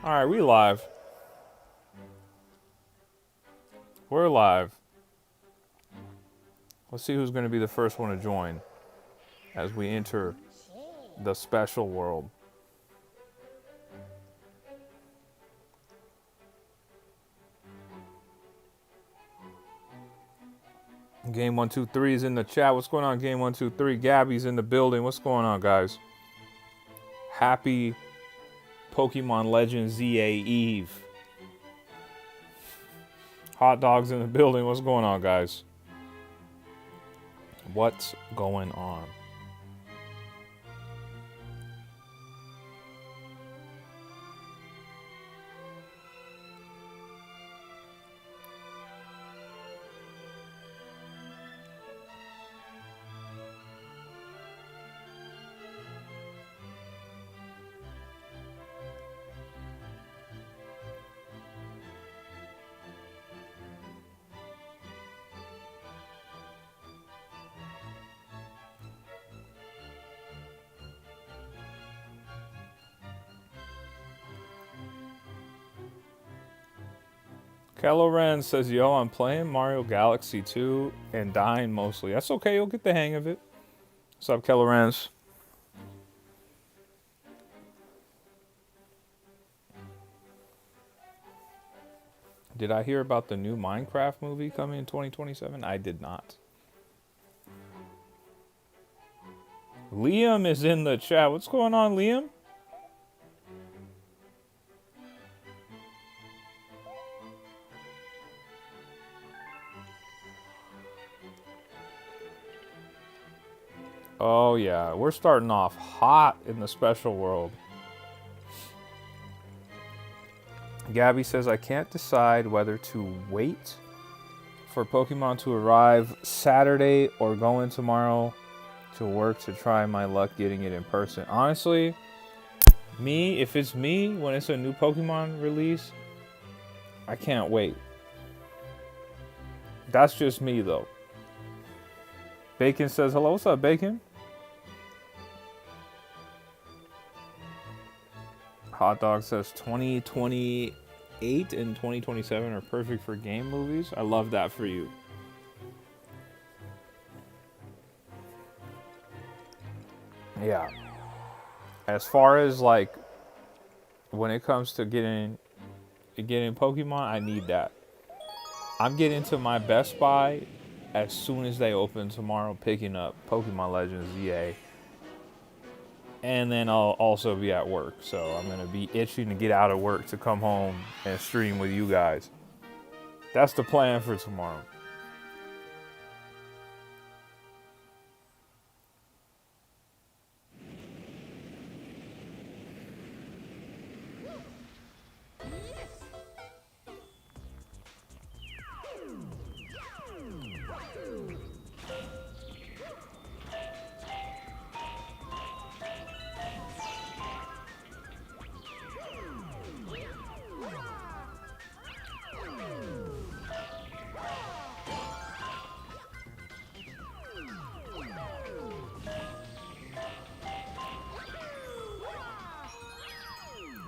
All right, we live. We're live. Let's see who's going to be the first one to join as we enter the special world. Game 123 is in the chat. What's going on, Game 123? Gabby's in the building. What's going on, guys? Happy Pokemon Legends ZA Eve. Hot dogs in the building. What's going on, guys? What's going on? Kello Ren says, yo, I'm playing Mario Galaxy 2 and dying mostly. That's okay, you'll get the hang of it. What's up, Kello Rens? Did I hear about the new Minecraft movie coming in 2027? I did not. Liam is in the chat. What's going on, Liam? Oh, yeah. We're starting off hot in the special world. Gabby says, I can't decide whether to wait for Pokemon to arrive Saturday or go in tomorrow to work to try my luck getting it in person. Honestly, if it's me, when it's a new Pokemon release, I can't wait. That's just me, though. Bacon says, hello. What's up, Bacon? Hot Dog says 2028 and 2027 are perfect for game movies. I love that for you. Yeah. As far as like when it comes to getting Pokemon, I need that. I'm getting to my Best Buy as soon as they open tomorrow, picking up Pokemon Legends ZA. And then I'll also be at work, so I'm going to be itching to get out of work to come home and stream with you guys. That's the plan for tomorrow.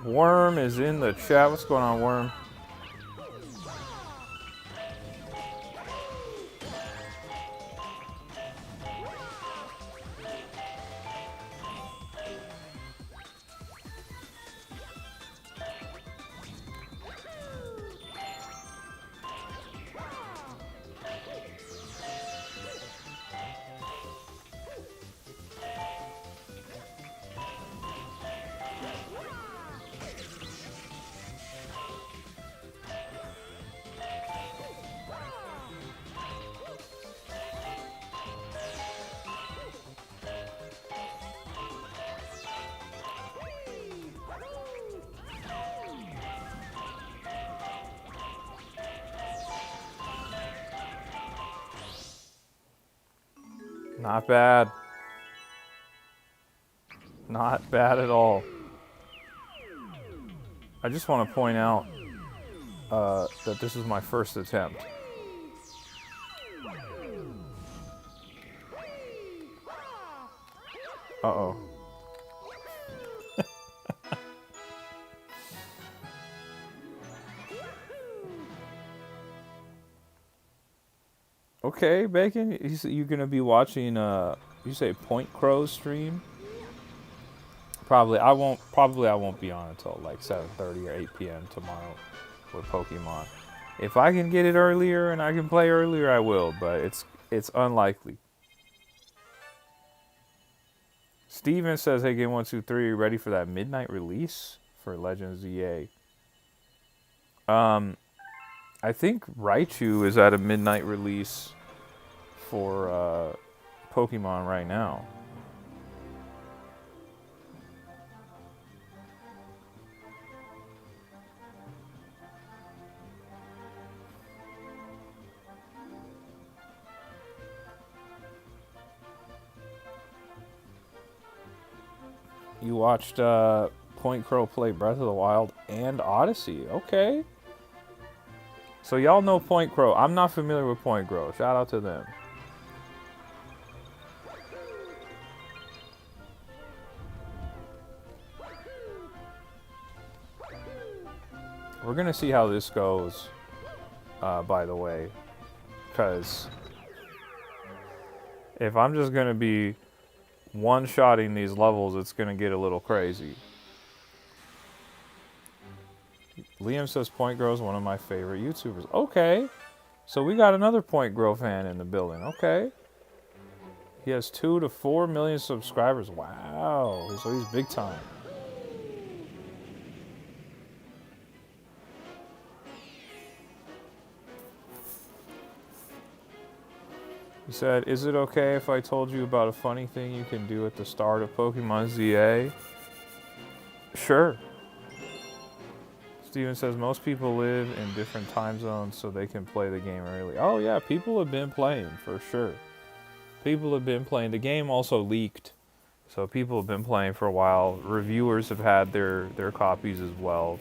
Worm is in the chat. What's going on, Worm? Not bad. Not bad at all. I just want to point out that this is my first attempt. Uh-oh. Okay, Bacon. You're gonna be watching you say Point Crow stream? Probably I won't be on until like 7:30 or 8 p.m. tomorrow with Pokemon. If I can get it earlier and I can play earlier, I will, but it's unlikely. Steven says, "Hey, Game 123, ready for that midnight release for Legends ZA?" I think Raichu is at a midnight release for Pokemon right now. You watched Point Crow play Breath of the Wild and Odyssey. Okay. So y'all know Point Crow. I'm not familiar with Point Crow. Shout out to them. We're going to see how this goes, by the way. Because if I'm just going to be one-shotting these levels, it's going to get a little crazy. Liam says Point Grow is one of my favorite YouTubers. Okay. So we got another Point Grow fan in the building. Okay. He has 2 to 4 million subscribers. Wow. So he's big time. He said, "Is it okay if I told you about a funny thing you can do at the start of Pokemon ZA?" Sure. Steven says, "Most people live in different time zones so they can play the game early." Oh yeah, people have been playing, for sure. People have been playing. The game also leaked, so people have been playing for a while. Reviewers have had their copies as well.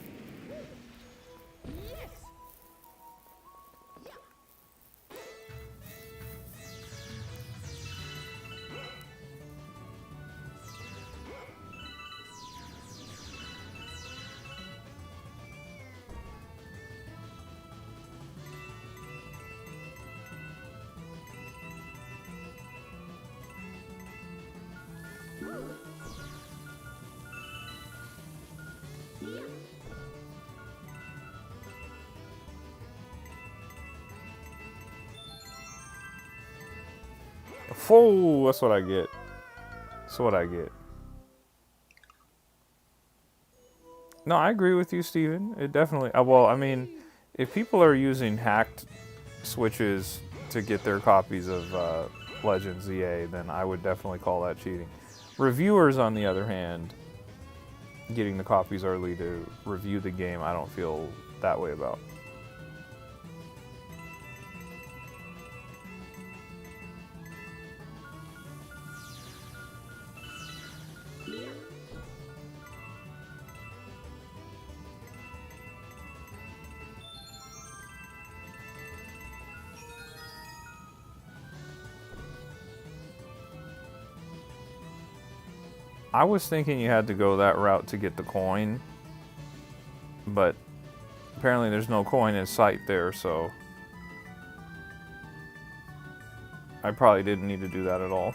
Whoa, that's what I get. That's what I get. No, I agree with you, Steven. It definitely... well, I mean, if people are using hacked switches to get their copies of Legends ZA, then I would definitely call that cheating. Reviewers, on the other hand, getting the copies early to review the game, I don't feel that way about. I was thinking you had to go that route to get the coin, but apparently there's no coin in sight there, so I probably didn't need to do that at all.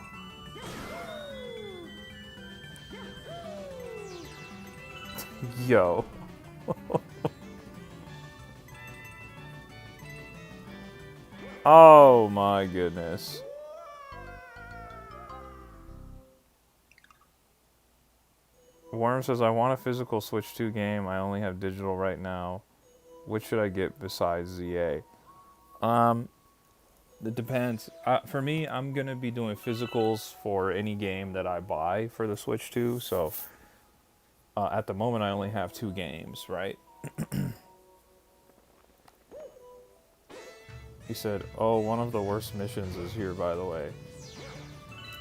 Yo. Oh my goodness. Worm says, "I want a physical Switch 2 game. I only have digital right now. Which should I get besides ZA?" It depends. For me, I'm going to be doing physicals for any game that I buy for the Switch 2. So at the moment, I only have 2 games, right? He said, "Oh, one of the worst missions is here, by the way."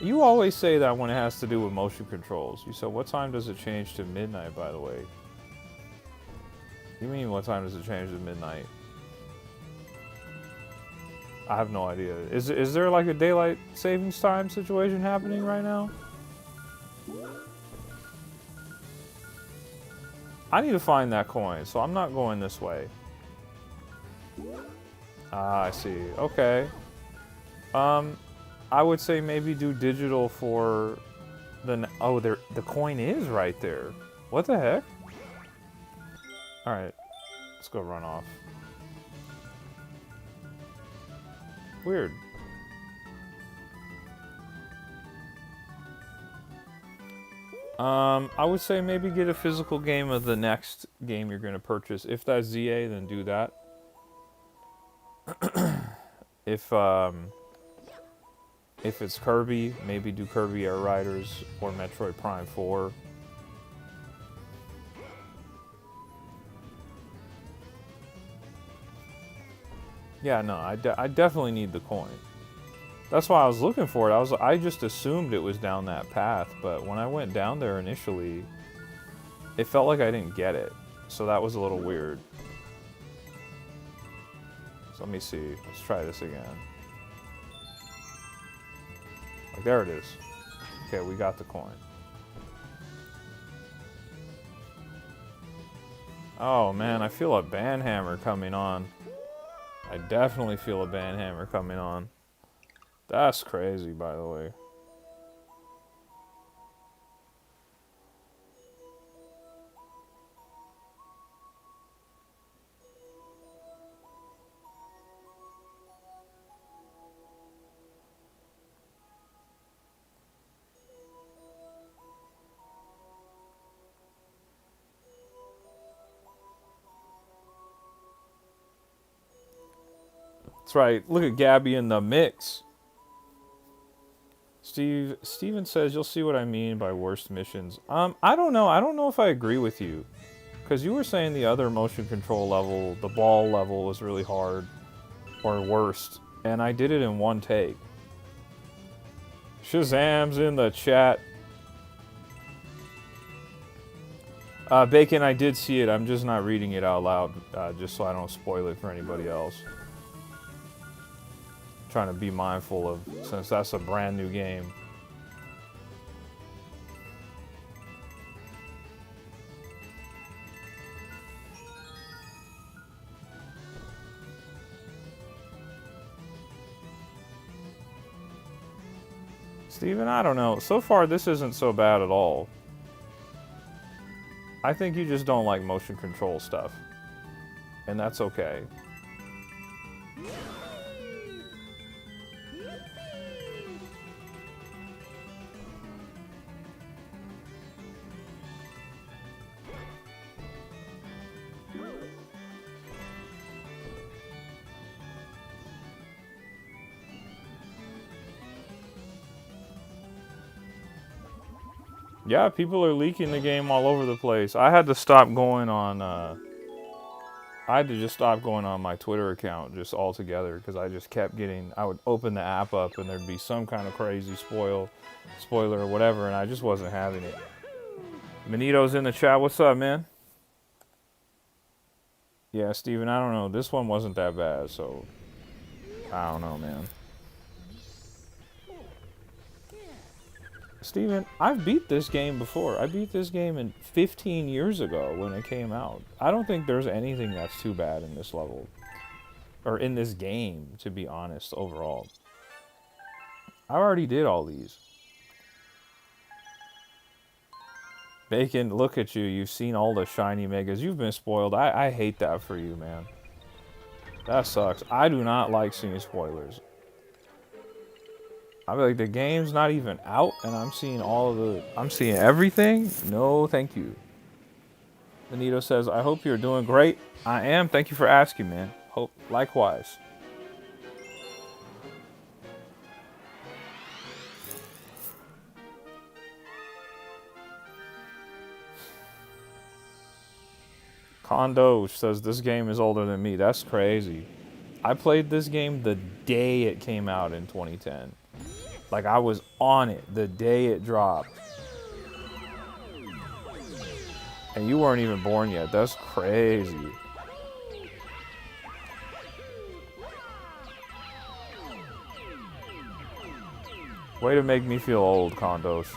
You always say that when it has to do with motion controls. You said, "What time does it change to midnight, by the way?" You mean, what time does it change to midnight? I have no idea. Is there like a daylight savings time situation happening right now? I need to find that coin, so I'm not going this way. Ah, I see. Okay. I would say maybe do digital for oh, the coin is right there. What the heck? All right, let's go run off. Weird. I would say maybe get a physical game of the next game you're gonna purchase. If that's ZA, then do that. If it's Kirby, maybe do Kirby Air Riders or Metroid Prime 4. Yeah, no, I definitely need the coin. That's why I was looking for it. I just assumed it was down that path, but when I went down there initially, it felt like I didn't get it. So that was a little weird. So let me see. Let's try this again. Like, there it is. Okay, we got the coin. Oh man, I feel a banhammer coming on. I definitely feel a banhammer coming on. That's crazy, by the way. That's right. Look at Gabby in the mix. Steven says you'll see what I mean by worst missions. I don't know. I don't know if I agree with you. Because you were saying the other motion control level, the ball level, was really hard. Or worst. And I did it in one take. Shazam's in the chat. Bacon, I did see it. I'm just not reading it out loud. Just so I don't spoil it for anybody else. Trying to be mindful of, since that's a brand new game. Steven, I don't know. So far, this isn't so bad at all. I think you just don't like motion control stuff. And that's okay. Yeah, people are leaking the game all over the place. I had to stop going on, I had to just stop going on my Twitter account just altogether because I just kept getting, I would open the app up and there'd be some kind of crazy spoiler or whatever, and I just wasn't having it. Manito's in the chat. What's up, man? Yeah, Steven, I don't know. This one wasn't that bad, so I don't know, man. Steven, I've beat this game before. I beat this game 15 years ago when it came out. I don't think there's anything that's too bad in this level. Or in this game, to be honest, overall. I already did all these. Bacon, look at you. You've seen all the shiny megas. You've been spoiled. I hate that for you, man. That sucks. I do not like seeing spoilers. I'm like, the game's not even out, and I'm seeing I'm seeing everything? No, thank you. Benito says, I hope you're doing great. I am. Thank you for asking, man. Hope, likewise. Kondo says, this game is older than me. That's crazy. I played this game the day it came out in 2010. Like, I was on it the day it dropped. And you weren't even born yet. That's crazy. Way to make me feel old, Condos.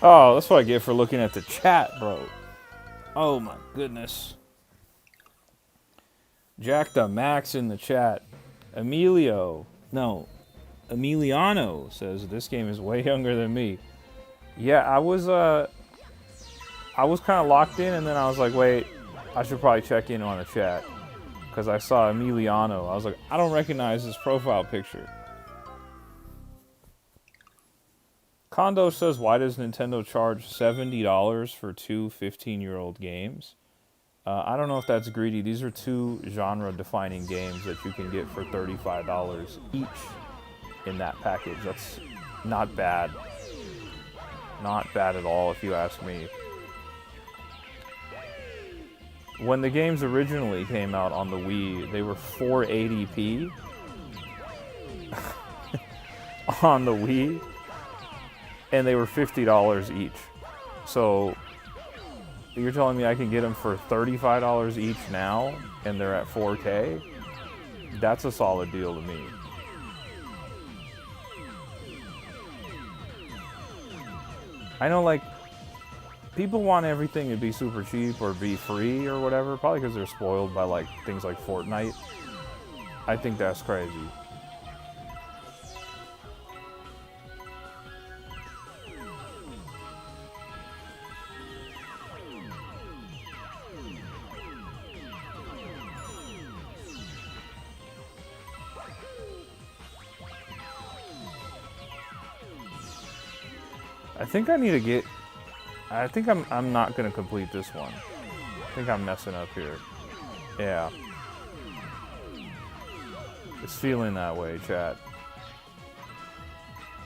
Oh, that's what I get for looking at the chat, bro. Oh my goodness. Jack the Max in the chat. Emiliano says this game is way younger than me. Yeah, I was kind of locked in, and then I was like, wait, I should probably check in on the chat because I saw Emiliano. I was like, I don't recognize his profile picture. Kondo says, why does Nintendo charge $70 for two 15-year-old games? I don't know if that's greedy. These are two genre-defining games that you can get for $35 each in that package. That's not bad. Not bad at all, if you ask me. When the games originally came out on the Wii, they were 480p on the Wii, and they were $50 each. So you're telling me I can get them for $35 each now, and they're at 4K? That's a solid deal to me. I know, like, people want everything to be super cheap or be free or whatever, probably because they're spoiled by, like, things like Fortnite. I think that's crazy. I think I need to get... I think I'm not going to complete this one. I think I'm messing up here. Yeah. It's feeling that way, chat.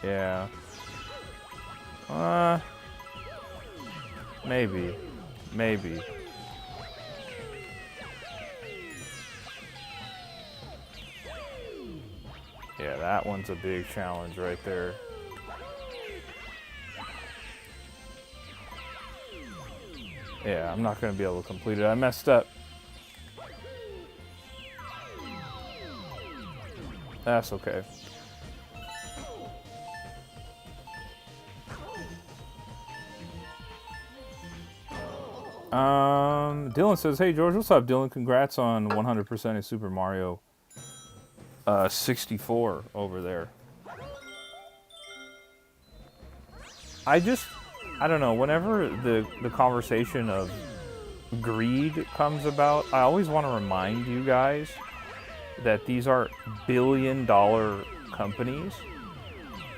Yeah. Maybe. Maybe. Yeah, that one's a big challenge right there. Yeah, I'm not going to be able to complete it. I messed up. That's okay. Dylan says, hey George, what's up, Dylan? Congrats on 100% of Super Mario 64 over there. I don't know, whenever the conversation of greed comes about, I always want to remind you guys that these are billion-dollar companies,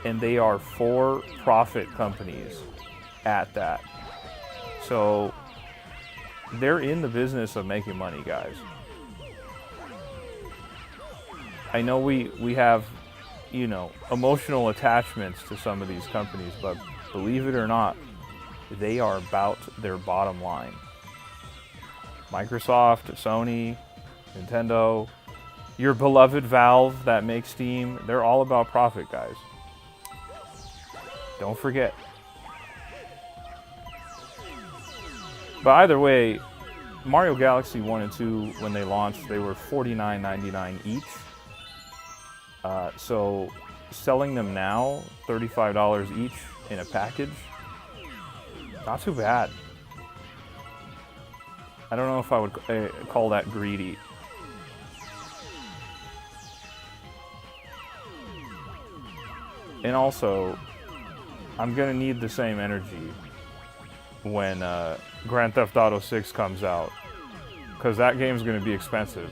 and they are for-profit companies at that. So they're in the business of making money, guys. I know we have, you know, emotional attachments to some of these companies, but believe it or not, they are about their bottom line. Microsoft, Sony, Nintendo, your beloved Valve that makes Steam, they're all about profit, guys. Don't forget. But either way, Mario Galaxy 1 and 2, when they launched, they were $49.99 each. So selling them now, $35 each in a package, not too bad. I don't know if I would call that greedy. And also, I'm gonna need the same energy when Grand Theft Auto 6 comes out, because that game's gonna be expensive.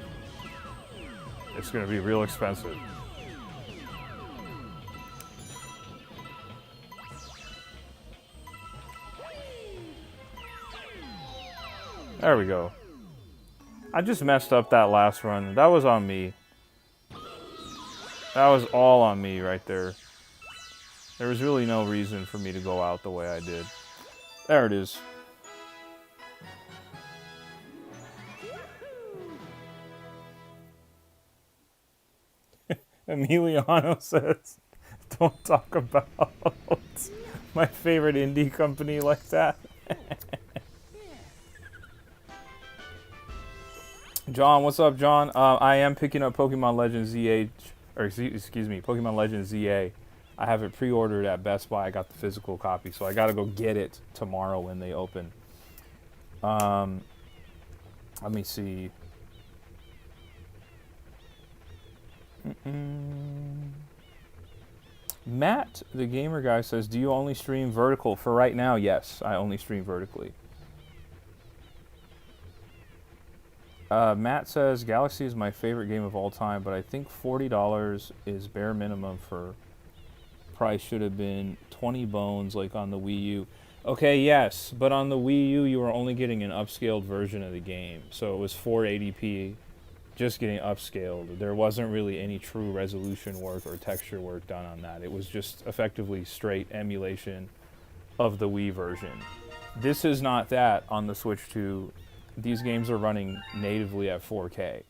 It's gonna be real expensive. There we go. I just messed up that last run. That was on me. That was all on me right there. There was really no reason for me to go out the way I did. There it is. Emiliano says, don't talk about my favorite indie company like that. John, what's up, John? I am picking up Pokemon Legends ZH, or excuse me, Pokemon Legends ZA. I have it pre-ordered at Best Buy. I got the physical copy, so I got to go get it tomorrow when they open. Let me see. Matt, the gamer guy, says, do you only stream vertical? For right now, yes. I only stream vertically. Matt says, Galaxy is my favorite game of all time, but I think $40 is bare minimum for price. Should have been 20 bones like on the Wii U. Okay, yes, but on the Wii U, you were only getting an upscaled version of the game. So it was 480p, just getting upscaled. There wasn't really any true resolution work or texture work done on that. It was just effectively straight emulation of the Wii version. This is not that on the Switch 2. These games are running natively at 4K.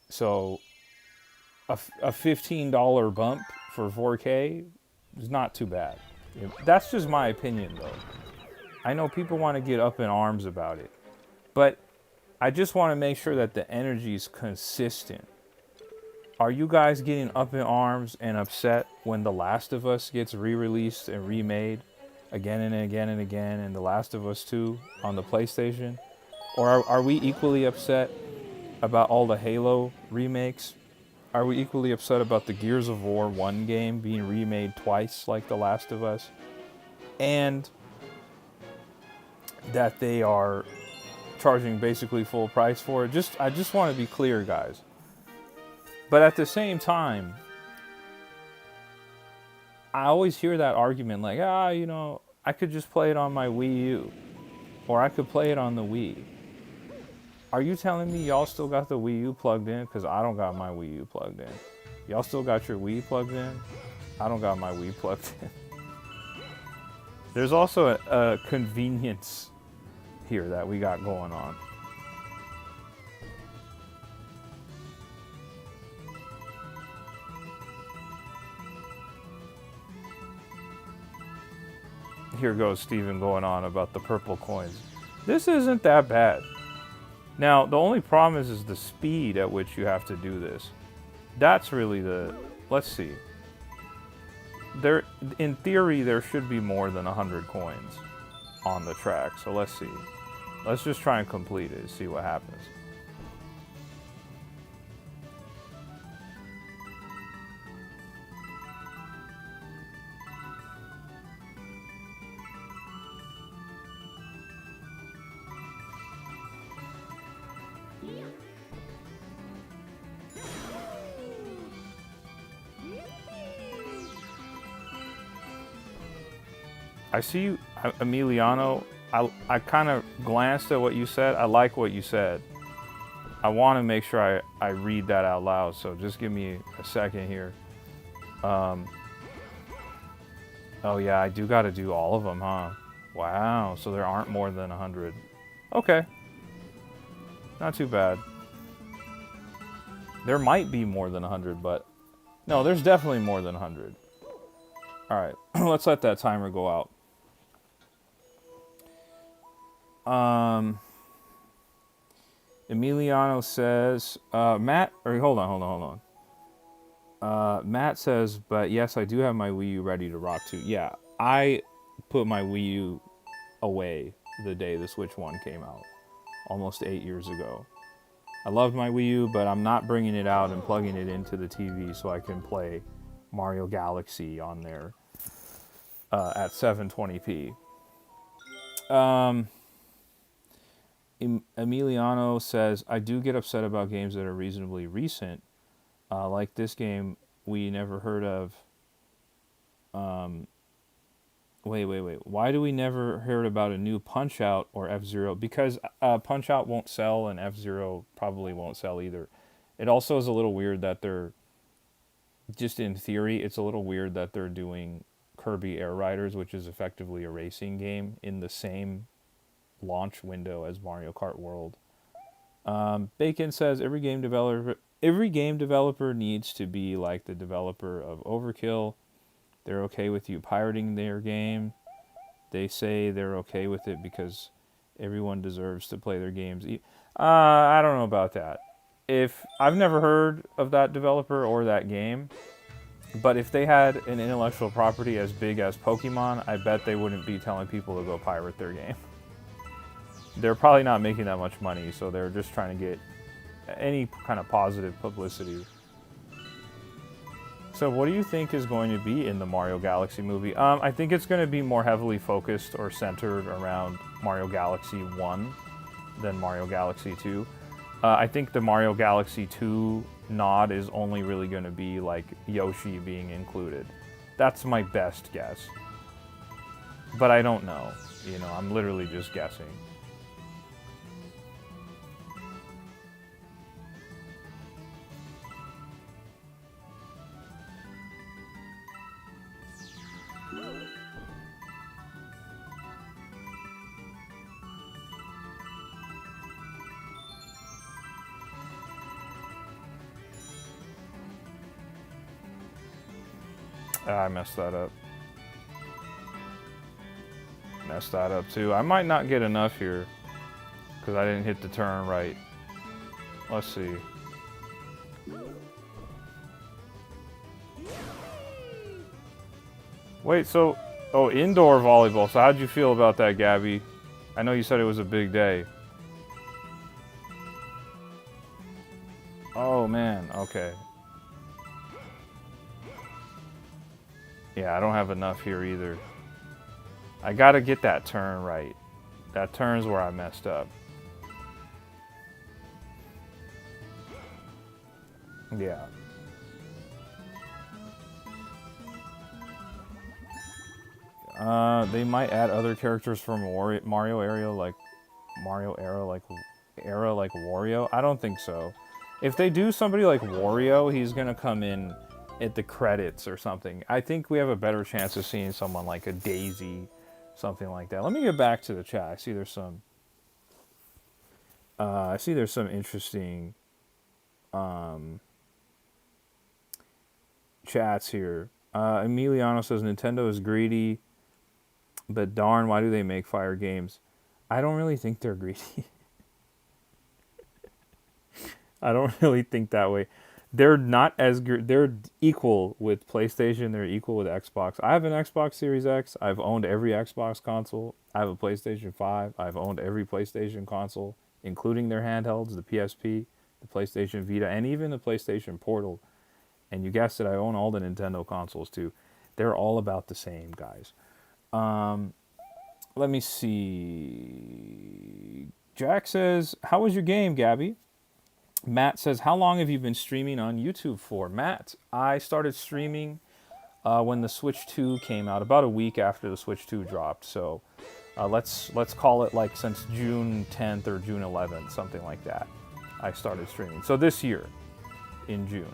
So a $15 bump for 4K is not too bad. That's just my opinion, though. I know people want to get up in arms about it, but I just want to make sure that the energy is consistent. Are you guys getting up in arms and upset when The Last of Us gets re-released and remade again and again and again, and The Last of Us 2 on the PlayStation? Or are we equally upset about all the Halo remakes? Are we equally upset about the Gears of War 1 game being remade twice like The Last of Us? And that they are charging basically full price for it? I just want to be clear, guys. But at the same time, I always hear that argument like, I could just play it on my Wii U. Or I could play it on the Wii. Are you telling me y'all still got the Wii U plugged in? Because I don't got my Wii U plugged in. Y'all still got your Wii plugged in? I don't got my Wii plugged in. There's also a convenience here that we got going on. Here goes Steven going on about the purple coins. This isn't that bad. Now, the only problem is the speed at which you have to do this. That's really let's see. In theory, there should be more than 100 coins on the track. So let's see. Let's just try and complete it and see what happens. I see you, Emiliano. I kind of glanced at what you said. I like what you said. I want to make sure I read that out loud, so just give me a second here. Oh yeah, I do got to do all of them, huh? Wow, so there aren't more than 100. Okay. Not too bad. There might be more than 100, but... No, there's definitely more than 100. Alright, let's let that timer go out. Emiliano says, Matt, or hold on. Matt says, but yes, I do have my Wii U ready to rock too. Yeah, I put my Wii U away the day the Switch 1 came out, almost 8 years ago. I loved my Wii U, but I'm not bringing it out and plugging it into the TV so I can play Mario Galaxy on there at 720p. Emiliano says, I do get upset about games that are reasonably recent, like this game we never heard of. Wait. Why do we never heard about a new Punch-Out or F-Zero? Because Punch-Out won't sell and F-Zero probably won't sell either. It also is a little weird that they're, just in theory, it's a little weird that they're doing Kirby Air Riders, which is effectively a racing game, in the same launch window as Mario Kart World. Bacon says every game developer needs to be like the developer of Overkill. They're okay with you pirating their game. They say they're okay with it because everyone deserves to play their games. I don't know about that. If I've never heard of that developer or that game, But if they had an intellectual property as big as Pokemon, I bet they wouldn't be telling people to go pirate their game. They're probably not making that much money, so they're just trying to get any kind of positive publicity. So what do you think is going to be in the Mario Galaxy movie? I think it's going to be more heavily focused or centered around Mario Galaxy 1 than Mario Galaxy 2. I think the Mario Galaxy 2 nod is only really going to be like Yoshi being included. That's my best guess. But I don't know. You know, I'm literally just guessing. I messed that up. Messed that up too. I might not get enough here because I didn't hit the turn right. Let's see. Wait, so... Oh, indoor volleyball. So how'd you feel about that, Gabby? I know you said it was a big day. Oh, man. Okay. Yeah, I don't have enough here either. I gotta get that turn right. That turn's where I messed up. Yeah. They might add other characters from Mario area like Wario. I don't think so. If they do somebody like Wario, he's gonna come in at the credits or something. I think we have a better chance of seeing someone like a Daisy, something like that. Let me get back to the chat. I see there's some. I see there's some interesting chats here. Emiliano says Nintendo is greedy, but darn, why do they make fire games? I don't really think they're greedy. I don't really think that way. They're not as good. They're equal with PlayStation. They're equal with Xbox. I have an Xbox Series X. I've owned every Xbox console. I have a PlayStation 5. I've owned every PlayStation console, including their handhelds, the PSP, the PlayStation Vita, and even the PlayStation Portal. And you guessed it, I own all the Nintendo consoles too. They're all about the same, guys. Let me see. Jack says, how was your game, Gabby? Matt says, how long have you been streaming on YouTube for? Matt, I started streaming when the Switch 2 came out, about a week after the Switch 2 dropped. So let's call it like since June 10th or June 11th, something like that. I started streaming. So this year, in June.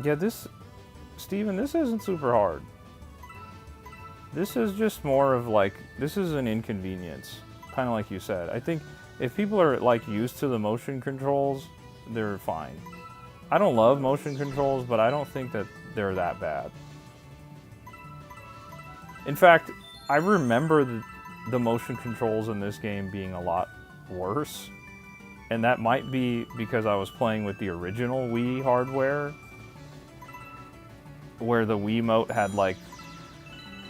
Yeah, Steven, this isn't super hard. This is just more of like, this is an inconvenience, kind of like you said. I think if people are like used to the motion controls, they're fine. I don't love motion controls, but I don't think that they're that bad. In fact, I remember the motion controls in this game being a lot worse. And that might be because I was playing with the original Wii hardware, where the Wiimote had like,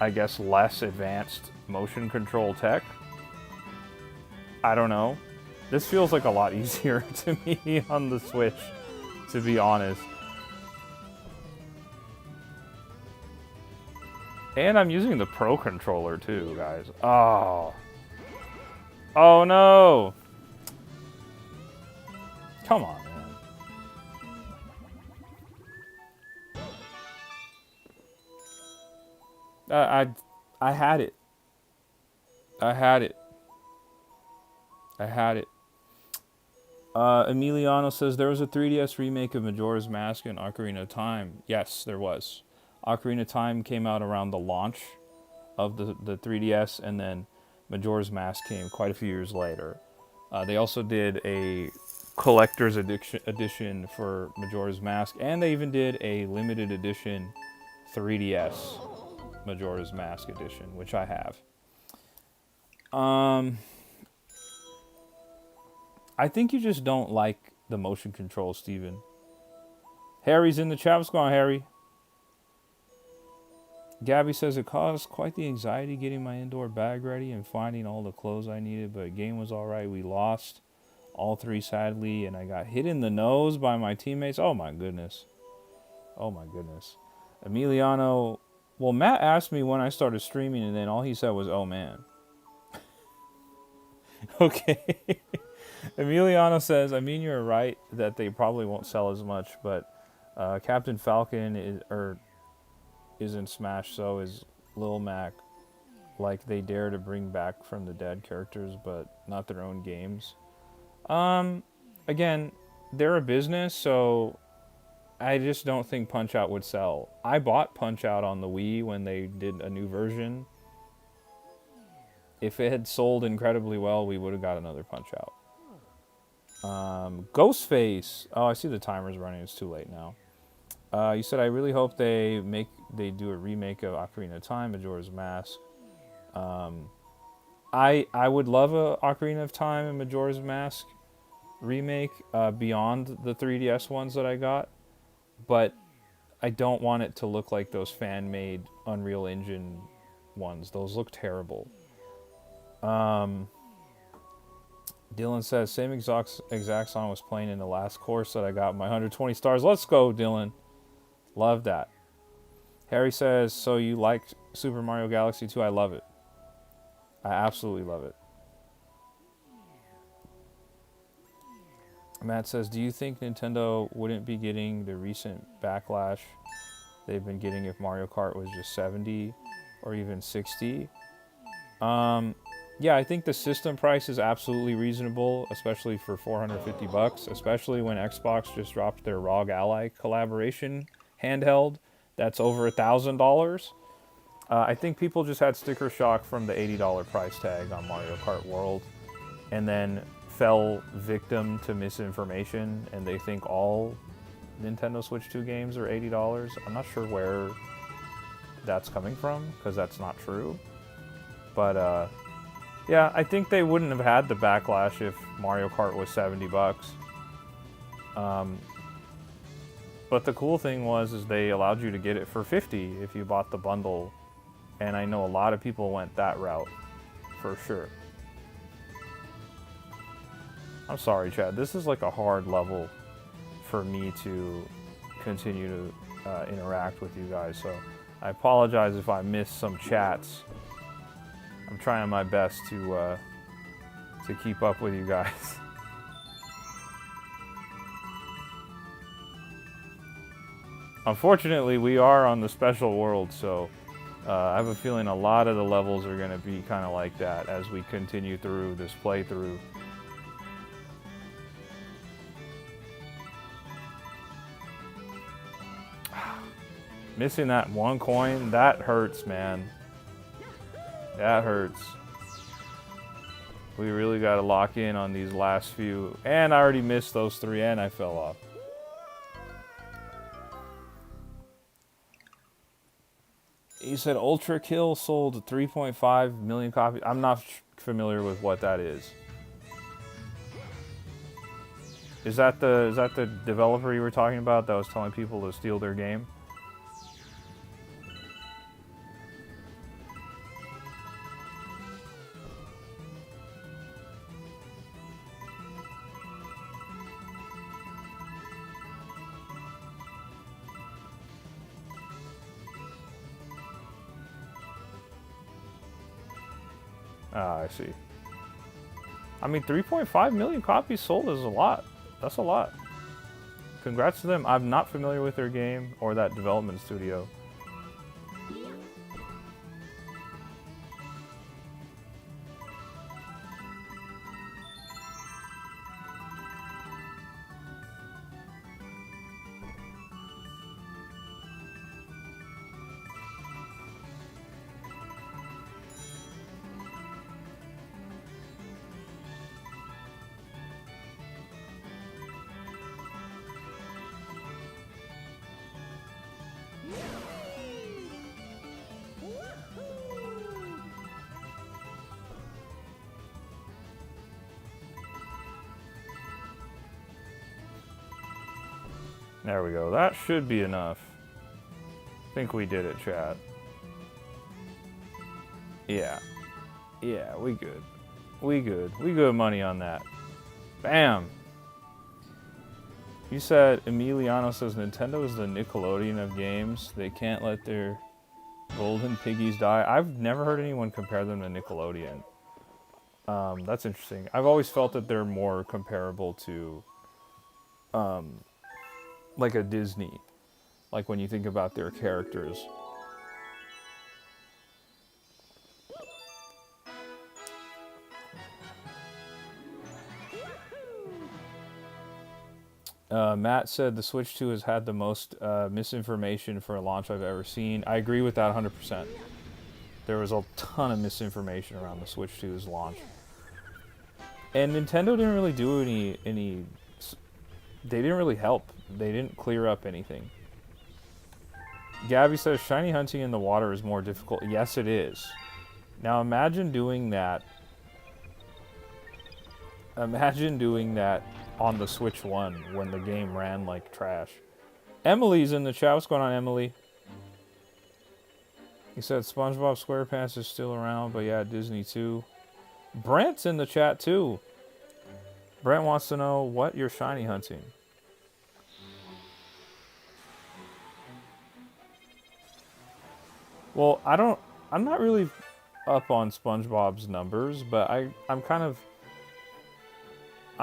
I guess, less advanced motion control tech. I don't know. This feels like a lot easier to me on the Switch, to be honest. And I'm using the Pro Controller too, guys. Oh. Oh no! Come on, man. I had it. I had it. I had it. Emiliano says there was a 3DS remake of Majora's Mask and Ocarina of Time. Yes, there was. Ocarina of Time came out around the launch of the 3DS, and then Majora's Mask came quite a few years later. They also did a collector's edition for Majora's Mask, and they even did a limited edition 3DS Majora's Mask edition, which I have. I think you just don't like the motion control, Steven. Harry's in the chat. What's going on, Harry? Gabby says it caused quite the anxiety getting my indoor bag ready and finding all the clothes I needed, but the game was alright. We lost all 3 sadly, and I got hit in the nose by my teammates. Oh my goodness. Oh my goodness. Emiliano, well, Matt asked me when I started streaming, and then all he said was, oh man. Okay. Emiliano says, I mean, you're right that they probably won't sell as much, but Captain Falcon is in Smash, so is Lil Mac. Like, they dare to bring back from the dead characters, but not their own games. Again, they're a business, so I just don't think Punch-Out would sell. I bought Punch-Out on the Wii when they did a new version. If it had sold incredibly well, we would have got another Punch-Out. Ghostface. Oh, I see the timer's running. It's too late now. You said, I really hope they do a remake of Ocarina of Time, Majora's Mask. I would love a Ocarina of Time and Majora's Mask remake beyond the 3DS ones that I got, but I don't want it to look like those fan-made Unreal Engine ones. Those look terrible. Dylan says, same exact song was playing in the last course that I got my 120 stars. Let's go, Dylan. Love that. Harry says, so you liked Super Mario Galaxy 2? I love it. I absolutely love it. Matt says, do you think Nintendo wouldn't be getting the recent backlash they've been getting if Mario Kart was just 70 or even 60? Yeah, I think the system price is absolutely reasonable, especially for $450, especially when Xbox just dropped their ROG Ally collaboration handheld. That's over $1,000. I think people just had sticker shock from the $80 price tag on Mario Kart World, and then fell victim to misinformation, and they think all Nintendo Switch 2 games are $80. I'm not sure where that's coming from, because that's not true. But, yeah, I think they wouldn't have had the backlash if Mario Kart was $70. But the cool thing is they allowed you to get it for $50 if you bought the bundle. And I know a lot of people went that route, for sure. I'm sorry, Chad. This is like a hard level for me to continue to interact with you guys. So I apologize if I missed some chats. I'm trying my best to keep up with you guys. Unfortunately, we are on the special world, so I have a feeling a lot of the levels are going to be kind of like that as we continue through this playthrough. Missing that one coin, that hurts, man. That hurts. We really got to lock in on these last few. And I already missed those 3 and I fell off. He said Ultra Kill sold 3.5 million copies. I'm not familiar with what that is. Is that the developer you were talking about that was telling people to steal their game? Ah, I see. I mean, 3.5 million copies sold is a lot. That's a lot. Congrats to them. I'm not familiar with their game or that development studio. There we go. That should be enough. I think we did it, chat. Yeah. Yeah, we good. We good. We good money on that. Bam! You said Emiliano says Nintendo is the Nickelodeon of games. They can't let their golden piggies die. I've never heard anyone compare them to Nickelodeon. That's interesting. I've always felt that they're more comparable to like a Disney. Like when you think about their characters. Matt said the Switch 2 has had the most misinformation for a launch I've ever seen. I agree with that 100%. There was a ton of misinformation around the Switch 2's launch. And Nintendo didn't really do any they didn't really help. They didn't clear up anything. Gabby says shiny hunting in the water is more difficult. Yes, it is. Now imagine doing that. Imagine doing that on the Switch 1 when the game ran like trash. Emily's in the chat. What's going on, Emily? He said SpongeBob SquarePants is still around, but yeah, Disney too. Brent's in the chat too. Brent wants to know what you're shiny hunting. Well, I'm not really up on SpongeBob's numbers, but I'm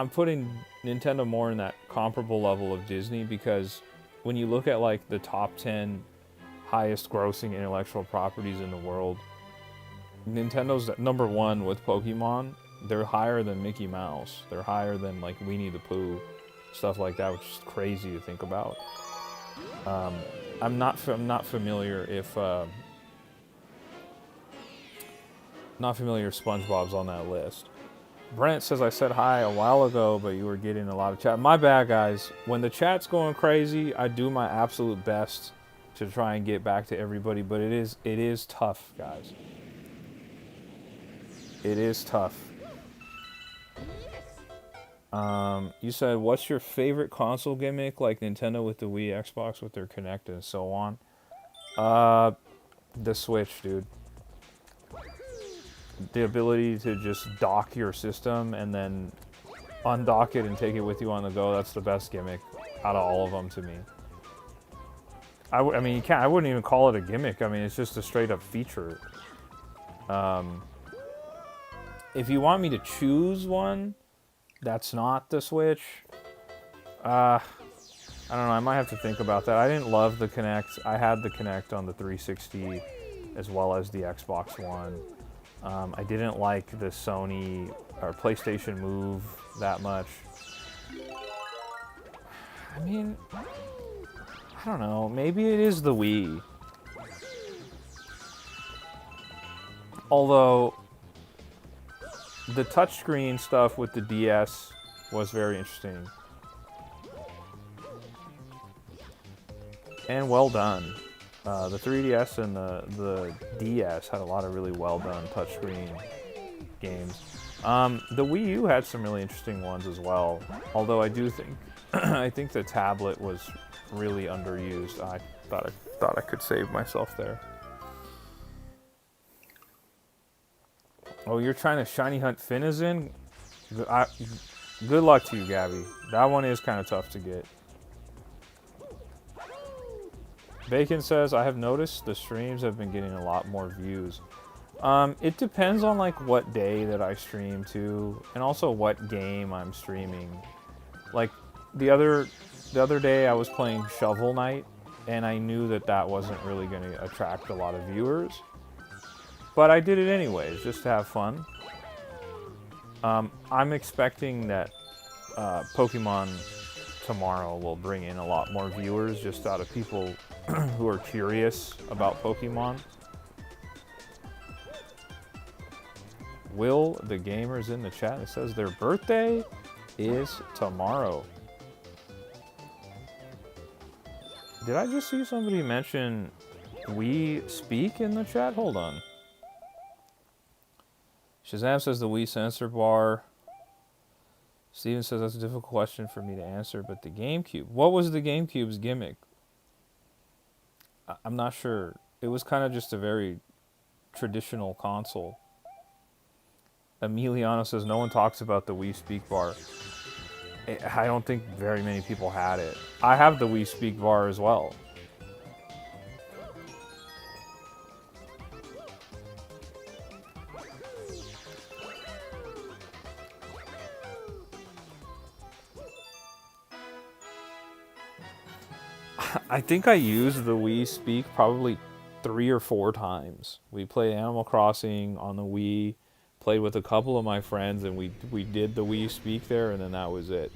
putting Nintendo more in that comparable level of Disney because when you look at like the top 10 highest grossing intellectual properties in the world, Nintendo's number one with Pokemon. They're higher than Mickey Mouse. They're higher than like Winnie the Pooh, stuff like that, which is crazy to think about. I'm not familiar if SpongeBob's on that list. Brent says I said hi a while ago, but you were getting a lot of chat. My bad, guys. When the chat's going crazy, I do my absolute best to try and get back to everybody, but it is tough, guys. It is tough. You said, what's your favorite console gimmick, like Nintendo with the Wii, Xbox with their Kinect, and so on? The Switch, dude. The ability to just dock your system and then undock it and take it with you on the go, that's the best gimmick out of all of them to me. I mean, I wouldn't even call it a gimmick. I mean, it's just a straight up feature. If you want me to choose one that's not the Switch, I don't know, I might have to think about that. I didn't love the Kinect. I had the Kinect on the 360 as well as the Xbox One. I didn't like the Sony or PlayStation Move that much. I mean, I don't know. Maybe it is the Wii. Although, the touchscreen stuff with the DS was very interesting. And well done. The 3DS and the DS had a lot of really well done touchscreen games. The Wii U had some really interesting ones as well. Although I do think I think the tablet was really underused. I thought I could save myself there. Oh, you're trying to shiny hunt Finizen? Good luck to you, Gabby. That one is kind of tough to get. Bacon says, I have noticed the streams have been getting a lot more views. It depends on like what day that I stream to, and also what game I'm streaming. Like the other day I was playing Shovel Knight, and I knew that wasn't really going to attract a lot of viewers. But I did it anyways, just to have fun. I'm expecting that Pokemon tomorrow will bring in a lot more viewers just out of people who are curious about Pokemon. Will, the gamers in the chat, it says their birthday is tomorrow. Did I just see somebody mention Wii Speak in the chat? Hold on. Shazam says the Wii sensor bar Steven says that's a difficult question for me to answer, but the GameCube. What was the GameCube's gimmick? I'm not sure. It was kind of just a very traditional console. Emiliano says no one talks about the Wii Speak Bar. I don't think very many people had it. I have the Wii Speak Bar as well. I think I used the Wii Speak probably 3 or 4 times. We played Animal Crossing on the Wii, played with a couple of my friends, and we did the Wii Speak there, and then that was it.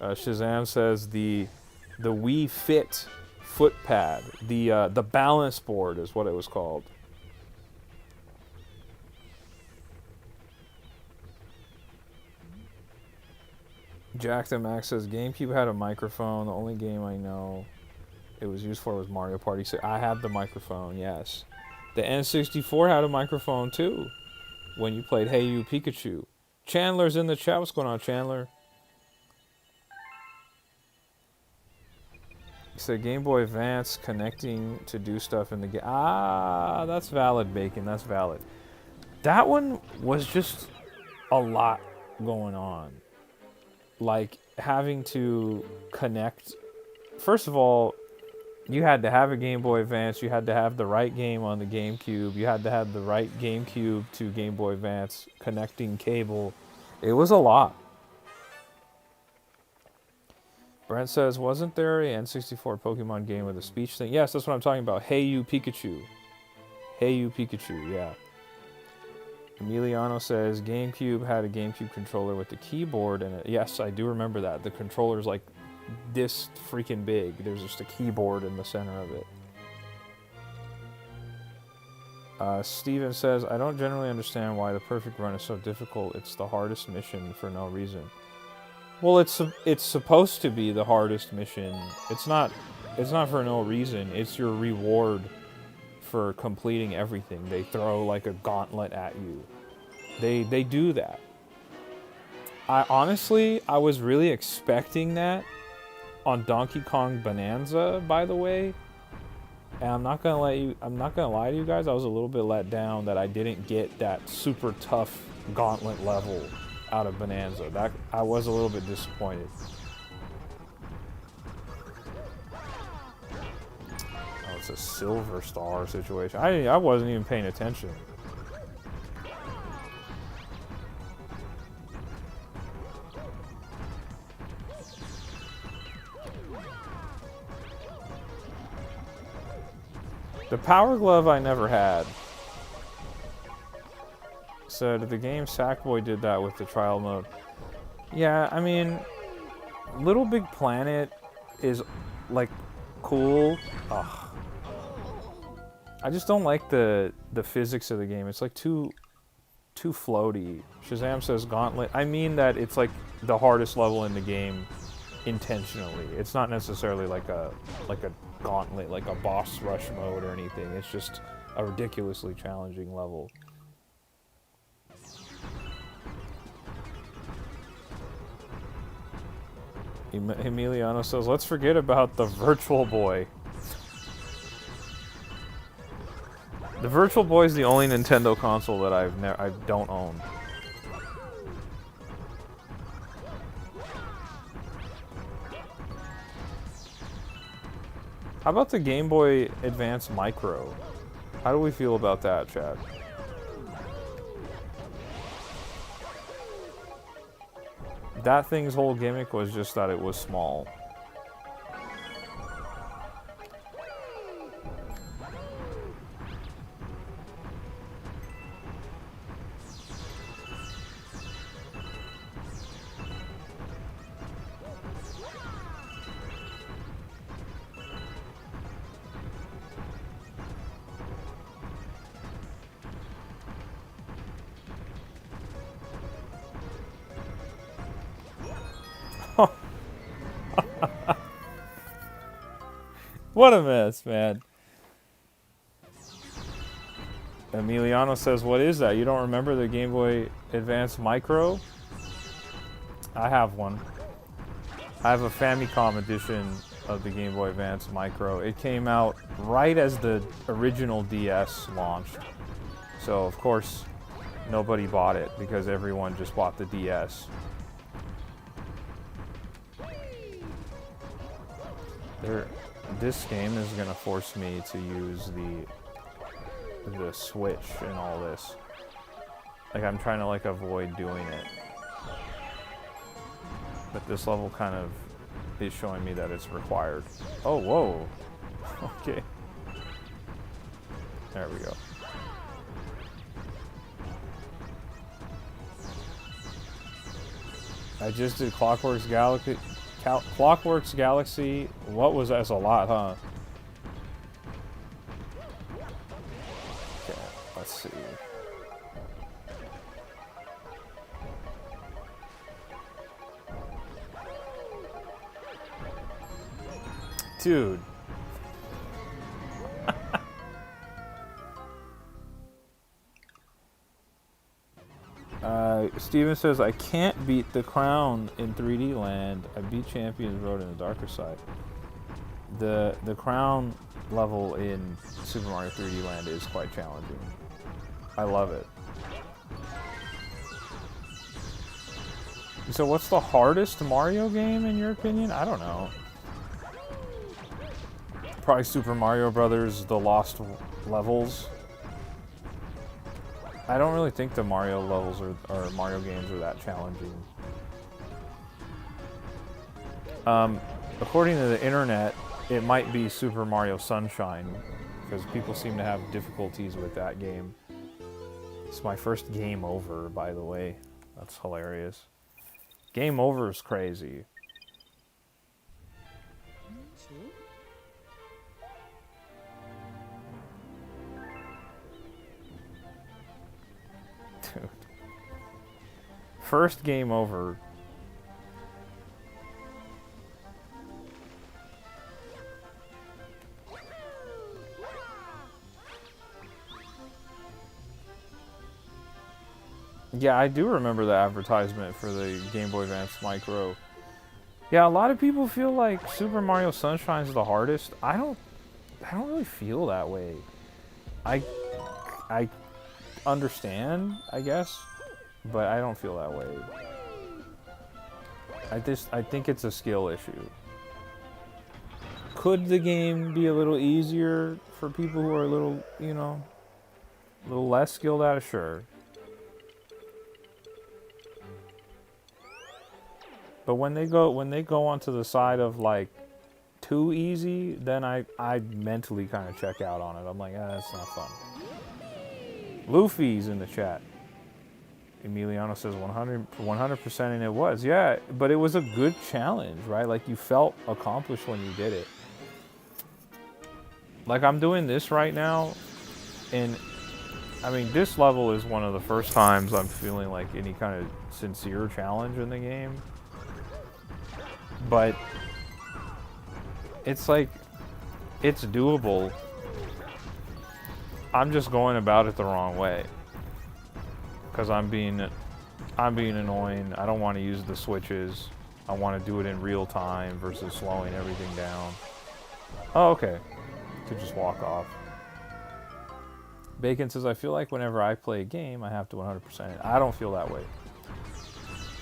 Shazam says the Wii Fit foot pad, the balance board is what it was called. Jack the Max says GameCube had a microphone. The only game I know it was used for was Mario Party. So I had the microphone, yes. The N64 had a microphone too when you played Hey You Pikachu. Chandler's in the chat. What's going on, Chandler? He said Game Boy Advance connecting to do stuff in the game. Ah, that's valid, Bacon. That's valid. That one was just a lot going on. Like having to connect. First of all, you had to have a Game Boy Advance. You had to have the right game on the GameCube. You had to have the right GameCube to Game Boy Advance connecting cable. It was a lot. Brent says, wasn't there a N64 Pokemon game with a speech thing? Yes, that's what I'm talking about. Hey You Pikachu. Hey You Pikachu, yeah. Emiliano says, GameCube had a GameCube controller with the keyboard in it. Yes, I do remember that. The controller's like this freaking big. There's just a keyboard in the center of it. Steven says, I don't generally understand why the perfect run is so difficult. It's the hardest mission for no reason. Well, it's supposed to be the hardest mission. It's not for no reason. It's your reward for completing everything. They throw like a gauntlet at you. They do that. I was really expecting that on Donkey Kong Bonanza, by the way. And I'm not gonna lie to you guys, I was a little bit let down that I didn't get that super tough gauntlet level out of Bonanza. That I was a little bit disappointed. Oh, it's a Silver Star situation. I wasn't even paying attention. The Power Glove I never had. So the game Sackboy did that with the trial mode. Yeah, I mean, Little Big Planet is like cool. Ugh. I just don't like the physics of the game. It's like too floaty. Shazam says Gauntlet. I mean that it's like the hardest level in the game intentionally. It's not necessarily like a gauntlet, like a boss rush mode or anything. It's just a ridiculously challenging level. Emiliano says, let's forget about the Virtual Boy. The Virtual Boy is the only Nintendo console that I don't own. How about the Game Boy Advance Micro? How do we feel about that, Chad? That thing's whole gimmick was just that it was small. What a mess, man. Emiliano says, what is that? You don't remember the Game Boy Advance Micro? I have one. I have a Famicom edition of the Game Boy Advance Micro. It came out right as the original DS launched. So, of course, nobody bought it because everyone just bought the DS. This game is going to force me to use the Switch and all this. Like, I'm trying to, like, avoid doing it. But this level kind of is showing me that it's required. Oh, whoa. Okay. There we go. I just did Clockworks Galaxy. Clockworks Galaxy. What was that? That's a lot, huh? Okay, let's see. Dude. Steven says, I can't beat the Crown in 3D Land. I beat Champions Road in the Darker Side. The Crown level in Super Mario 3D Land is quite challenging. I love it. So what's the hardest Mario game in your opinion? I don't know. Probably Super Mario Brothers, The Lost Levels. I don't really think the Mario levels or Mario games are that challenging. According to the internet, it might be Super Mario Sunshine, because people seem to have difficulties with that game. It's my first game over, by the way. That's hilarious. Game over is crazy. Dude. First game over. Yeah, I do remember the advertisement for the Game Boy Advance Micro. Yeah, a lot of people feel like Super Mario Sunshine is the hardest. I don't really feel that way. I understand, I guess, but I don't feel that way. I think it's a skill issue. Could the game be a little easier for people who are a little, you know, a little less skilled at it? Sure. But when they go onto the side of like too easy, then I mentally kind of check out on it. I'm like, that's not fun. Luffy's in the chat. Emiliano says 100%, and it was. Yeah, but it was a good challenge, right? Like you felt accomplished when you did it. Like I'm doing this right now, and I mean, this level is one of the first times I'm feeling like any kind of sincere challenge in the game. But it's like, it's doable. I'm just going about it the wrong way. Because I'm being annoying. I don't want to use the switches. I want to do it in real time versus slowing everything down. Oh, okay. Could just walk off. Bacon says, I feel like whenever I play a game, I have to 100% it. I don't feel that way.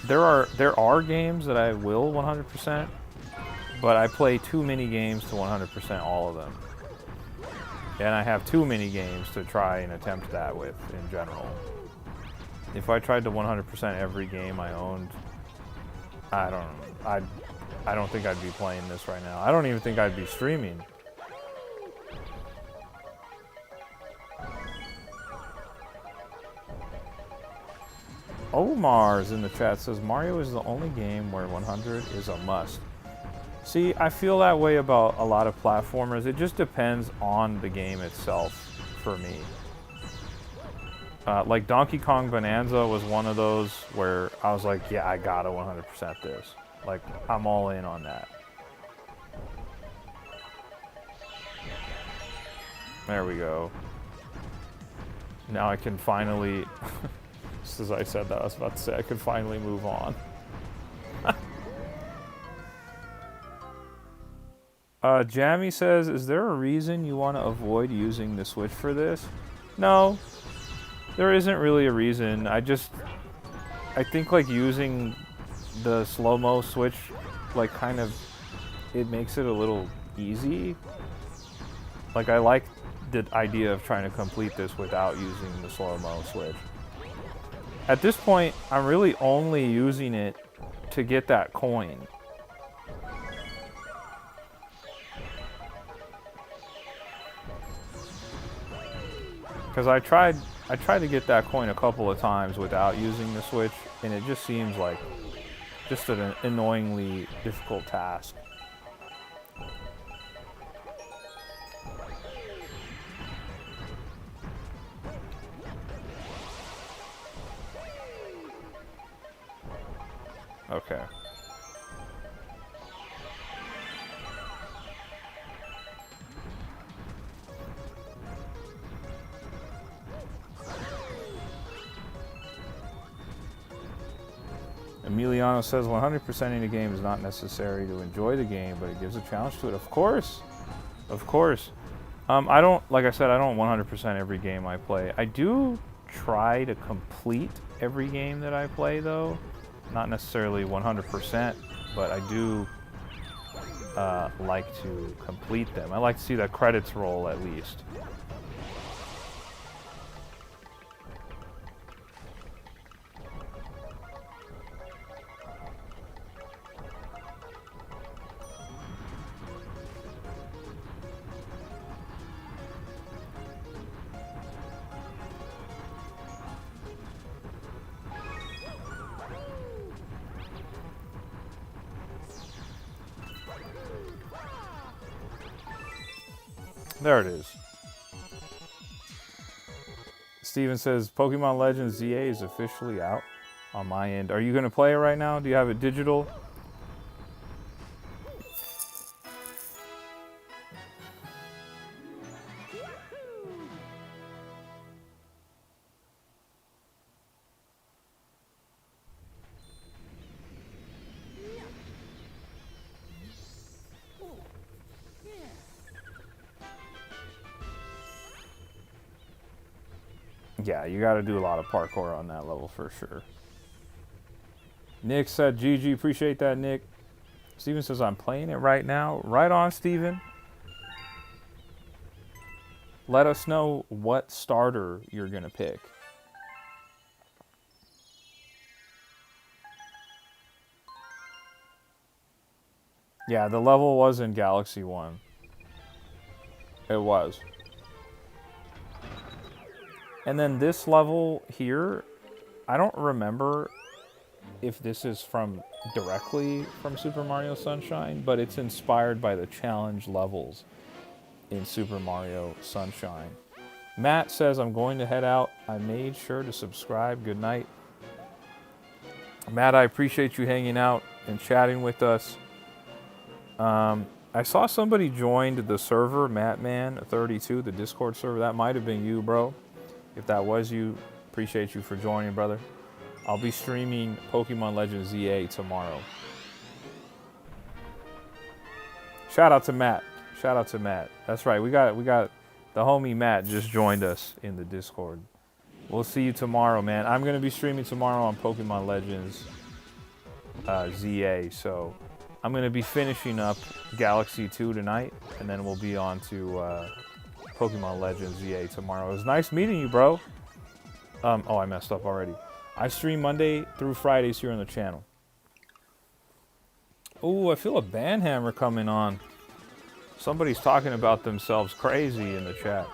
There are games that I will 100%, but I play too many games to 100% all of them. And I have too many games to try and attempt that with in general. If I tried to 100% every game I owned, I don't think I'd be playing this right now. I don't even think I'd be streaming. Omar's in the chat says, Mario is the only game where 100 is a must. See, I feel that way about a lot of platformers. It just depends on the game itself for me. Like Donkey Kong Bonanza was one of those where I was like, yeah, I gotta 100% this. Like, I'm all in on that. There we go. Now I can finally... Just as I said that, I was about to say I could finally move on. Jammy says, is there a reason you want to avoid using the Switch for this? No, there isn't really a reason. I think like using the slow-mo Switch, like kind of, it makes it a little easy. Like I like the idea of trying to complete this without using the slow-mo Switch. At this point, I'm really only using it to get that coin. Because I tried to get that coin a couple of times without using the Switch, and it just seems like just an annoyingly difficult task. Okay. Emiliano says 100%ing the game is not necessary to enjoy the game, but it gives a challenge to it. Of course. Of course. I don't, like I said, I don't 100% every game I play. I do try to complete every game that I play, though. Not necessarily 100%, but I do like to complete them. I like to see the credits roll at least. There it is. Steven says, Pokemon Legends ZA is officially out on my end. Are you going to play it right now? Do you have it digital? Yeah, you got to do a lot of parkour on that level for sure. Nick said, GG, appreciate that, Nick. Steven says, I'm playing it right now. Right on, Steven. Let us know what starter you're going to pick. Yeah, the level was in Galaxy 1. It was. And then this level here, I don't remember if this is directly from Super Mario Sunshine, but it's inspired by the challenge levels in Super Mario Sunshine. Matt says, I'm going to head out. I made sure to subscribe. Good night. Matt, I appreciate you hanging out and chatting with us. I saw somebody joined the server, Mattman32, the Discord server. That might have been you, bro. If that was you, appreciate you for joining, brother. I'll be streaming Pokemon Legends ZA tomorrow. Shout out to Matt. Shout out to Matt. That's right. We got the homie Matt just joined us in the Discord. We'll see you tomorrow, man. I'm going to be streaming tomorrow on Pokemon Legends ZA. So I'm going to be finishing up Galaxy 2 tonight, and then we'll be on to Pokemon Legends ZA tomorrow. It was nice meeting you, bro. Oh, I messed up already. I stream Monday through Fridays here on the channel. Oh, I feel a banhammer coming on. Somebody's talking about themselves crazy in the chat.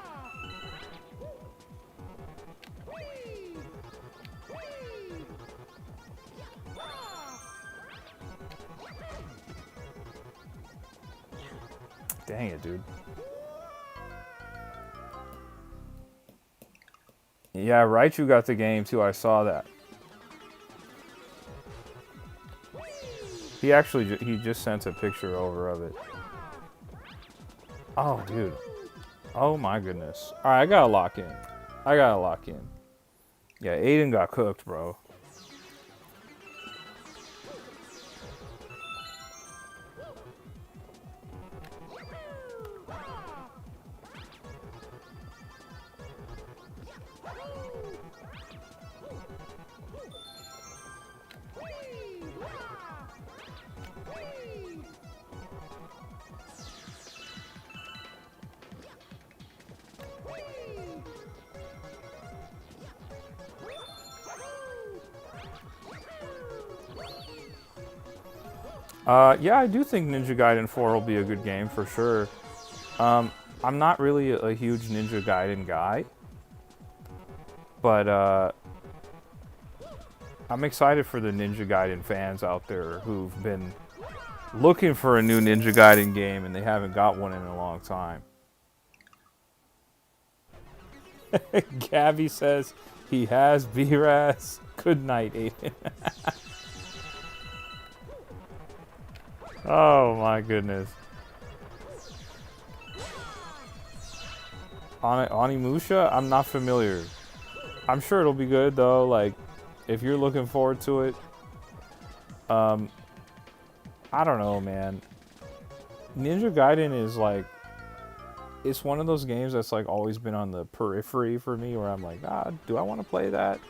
Dang it, dude. Yeah, Raichu got the game too. I saw that. He just sent a picture over of it. Oh, dude. Oh my goodness. All right, I gotta lock in. Yeah, Aiden got cooked, bro. Yeah, I do think Ninja Gaiden 4 will be a good game for sure. I'm not really a huge Ninja Gaiden guy, but I'm excited for the Ninja Gaiden fans out there who've been looking for a new Ninja Gaiden game and they haven't got one in a long time. Gabby says he has B-Raz. Good night, Aiden. Oh my goodness. Onimusha? I'm not familiar. I'm sure it'll be good though, like if you're looking forward to it. I don't know, man. Ninja Gaiden is like, it's one of those games that's like always been on the periphery for me where I'm like, do I want to play that?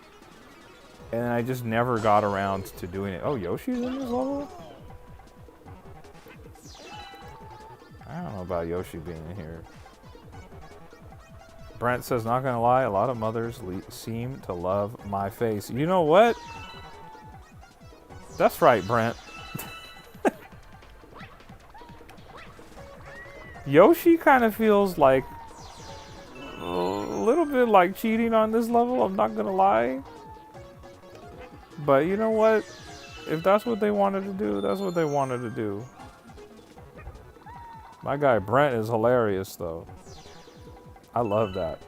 And I just never got around to doing it. Oh, Yoshi's in this level? I don't know about Yoshi being in here. Brent says, not gonna lie, a lot of mothers seem to love my face. You know what? That's right, Brent. Yoshi kind of feels like a little bit like cheating on this level, I'm not gonna lie. But you know what? If that's what they wanted to do, that's what they wanted to do. My guy Brent is hilarious though. I love that.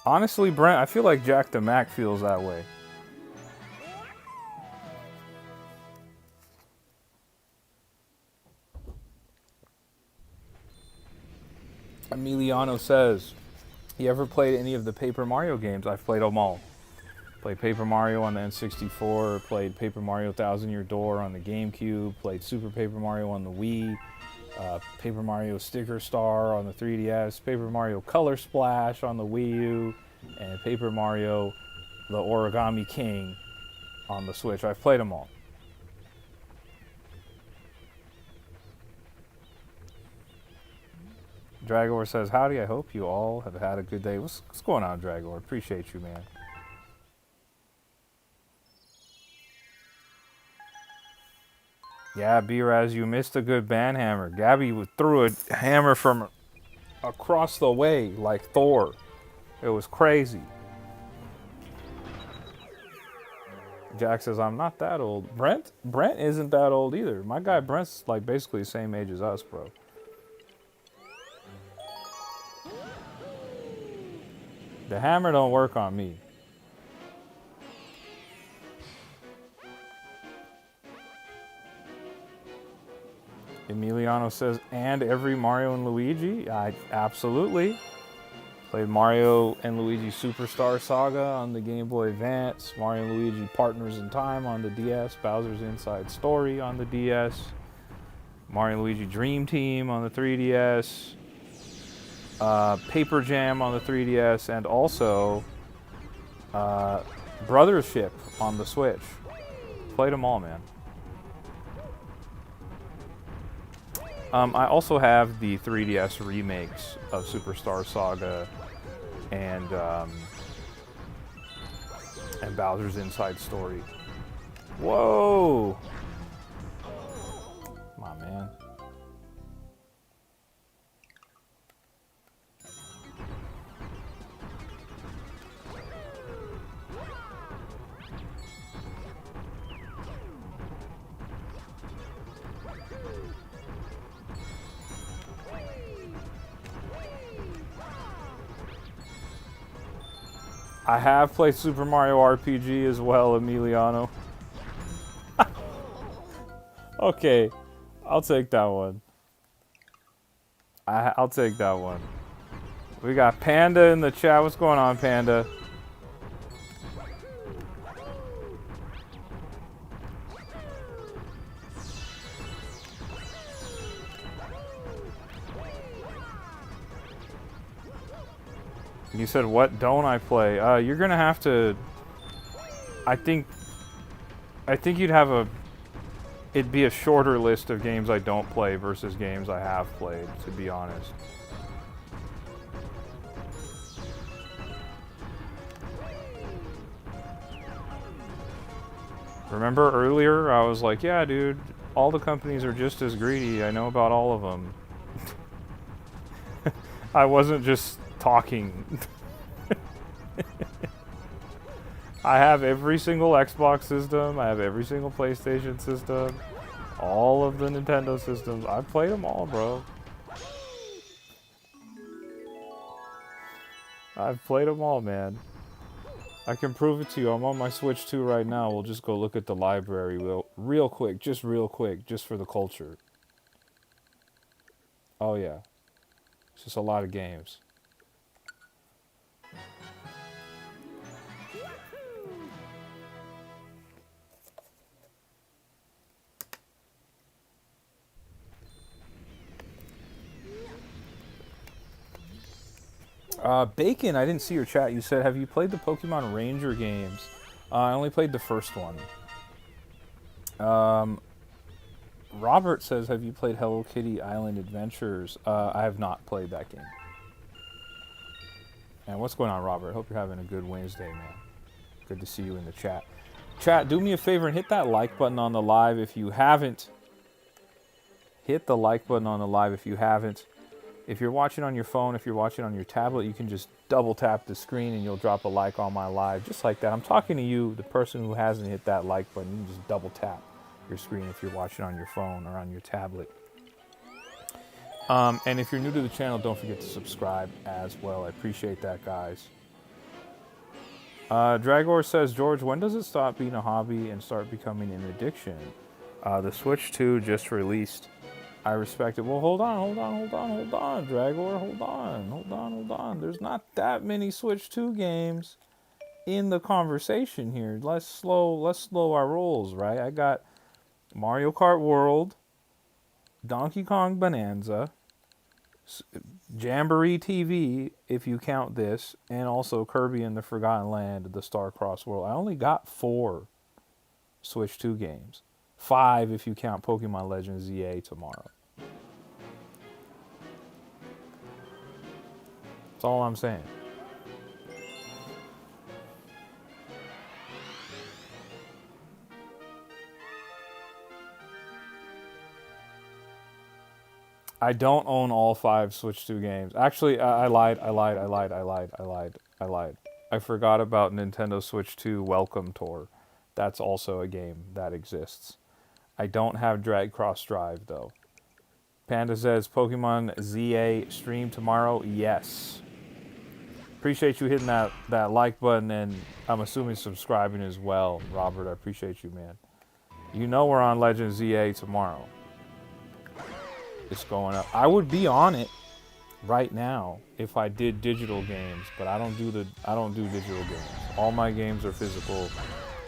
Honestly, Brent, I feel like Jack the Mac feels that way. Emiliano says, you ever played any of the Paper Mario games? I've played them all. Played Paper Mario on the N64, played Paper Mario Thousand Year Door on the GameCube, played Super Paper Mario on the Wii, Paper Mario Sticker Star on the 3DS, Paper Mario Color Splash on the Wii U, and Paper Mario The Origami King on the Switch. I've played them all. Dragor says, howdy, I hope you all have had a good day. What's going on, Dragor? Appreciate you, man. Yeah, B-Raz, you missed a good banhammer. Gabby threw a hammer from across the way like Thor. It was crazy. Jack says, I'm not that old. Brent isn't that old either. My guy Brent's like basically the same age as us, bro. The hammer don't work on me. Emiliano says, and every Mario and Luigi? Absolutely. Played Mario and Luigi Superstar Saga on the Game Boy Advance, Mario and Luigi Partners in Time on the DS, Bowser's Inside Story on the DS, Mario and Luigi Dream Team on the 3DS, Paper Jam on the 3DS, and also Brothership on the Switch. Played them all, man. I also have the 3DS remakes of Superstar Saga and Bowser's Inside Story. Whoa! Come on, man. I have played Super Mario RPG as well, Emiliano. Okay, I'll take that one. I'll take that one. We got Panda in the chat. What's going on, Panda? You said, what don't I play? You're gonna have to... I think you'd have a... It'd be a shorter list of games I don't play versus games I have played, to be honest. Remember earlier, I was like, yeah, dude, all the companies are just as greedy. I know about all of them. I wasn't just talking. I have every single Xbox system. I have every single PlayStation system. All of the Nintendo systems. I've played them all, bro. I've played them all, man. I can prove it to you. I'm on my Switch 2 right now. We'll just go look at the library real quick, just for the culture. Oh, yeah. It's just a lot of games. Bacon, I didn't see your chat. You said, have you played the Pokemon Ranger games? I only played the first one. Robert says, have you played Hello Kitty Island Adventures? I have not played that game. And what's going on, Robert? Hope you're having a good Wednesday, man. Good to see you in the chat. Chat, do me a favor and hit that like button on the live if you haven't. Hit the like button on the live if you haven't. If you're watching on your phone, if you're watching on your tablet, you can just double tap the screen and you'll drop a like on my live. Just like that. I'm talking to you, the person who hasn't hit that like button. You can just double tap your screen if you're watching on your phone or on your tablet. And if you're new to the channel, don't forget to subscribe as well. I appreciate that, guys. Dragor says, George, when does it stop being a hobby and start becoming an addiction? The Switch 2 just released. I respect it. Well, hold on, Dragor. Hold on. There's not that many Switch 2 games in the conversation here. Let's slow our rolls, right? I got Mario Kart World, Donkey Kong Bonanza, Jamboree TV, if you count this, and also Kirby and the Forgotten Land, the Star-Crossed World. I only got 4 Switch 2 games. 5 if you count Pokemon Legends ZA tomorrow. That's all I'm saying. I don't own all 5 Switch 2 games. Actually, I lied. I forgot about Nintendo Switch 2 Welcome Tour. That's also a game that exists. I don't have Drag Cross Drive, though. Panda says, Pokemon ZA stream tomorrow? Yes. Appreciate you hitting that like button, and I'm assuming subscribing as well. Robert, I appreciate you, man. You know we're on Legends ZA tomorrow. It's going up. I would be on it right now if I did digital games, but I don't do digital games. All my games are physical,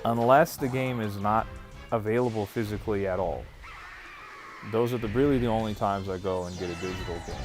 unless the game is not available physically at all. Those are really the only times I go and get a digital game.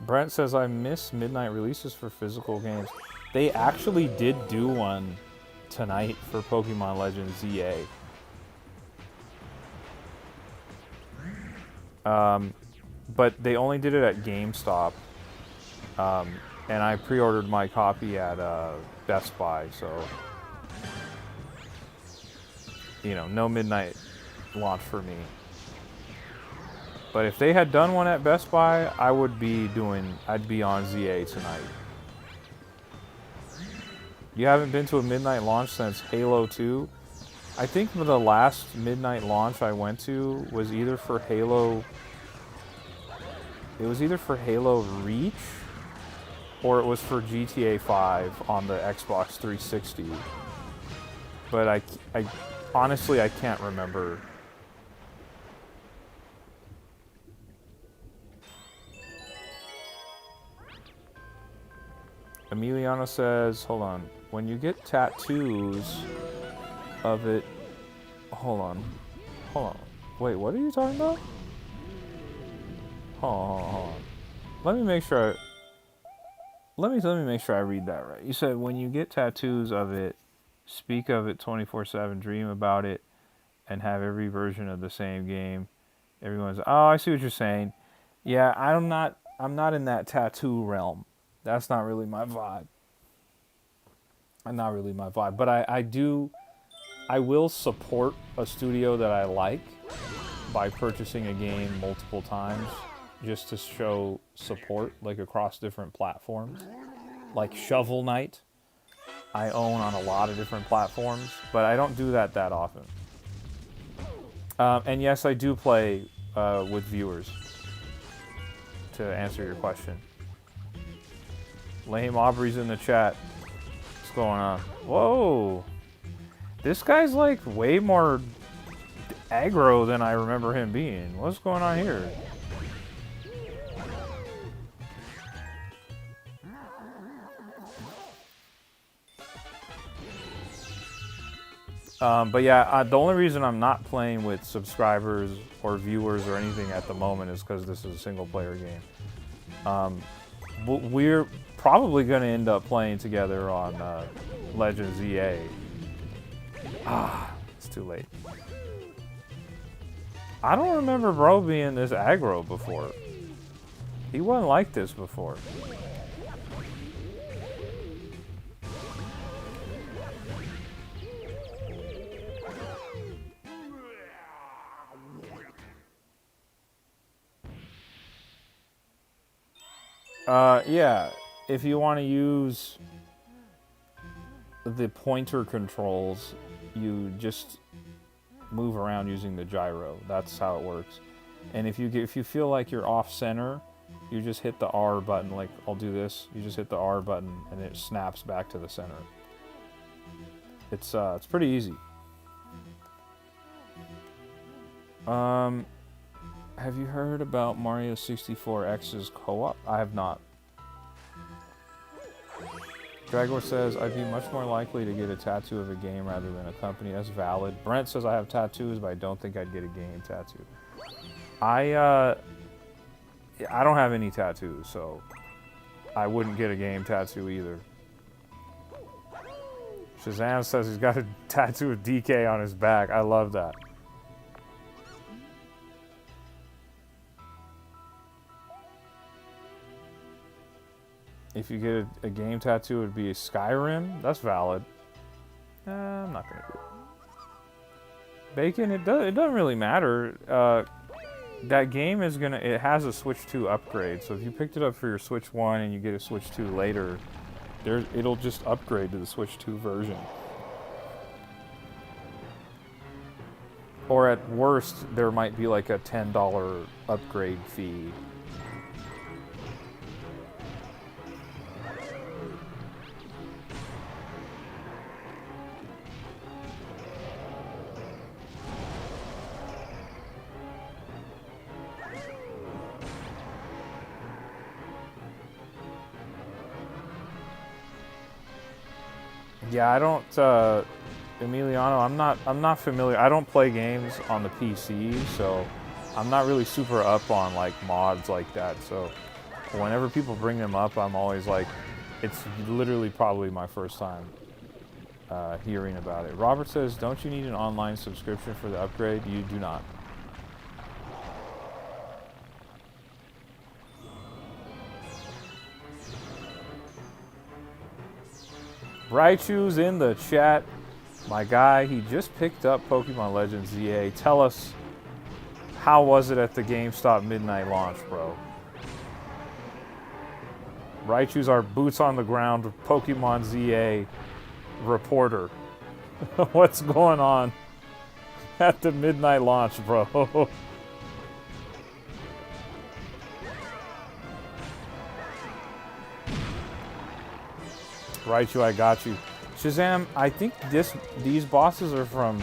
Brent says, I miss midnight releases for physical games. They actually did do one tonight for Pokemon Legends ZA. But they only did it at GameStop. And I pre-ordered my copy at Best Buy, so... You know, no midnight launch for me. But if they had done one at Best Buy, I'd be on ZA tonight. You haven't been to a midnight launch since Halo 2? I think the last midnight launch I went to was either for Halo. It was either for Halo Reach or it was for GTA 5 on the Xbox 360. But I honestly, I can't remember. Emiliano says, hold on. When you get tattoos of it... Hold on. Wait, what are you talking about? Hold on. Let me make sure let me make sure I read that right. You said when you get tattoos of it, speak of it 24/7, dream about it, and have every version of the same game. Everyone's, oh, I see what you're saying. Yeah, I'm not in that tattoo realm. That's not really my vibe. Not really my vibe. But I will support a studio that I like by purchasing a game multiple times just to show support, like across different platforms. Like Shovel Knight, I own on a lot of different platforms, but I don't do that often. And yes, I do play with viewers, to answer your question. Lame Aubrey's in the chat. What's going on? Whoa! This guy's like way more aggro than I remember him being. What's going on here? But yeah, the only reason I'm not playing with subscribers or viewers or anything at the moment is because this is a single-player game. We're probably going to end up playing together on Legends EA. It's too late. I don't remember bro being this aggro before. He wasn't like this before. Yeah, if you want to use the pointer controls, you just move around using the gyro. That's how it works. And if you feel like you're off center, you just hit the R button. Like I'll do this. You just hit the R button, and it snaps back to the center. It's pretty easy. Have you heard about Mario 64X's co-op? I have not. Dragor says, I'd be much more likely to get a tattoo of a game rather than a company. That's valid. Brent says, I have tattoos, but I don't think I'd get a game tattoo. I don't have any tattoos, so I wouldn't get a game tattoo either. Shazam says he's got a tattoo of DK on his back. I love that. If you get a game tattoo, it would be a Skyrim. That's valid. I'm not gonna do it. Bacon, it doesn't really matter. That game is it has a Switch 2 upgrade. So if you picked it up for your Switch 1 and you get a Switch 2 later, it'll just upgrade to the Switch 2 version. Or at worst, there might be like a $10 upgrade fee. Yeah, I don't, Emiliano, I'm not familiar. I don't play games on the PC, so I'm not really super up on like mods like that. So whenever people bring them up, I'm always like, it's literally probably my first time hearing about it. Robert says, don't you need an online subscription for the upgrade? You do not. Raichu's in the chat. My guy, he just picked up Pokemon Legends ZA. Tell us, how was it at the GameStop midnight launch, bro? Raichu's our boots on the ground Pokemon ZA reporter. What's going on? at the midnight launch, bro. Right, I got you. Shazam, I think these bosses are from...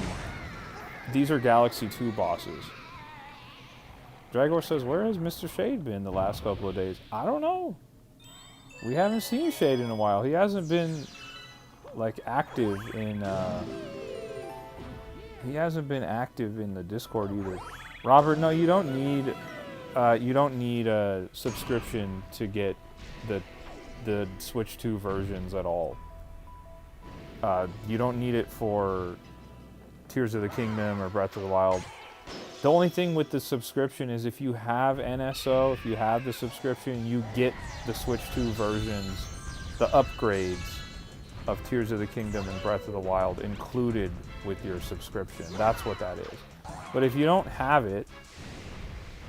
These are Galaxy 2 bosses. Dragor says, where has Mr. Shade been the last couple of days? I don't know. We haven't seen Shade in a while. He hasn't been, like, active in, He hasn't been active in the Discord either. Robert, no, you don't need a subscription to get the Switch 2 versions at all. You don't need it for Tears of the Kingdom or Breath of the Wild. The only thing with the subscription is if you have NSO, if you have the subscription, you get the Switch 2 versions, the upgrades of Tears of the Kingdom and Breath of the Wild included with your subscription. That's what that is. But if you don't have it,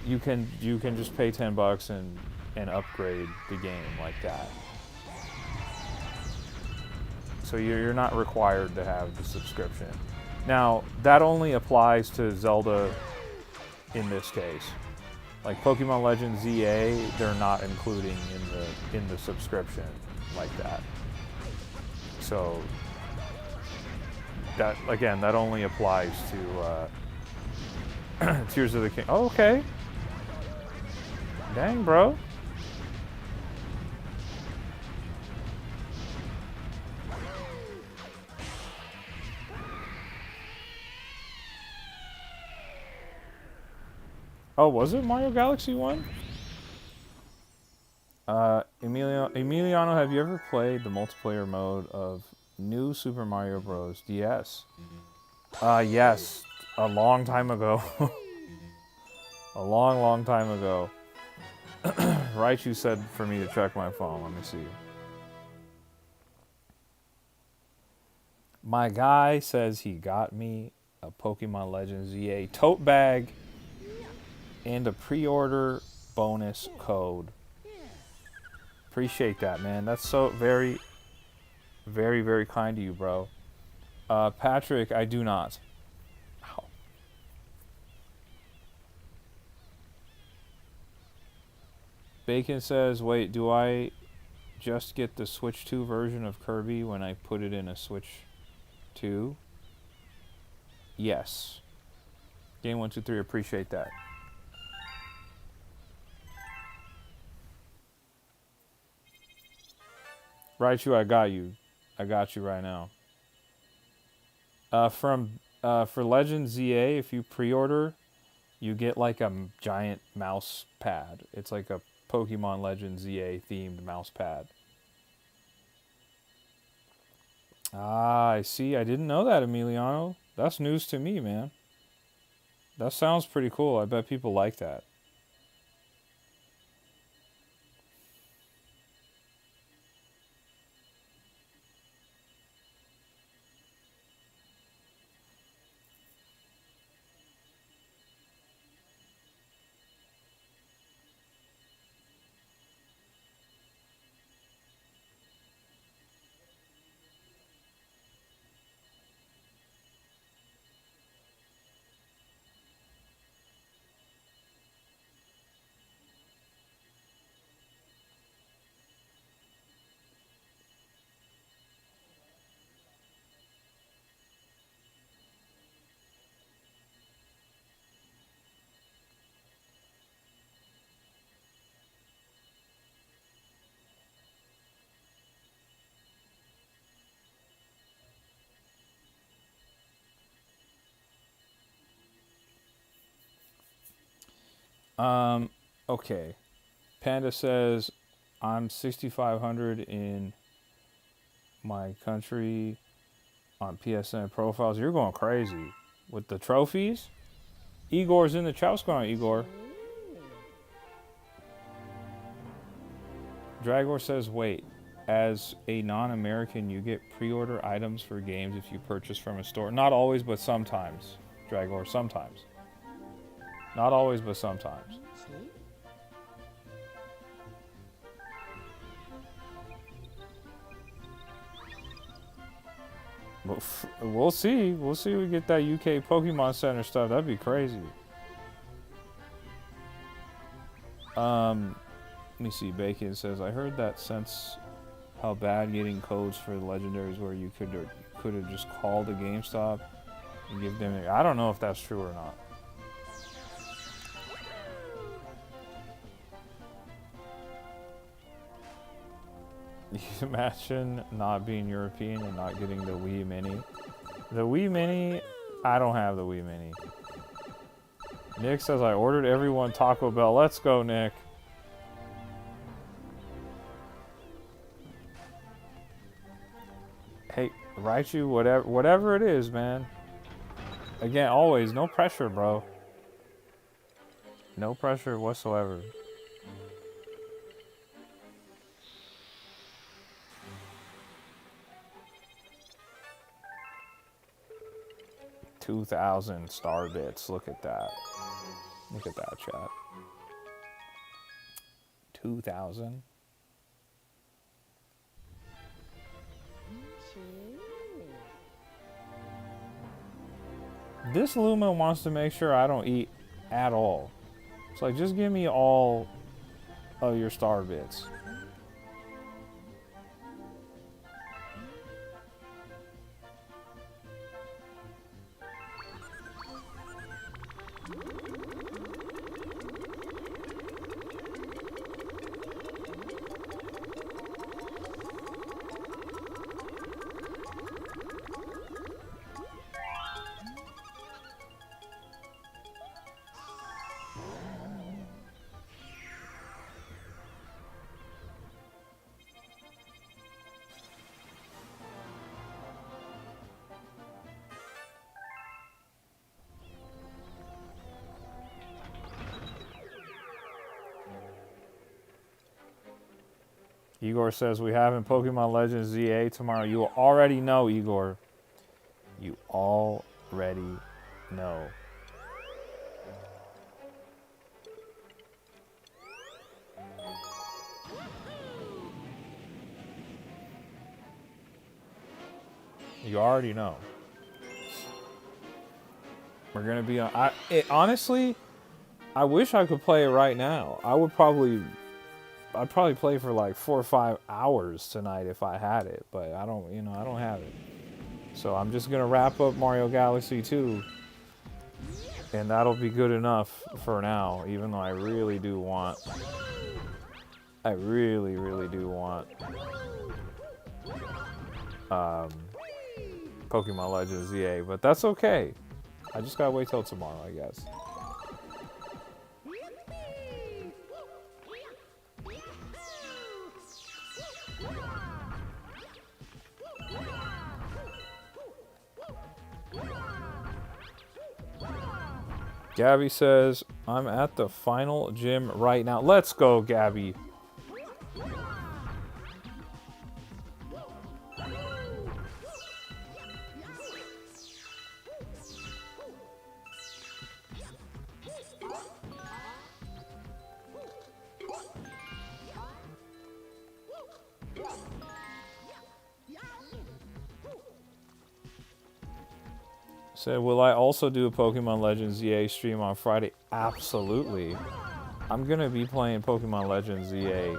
you can just pay $10 and upgrade the game like that. So you're not required to have the subscription. Now, that only applies to Zelda in this case. Like Pokemon Legends ZA, they're not including in the subscription like that. So that, again, that only applies to Tears of the King. Oh, okay. Dang, bro. Oh, was it Mario Galaxy 1? Emiliano, have you ever played the multiplayer mode of New Super Mario Bros. DS? Yes. A long time ago. A long, long time ago. Raichu said for me to check my phone. Let me see. My guy says he got me a Pokemon Legends ZA tote bag and a pre-order bonus code. Appreciate that, man. That's so very, very, very kind of you, bro. Patrick, I do not. Ow. Bacon says, wait, do I just get the Switch 2 version of Kirby when I put it in a Switch 2? Yes. Game123, appreciate that. Raichu, I got you. I got you right now. For Legend ZA, if you pre-order, you get like a giant mouse pad. It's like a Pokemon Legend ZA themed mouse pad. Ah, I see. I didn't know that, Emiliano. That's news to me, man. That sounds pretty cool. I bet people like that. Okay. Panda says, I'm 6,500 in my country on PSN profiles. You're going crazy with the trophies. Igor's in the chat. What's going on, Igor? Dragor says, wait, as a non-American, you get pre-order items for games if you purchase from a store. Not always, but sometimes. Dragor, sometimes. Not always, but sometimes. We'll see. We'll see if we get that UK Pokemon Center stuff. That'd be crazy. Let me see. Bacon says, I heard that since how bad getting codes for the legendaries where you could have just called a GameStop and give them. I don't know if that's true or not. You imagine not being European and not getting the Wii Mini. The Wii Mini, I don't have the Wii Mini. Nick says, I ordered everyone Taco Bell. Let's go, Nick. Hey, Raichu, whatever it is, man. Again, always, no pressure, bro. No pressure whatsoever. $2,000 star bits. Look at that. Look at that, chat. 2,000. This Luma wants to make sure I don't eat at all. It's like, just give me all of your star bits. Igor says, we have in Pokemon Legends ZA tomorrow. You already know, Igor. You already know. You already know. We're going to be on... honestly, I wish I could play it right now. I'd probably play for like 4 or 5 hours tonight if I had it, but I don't, I don't have it. So I'm just gonna wrap up Mario Galaxy 2, and that'll be good enough for now, even though I really do want, really do want Pokemon Legends ZA, but that's okay. I just gotta wait till tomorrow, I guess. Gabby says, I'm at the final gym right now. Let's go, Gabby. Said, will I also do a Pokemon Legends ZA stream on Friday? Absolutely. I'm going to be playing Pokemon Legends ZA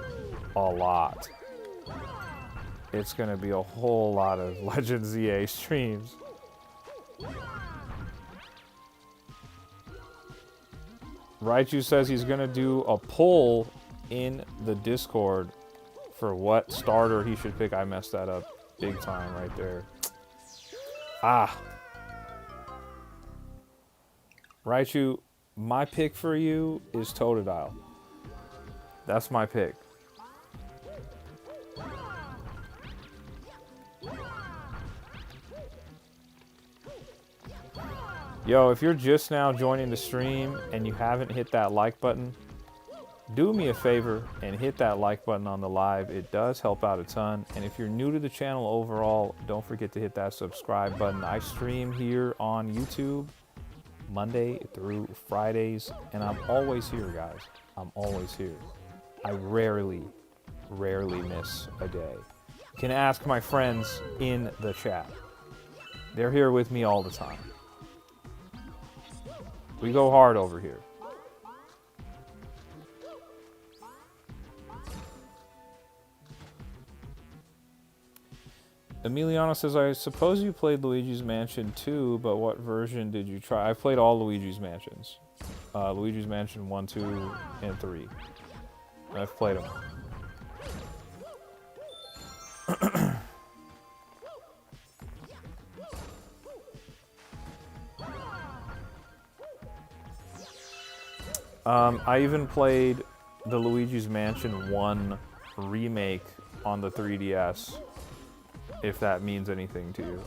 a lot. It's going to be a whole lot of Legends ZA streams. Raichu says he's going to do a poll in the Discord for what starter he should pick. I messed that up big time right there. Ah. Raichu, my pick for you is Totodile. That's my pick. Yo, if you're just now joining the stream and you haven't hit that like button, do me a favor and hit that like button on the live. It does help out a ton. And if you're new to the channel overall, don't forget to hit that subscribe button. I stream here on YouTube Monday through Fridays, and I'm always here, guys. I'm always here. I rarely miss a day. You can ask my friends in the chat. They're here with me all the time. We go hard over here. Emiliano says, I suppose you played Luigi's Mansion 2, but what version did you try? I played all Luigi's Mansions. Luigi's Mansion 1, 2, and 3. I've played them. I even played the Luigi's Mansion 1 remake on the 3DS, if that means anything to you.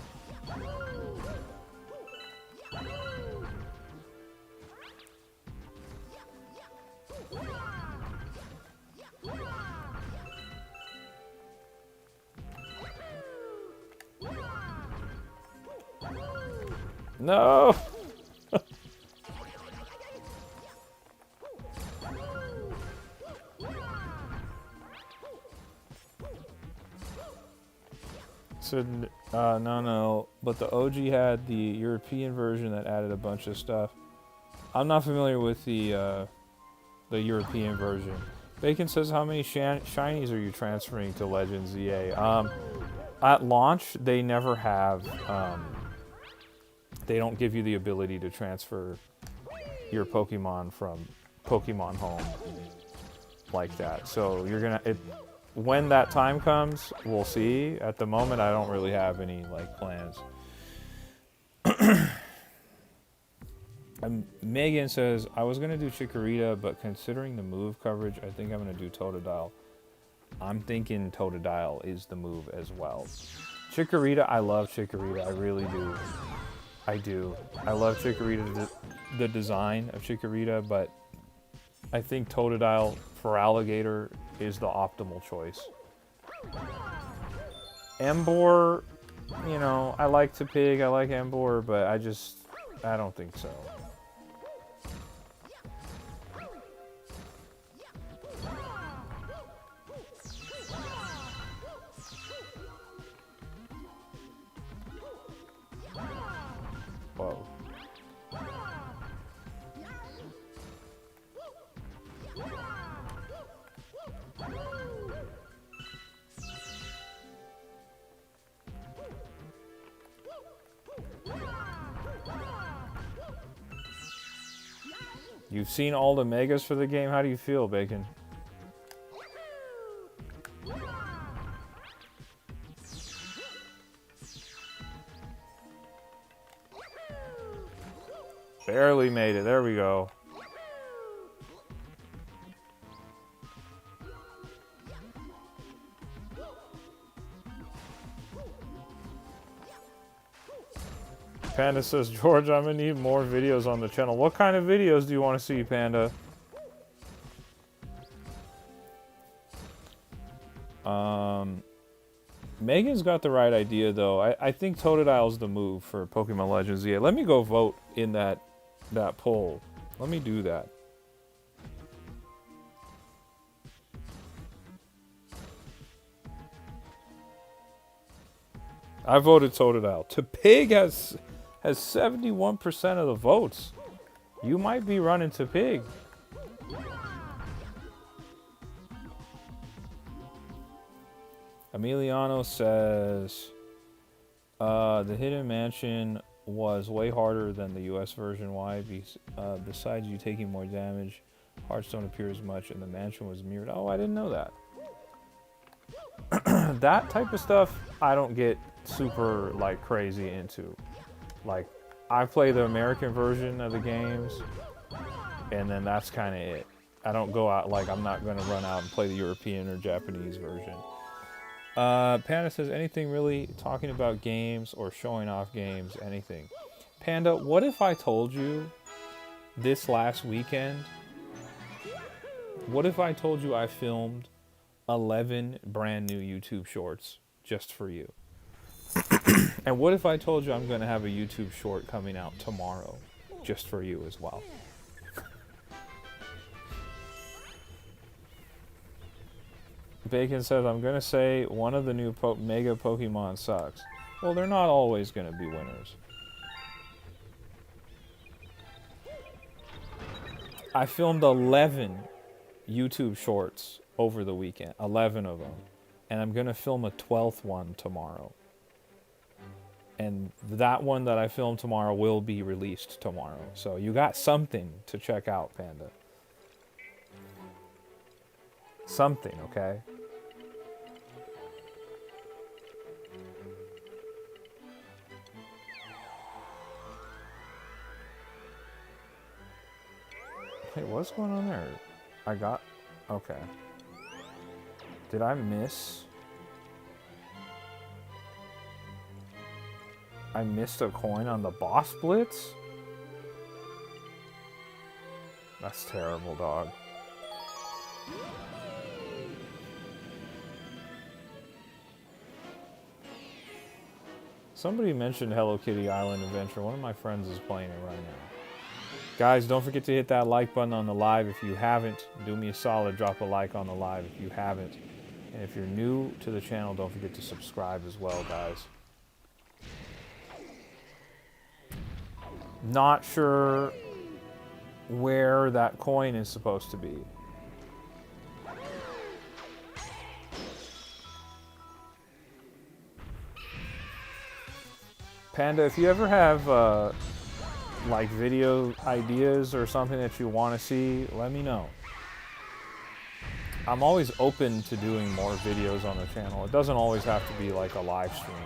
No! Said, no, but the OG had the European version that added a bunch of stuff. I'm not familiar with the European version. Bacon says, how many shinies are you transferring to Legends EA? At launch, they never have, they don't give you the ability to transfer your Pokemon from Pokemon Home like that. So you're gonna, when that time comes, we'll see. At the moment, I don't really have any like plans. Megan says, I was gonna do Chikorita, but considering the move coverage, I think I'm gonna do Totodile. I'm thinking Totodile is the move as well. Chikorita, I love Chikorita. I really do. I do. I love Chikorita, the design of Chikorita, but I think Totodile for Alligator is the optimal choice. Emboar, you know, I like Tepig, I like Emboar, but I don't think so. Whoa. You've seen all the megas for the game. How do you feel, Bacon? Barely made it. There we go. Panda says, George, I'm gonna need more videos on the channel. What kind of videos do you want to see, Panda? Megan's got the right idea, though. I think Totodile's the move for Pokemon Legends. Yeah, let me go vote in that poll. Let me do that. I voted Totodile. Tepig has 71% of the votes. You might be running Tepig. Emiliano says, the Hidden Mansion was way harder than the US version. Why? Besides you taking more damage, hearts don't appear as much, and the mansion was mirrored. Oh, I didn't know that. That type of stuff, I don't get super like crazy into. Like, I play the American version of the games, and then that's kind of it. I don't go out, like, I'm not going to run out and play the European or Japanese version. Panda says, anything really talking about games or showing off games, anything. Panda, what if I told you this last weekend, what if I told you I filmed 11 brand new YouTube shorts just for you? And what if I told you I'm going to have a YouTube short coming out tomorrow just for you as well? Bacon says, I'm going to say one of the new Mega Pokemon sucks. Well, they're not always going to be winners. I filmed 11 YouTube shorts over the weekend. 11 of them. And I'm going to film a 12th one tomorrow. And that one that I film tomorrow will be released tomorrow. So you got something to check out, Panda. Something, okay? Hey, what's going on there? Okay. Did I miss? I missed a coin on the boss blitz? That's terrible, dog. Somebody mentioned Hello Kitty Island Adventure. One of my friends is playing it right now. Guys, don't forget to hit that like button on the live if you haven't. Do me a solid, drop a like on the live if you haven't. And if you're new to the channel, don't forget to subscribe as well, guys. Not sure where that coin is supposed to be. Panda, if you ever have like video ideas or something that you want to see, let me know. I'm always open to doing more videos on the channel. It doesn't always have to be like a live stream.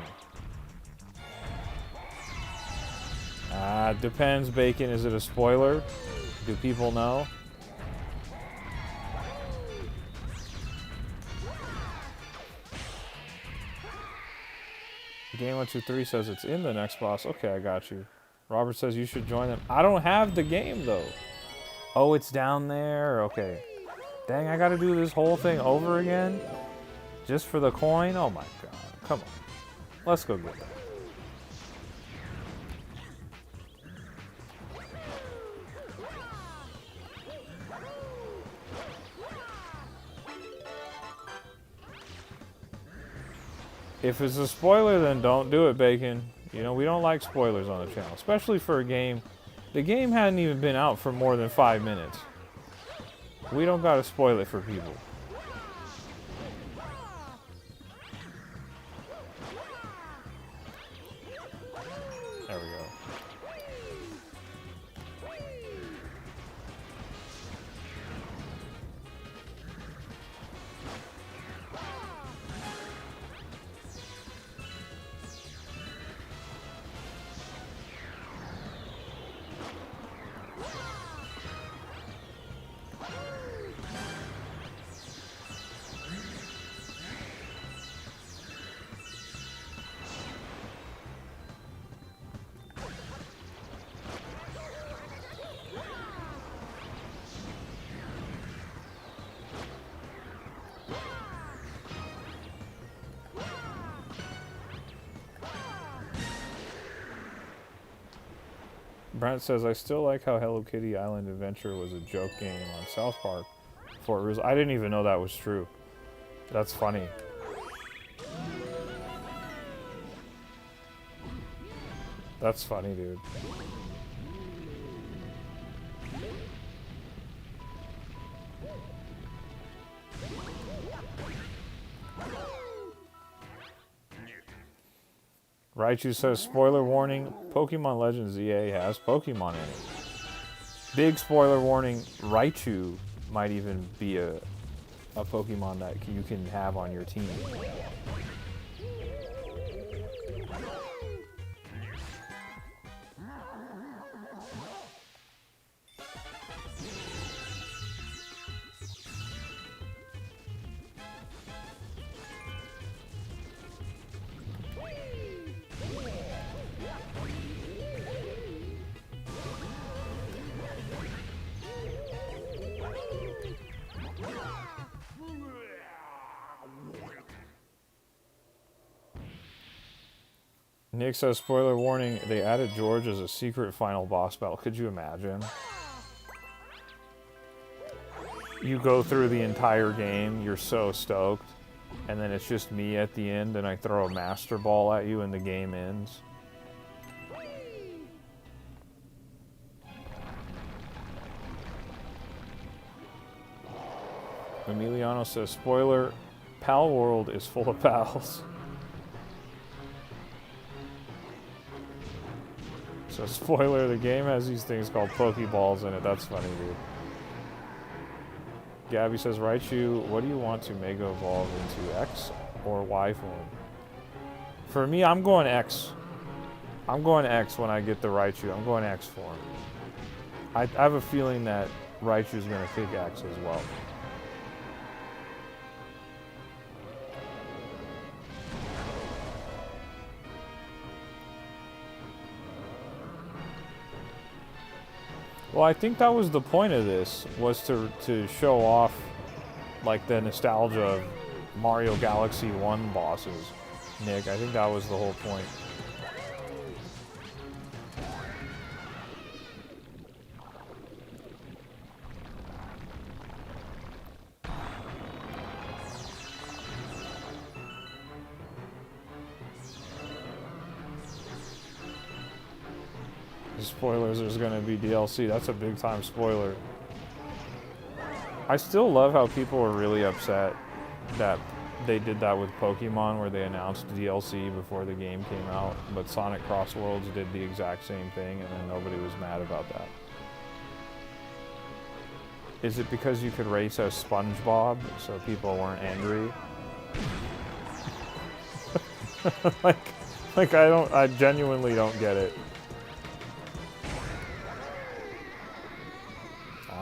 Depends, Bacon. Is it a spoiler? Do people know? Game123 says it's in the next boss. Okay, I got you. Robert says you should join them. I don't have the game, though. Oh, it's down there? Okay. Dang, I gotta do this whole thing over again? Just for the coin? Oh my god. Come on. Let's go get that. If it's a spoiler, then don't do it, Bacon. You know, we don't like spoilers on the channel, especially for a game. The game hadn't even been out for more than 5 minutes. We don't gotta spoil it for people. There we go. Brent says, I still like how Hello Kitty Island Adventure was a joke game on South Park before it was. I didn't even know that was true. That's funny. That's funny, dude. Raichu says, spoiler warning, Pokemon Legends EA has Pokemon in it. Big spoiler warning, Raichu might even be a Pokemon that you can have on your team. Nick says, spoiler warning, they added George as a secret final boss battle. Could you imagine? You go through the entire game, you're so stoked, and then it's just me at the end, and I throw a Master Ball at you and the game ends. Emiliano says, spoiler, Pal World is full of pals. So spoiler, the game has these things called Pokeballs in it. That's funny, dude. Gabby says, Raichu, what do you want to Mega Evolve into, X or Y form? For me, I'm going X. I'm going X when I get the Raichu. I'm going X form. I have a feeling that Raichu's going to pick X as well. Well, I think that was the point of this, was to show off, like, the nostalgia of Mario Galaxy 1 bosses, Nick. I think that was the whole point. Spoilers, there's gonna be DLC. That's a big time spoiler. I still love how people were really upset that they did that with Pokemon, where they announced DLC before the game came out, but Sonic Cross Worlds did the exact same thing, and then nobody was mad about that. Is it because you could race as SpongeBob, so people weren't angry? like I genuinely don't get it.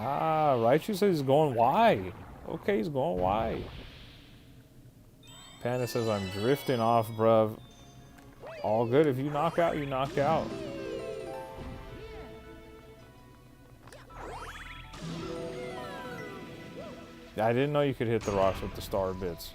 Ah, Raichu says he's going Y. Okay, he's going Y. Panda says, I'm drifting off, bruv. All good. If you knock out, you knock out. I didn't know you could hit the rocks with the star bits.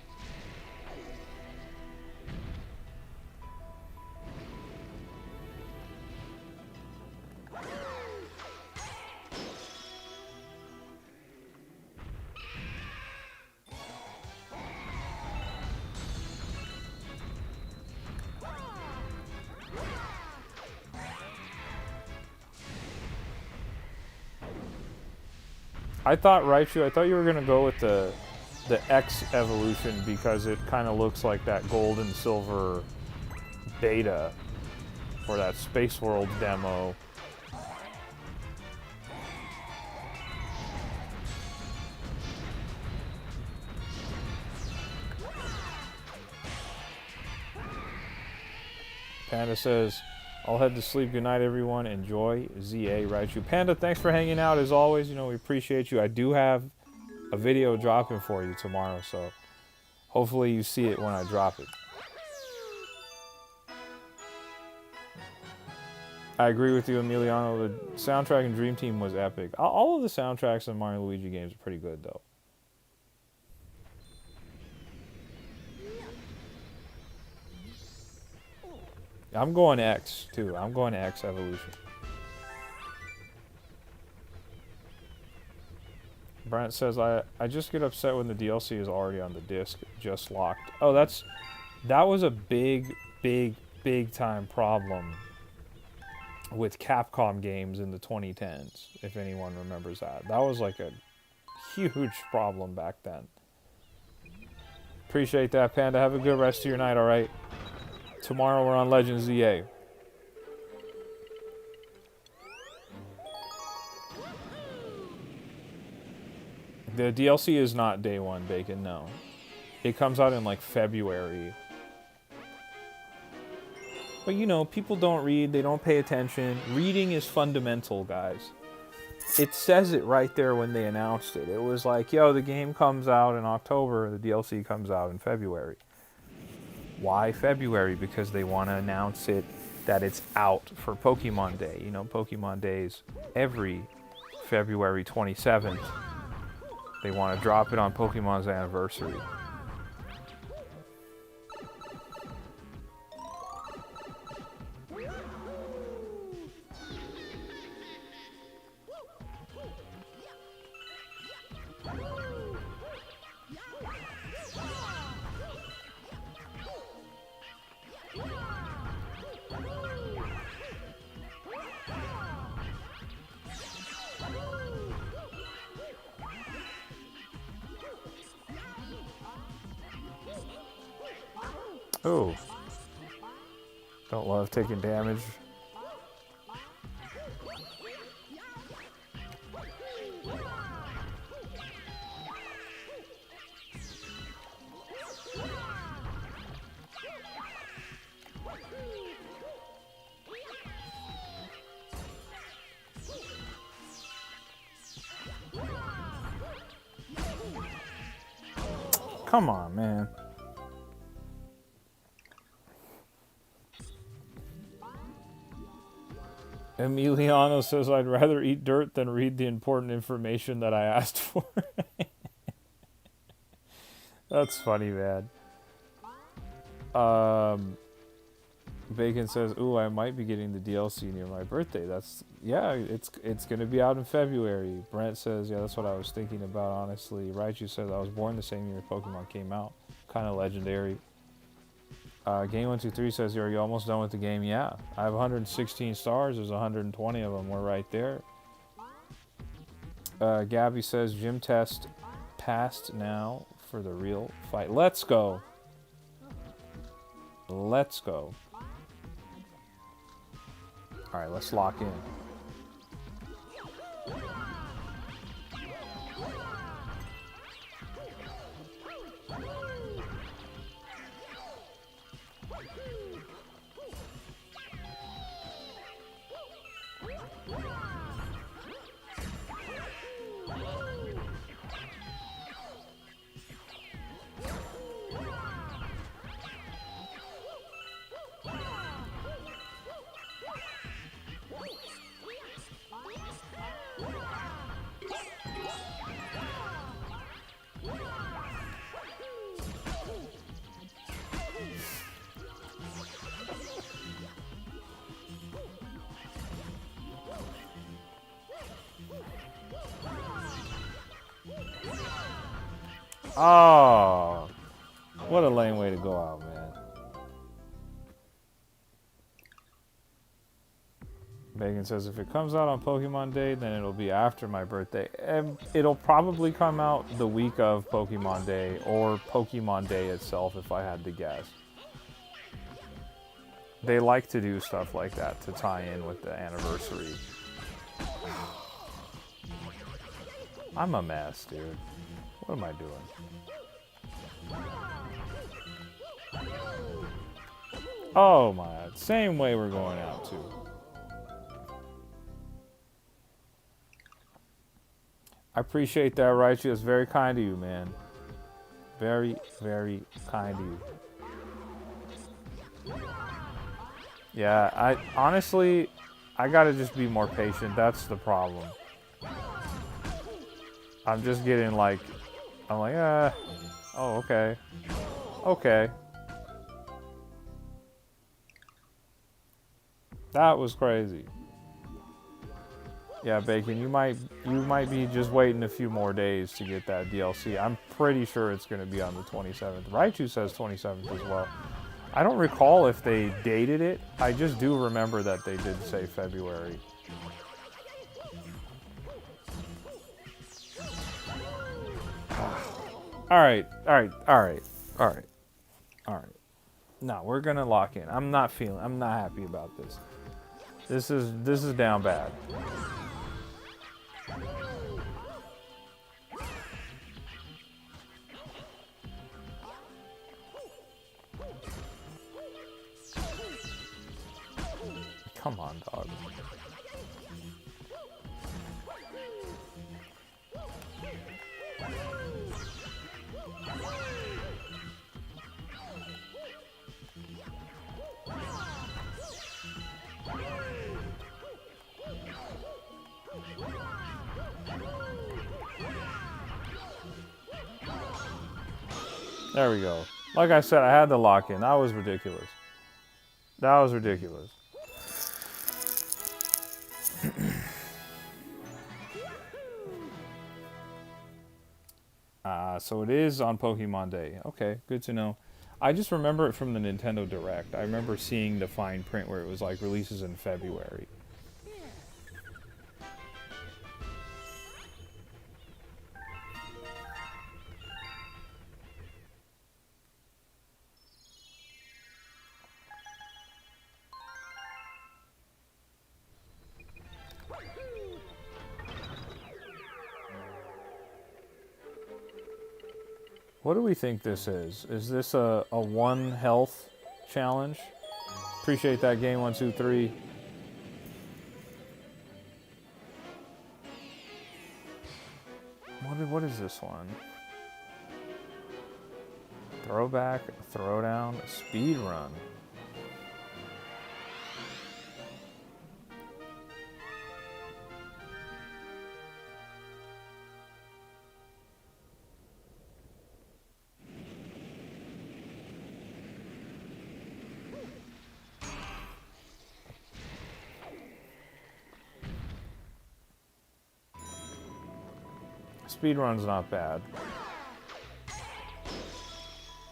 I thought Raichu, I thought you were gonna go with the X evolution because it kind of looks like that gold and silver beta or that Space World demo. Panda says, I'll head to sleep. Good night, everyone. Enjoy ZA Raichu. Panda, thanks for hanging out as always. You know, we appreciate you. I do have a video dropping for you tomorrow, so hopefully you see it when I drop it. I agree with you, Emiliano. The soundtrack in Dream Team was epic. All of the soundtracks in Mario and Luigi games are pretty good, though. I'm going X, too. I'm going X Evolution. Brent says, I just get upset when the DLC is already on the disc, just locked. Oh, that was a big time problem with Capcom games in the 2010s, if anyone remembers that. That was like a huge problem back then. Appreciate that, Panda. Have a good rest of your night, alright? Tomorrow we're on Legends ZA. The DLC is not day one, Bacon, no. It comes out in like February. But you know, people don't read, they don't pay attention. Reading is fundamental, guys. It says it right there when they announced it. It was like, yo, the game comes out in October, the DLC comes out in February. Why February? Because they want to announce it that it's out for Pokemon Day. You know, Pokemon Day's every February 27th. They want to drop it on Pokemon's anniversary. Ooh. Don't love taking damage. Come on, man. Emiliano says, I'd rather eat dirt than read the important information that I asked for. That's funny, man. Bacon says, ooh, I might be getting the DLC near my birthday. Yeah, it's going to be out in February. Brent says, yeah, that's what I was thinking about, honestly. Raichu says, I was born the same year Pokemon came out. Kind of legendary. Game123 says, are you almost done with the game? Yeah. I have 116 stars. There's 120 of them. We're right there. Gabby says, gym test passed now for the real fight. Let's go. Let's go. All right, let's lock in. Oh, what a lame way to go out, man. Megan says, if it comes out on Pokemon Day, then it'll be after my birthday. And it'll probably come out the week of Pokemon Day or Pokemon Day itself, if I had to guess. They like to do stuff like that to tie in with the anniversary. I'm a mess, dude. What am I doing? Oh my, same way we're going out too. I appreciate that, Raichu. It's very kind of you, man. Very, very kind of you. Yeah, I gotta just be more patient. That's the problem. I'm just getting like, oh, okay. Okay. That was crazy. Yeah, Bacon, you might be just waiting a few more days to get that DLC. I'm pretty sure it's going to be on the 27th. Raichu says 27th as well. I don't recall if they dated it. I just do remember that they did say February. All right. No, we're gonna lock in. I'm not happy about this. This is down bad. Come on, dog. There we go. Like I said, I had to lock in. That was ridiculous. That was ridiculous. So it is on Pokemon Day. Okay, good to know. I just remember it from the Nintendo Direct. I remember seeing the fine print where it was like releases in February. What do we think this is? Is this a one health challenge? Appreciate that game 123. What is this one? Throwback, throwdown, speed run. Speedrun's not bad.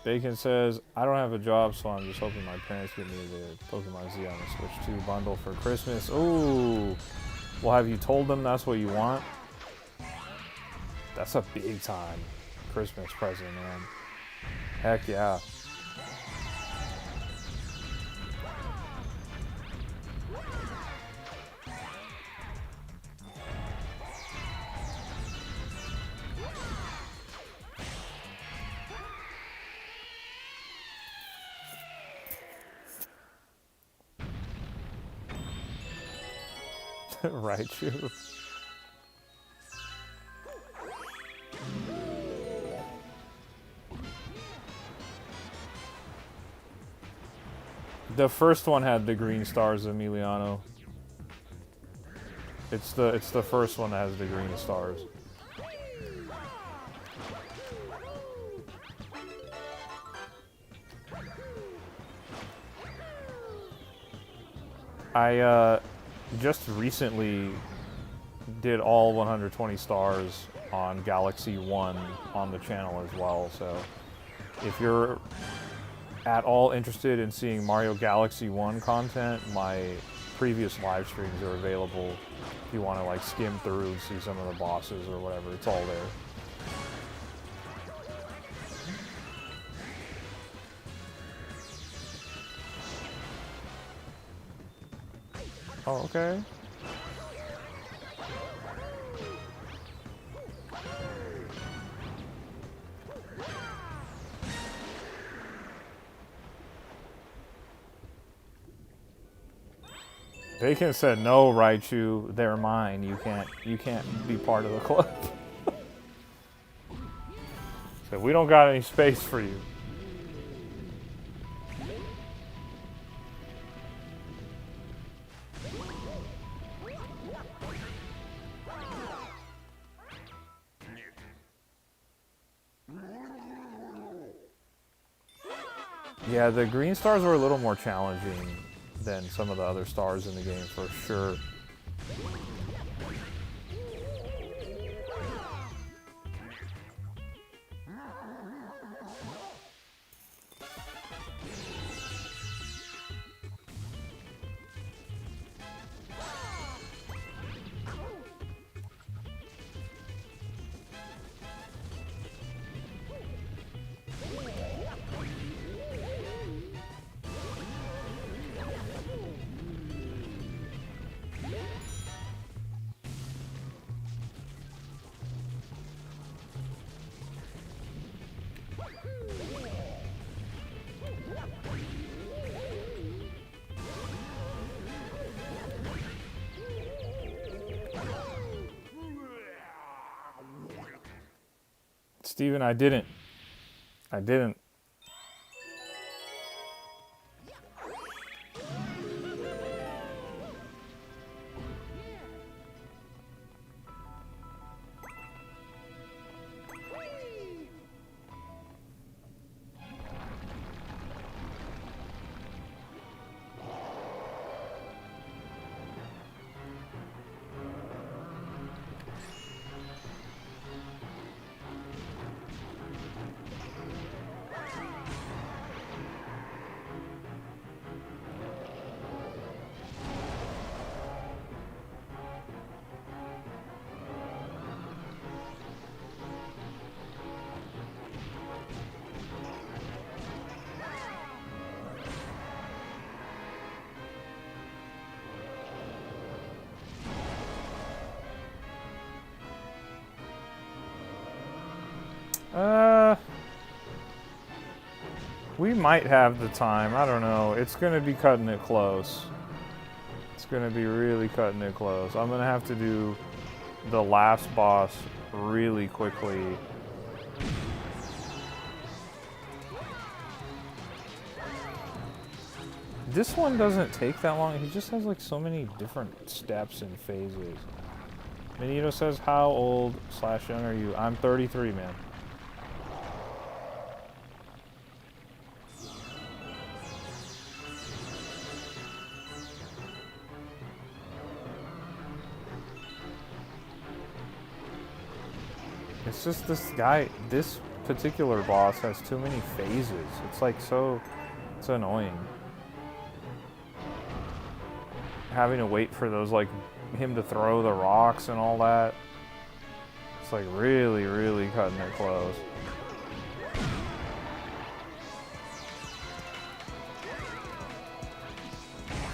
Bacon says, I don't have a job, so I'm just hoping my parents get me the Pokemon Z on the Switch 2 bundle for Christmas. Ooh. Well, have you told them that's what you want? That's a big time Christmas present, man. Heck yeah. Raichu. The first one had the green stars, Emiliano. It's the first one that has the green stars. I just recently did all 120 stars on Galaxy 1 on the channel as well, so if you're at all interested in seeing Mario Galaxy 1 content, my previous live streams are available if you want to like skim through and see some of the bosses or whatever. It's all there. Oh, okay. Bacon said, "No, Raichu, they're mine. You can't be part of the club." So we don't got any space for you. Yeah, the green stars were a little more challenging than some of the other stars in the game, for sure. Steven, I didn't. We might have the time. I don't know. It's going to be cutting it close. It's going to be really cutting it close. I'm going to have to do the last boss really quickly. This one doesn't take that long. He just has like so many different steps and phases. Benito says, how old / young are you? I'm 33, man. It's just this guy, this particular boss has too many phases. It's like it's annoying. Having to wait for those, like, him to throw the rocks and all that. It's like really, really cutting it close.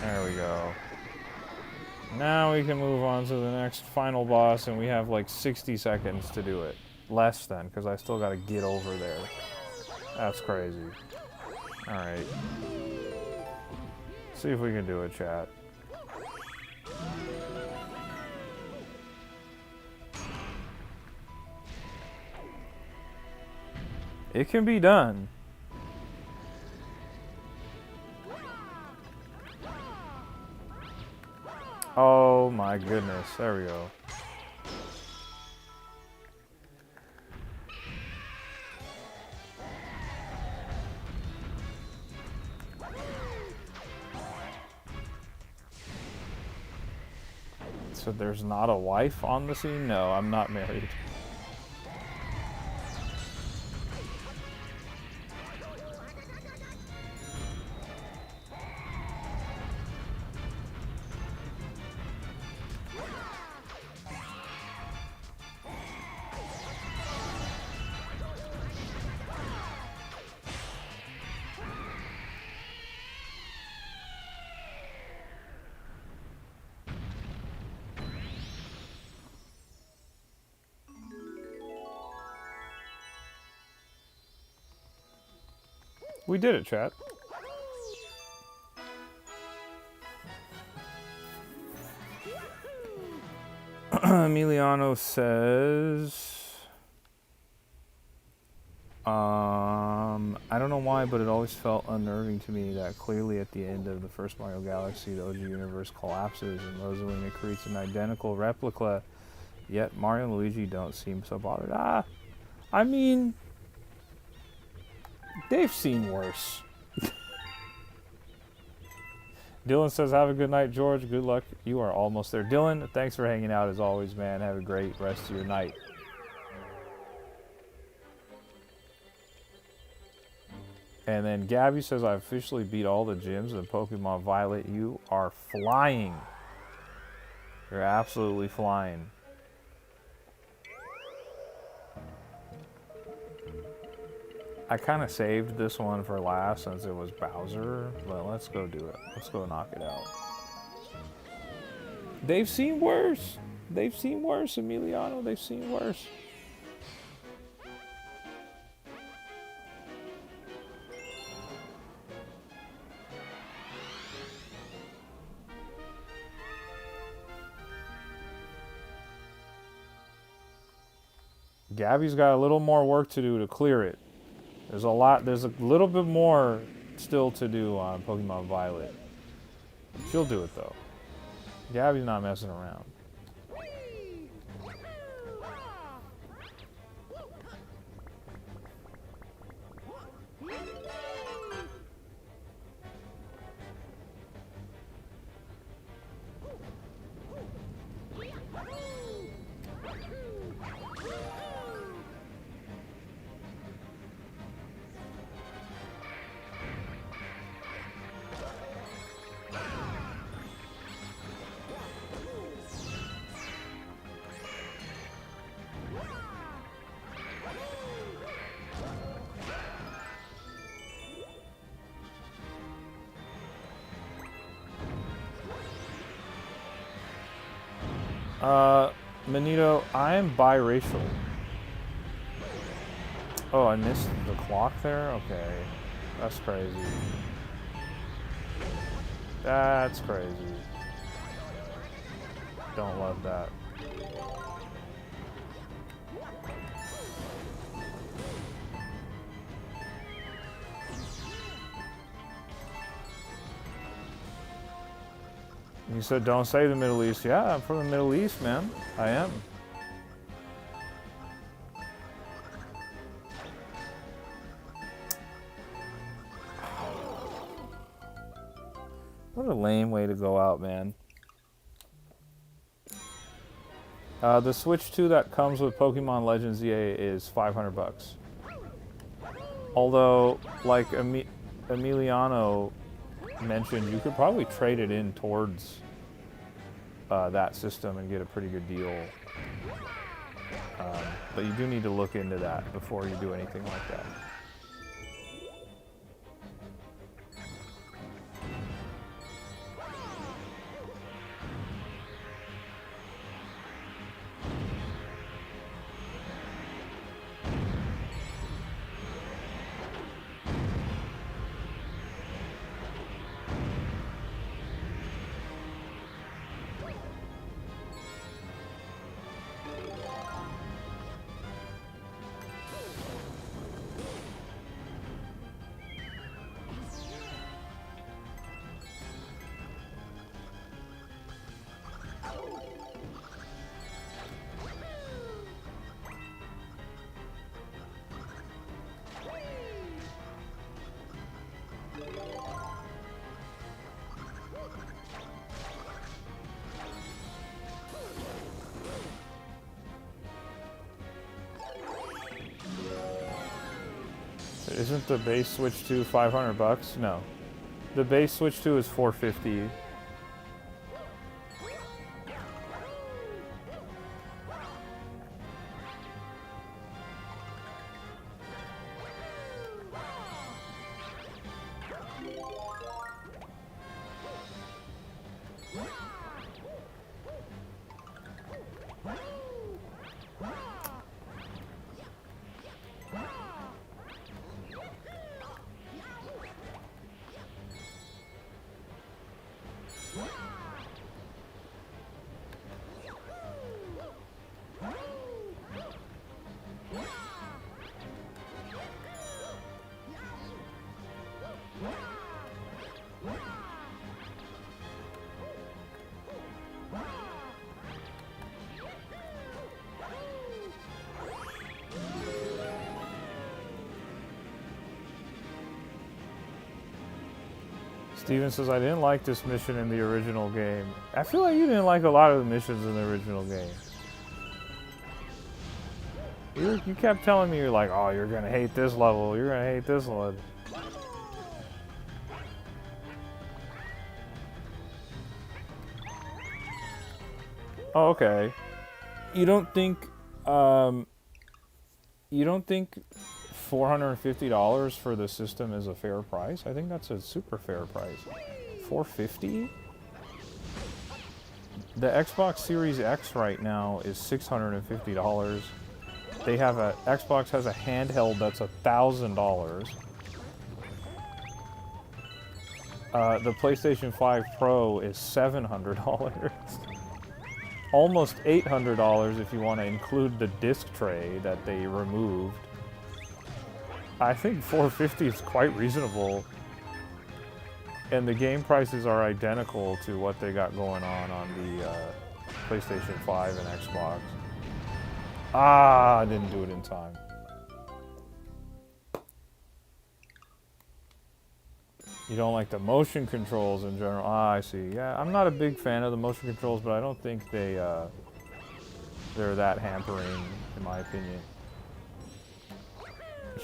There we go. Now we can move on to the next final boss, and we have like 60 seconds to do it. Less than, because I still got to get over there. That's crazy. Alright. See if we can do it, chat. It can be done. Oh my goodness, there we go. So there's not a wife on the scene? No, I'm not married. We did it, chat. Emiliano says, I don't know why, but it always felt unnerving to me that clearly at the end of the first Mario Galaxy, the OG universe collapses and Rosalina creates an identical replica, yet Mario and Luigi don't seem so bothered. I mean, they've seen worse. Dylan says, have a good night, George. Good luck. You are almost there. Dylan, thanks for hanging out as always, man. Have a great rest of your night. And then Gabby says, I officially beat all the gyms in Pokemon Violet. You are flying. You're absolutely flying. I kind of saved this one for last since it was Bowser, but let's go do it. Let's go knock it out. They've seen worse. They've seen worse, Emiliano. They've seen worse. Gabby's got a little more work to do to clear it. There's a little bit more still to do on Pokemon Violet. She'll do it though. Gabby's not messing around. Manito, I am biracial. Oh, I missed the clock there? Okay. That's crazy. That's crazy. Don't love that. You said don't say the Middle East. Yeah, I'm from the Middle East, man. I am. What a lame way to go out, man. The Switch 2 that comes with Pokemon Legends EA is $500. Although, like Emiliano mentioned, you could probably trade it in towards that system and get a pretty good deal. But you do need to look into that before you do anything like that. Isn't the base Switch 2 $500? No. The base Switch 2 is $450. Steven says, I didn't like this mission in the original game. I feel like you didn't like a lot of the missions in the original game. You kept telling me, you're like, oh, you're gonna hate this level, you're gonna hate this one. Oh, okay. You don't think $450 for the system is a fair price? I think that's a super fair price. $450? The Xbox Series X right now is $650. They have Xbox has a handheld that's $1,000. The PlayStation 5 Pro is $700. Almost $800 if you want to include the disc tray that they removed. I think $450 is quite reasonable. And the game prices are identical to what they got going on the PlayStation 5 and Xbox. Ah, I didn't do it in time. You don't like the motion controls in general. Ah, I see. Yeah, I'm not a big fan of the motion controls, but I don't think they're that hampering, in my opinion.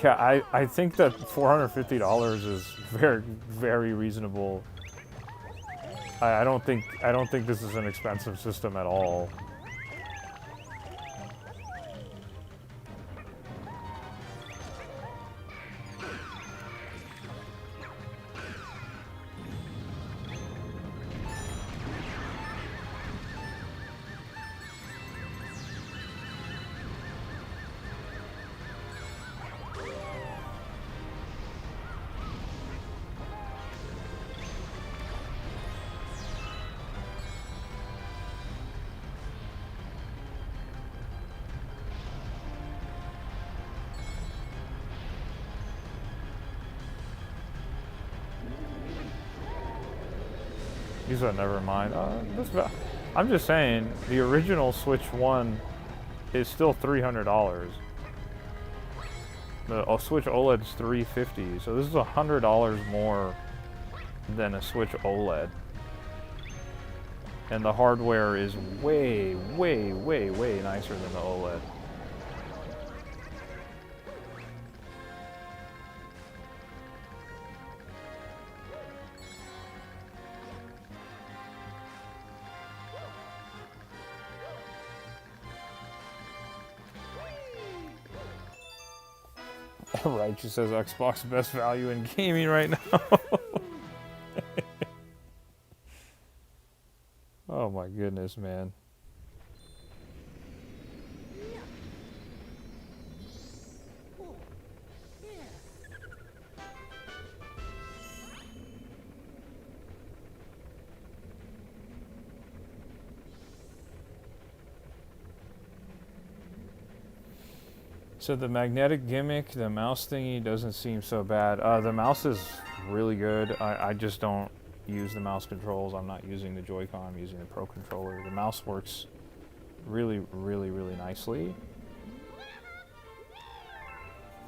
Yeah, I think that $450 is very, very reasonable. I don't think this is an expensive system at all. You said never mind. I'm just saying, the original Switch 1 is still $300. The Switch OLED's $350, so this is $100 more than a Switch OLED. And the hardware is way, way, way, way nicer than the OLED. Right, she says Xbox best value in gaming right now. Oh my goodness, man. So the magnetic gimmick, the mouse thingy doesn't seem so bad. The mouse is really good. I just don't use the mouse controls. I'm not using the Joy-Con, I'm using the Pro Controller. The mouse works really, really, really nicely.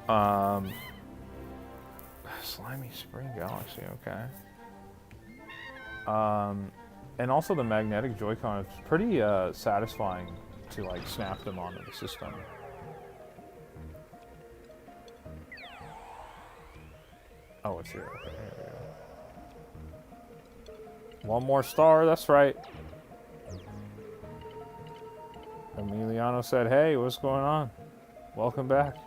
Slimy Spring Galaxy, okay. And also the magnetic Joy-Con is pretty satisfying to like snap them onto the system. Oh, it's here. Okay, here we go. One more star, that's right. Emiliano said, hey, what's going on? Welcome back.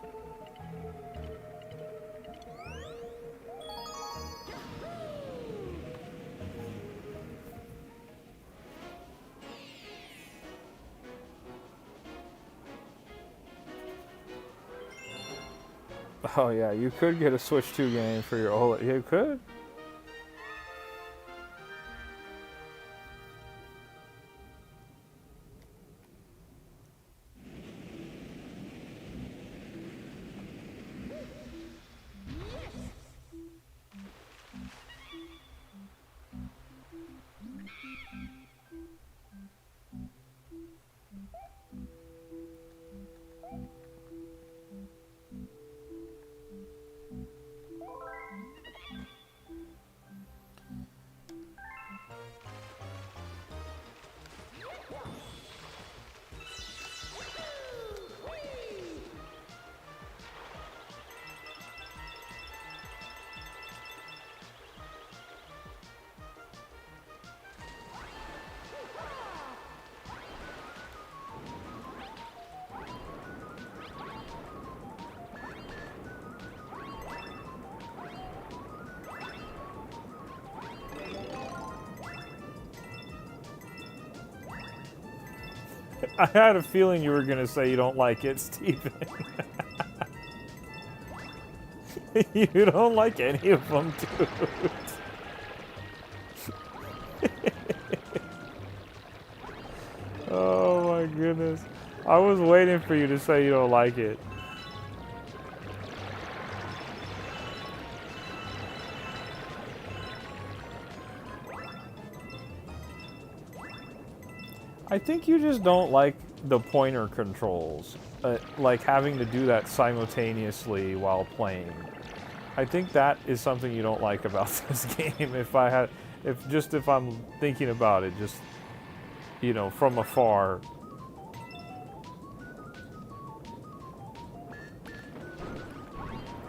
Oh yeah, you could get a Switch 2 game for your OLED. You could. I had a feeling you were going to say you don't like it, Steven. You don't like any of them, dude. Oh my goodness. I was waiting for you to say you don't like it. I think you just don't like the pointer controls, like having to do that simultaneously while playing. I think that is something you don't like about this game. If I'm thinking about it, just, you know, from afar.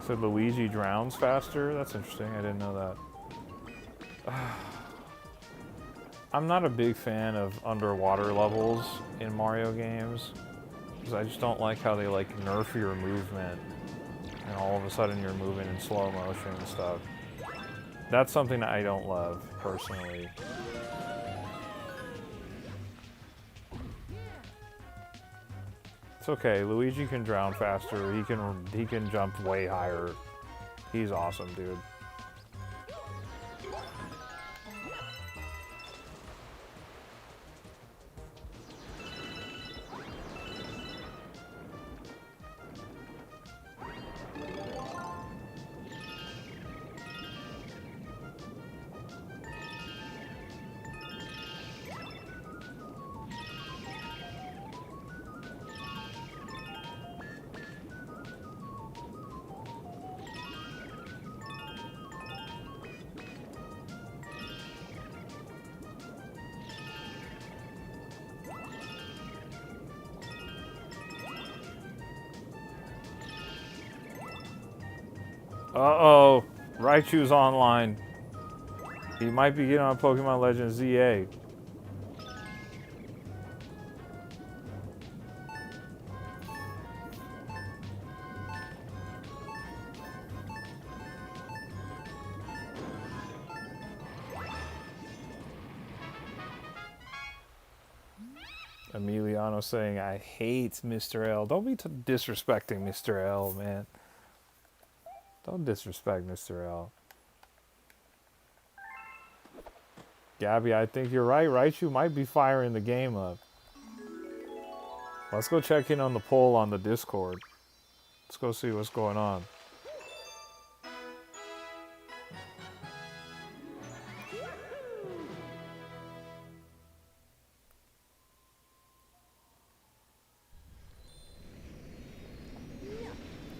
So Luigi drowns faster? That's interesting, I didn't know that. I'm not a big fan of underwater levels in Mario games, because I just don't like how they like nerf your movement, and all of a sudden you're moving in slow motion and stuff. That's something that I don't love, personally. It's okay, Luigi can drown faster, he can jump way higher. He's awesome, dude. Uh-oh. Raichu's online. He might be getting on Pokemon Legends ZA. Emiliano saying, I hate Mr. L. Don't be disrespecting Mr. L, man. Don't disrespect Mr. L. Gabby, I think you're right. Raichu might be firing the game up. Let's go check in on the poll on the Discord. Let's go see what's going on.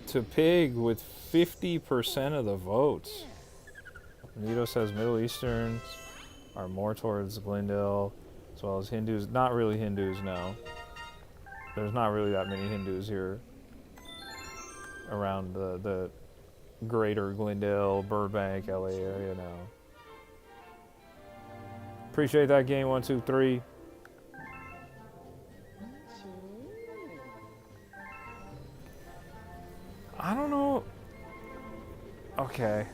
To Pig with 50% of the votes. Nito says Middle Easterns are more towards Glendale, as well as Hindus. Not really Hindus, no. There's not really that many Hindus here around the greater Glendale, Burbank, LA area now. Appreciate that game, 123. I don't know. Okay.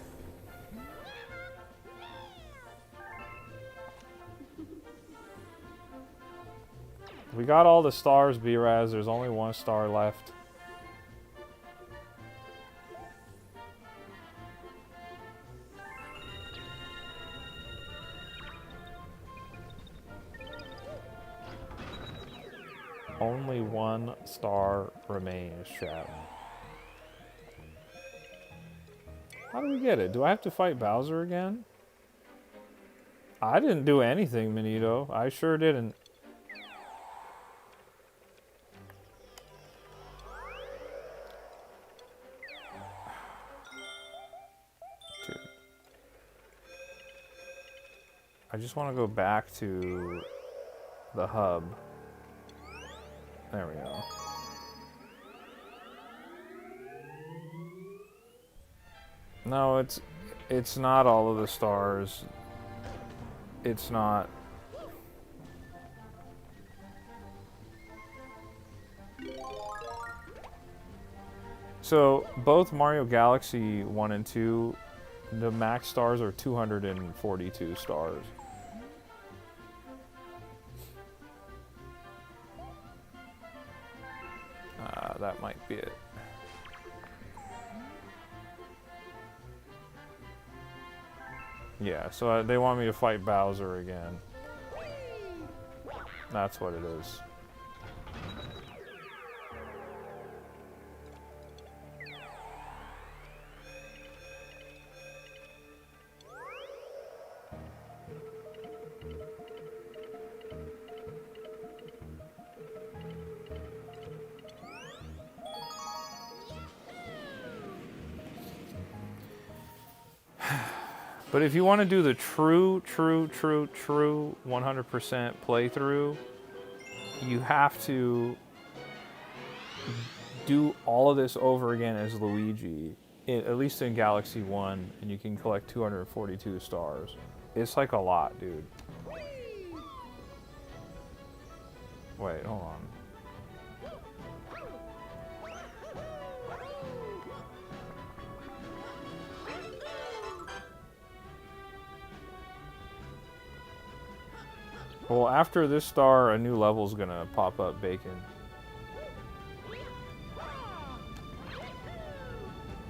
We got all the stars, B-Raz. There's only one star left. Only one star remains, chat. How do we get it? Do I have to fight Bowser again? I didn't do anything, Manito. I sure didn't. Dude. I just want to go back to the hub. There we go. No, it's not all of the stars. It's not. So, both Mario Galaxy 1 and 2, the max stars are 242 stars. That might be it. Yeah, so they want me to fight Bowser again. That's what it is. But if you want to do the true 100% playthrough, you have to do all of this over again as Luigi, at least in Galaxy 1, and you can collect 242 stars. It's like a lot, dude. Wait, hold on. Well, after this star, a new level's gonna pop up, Bacon.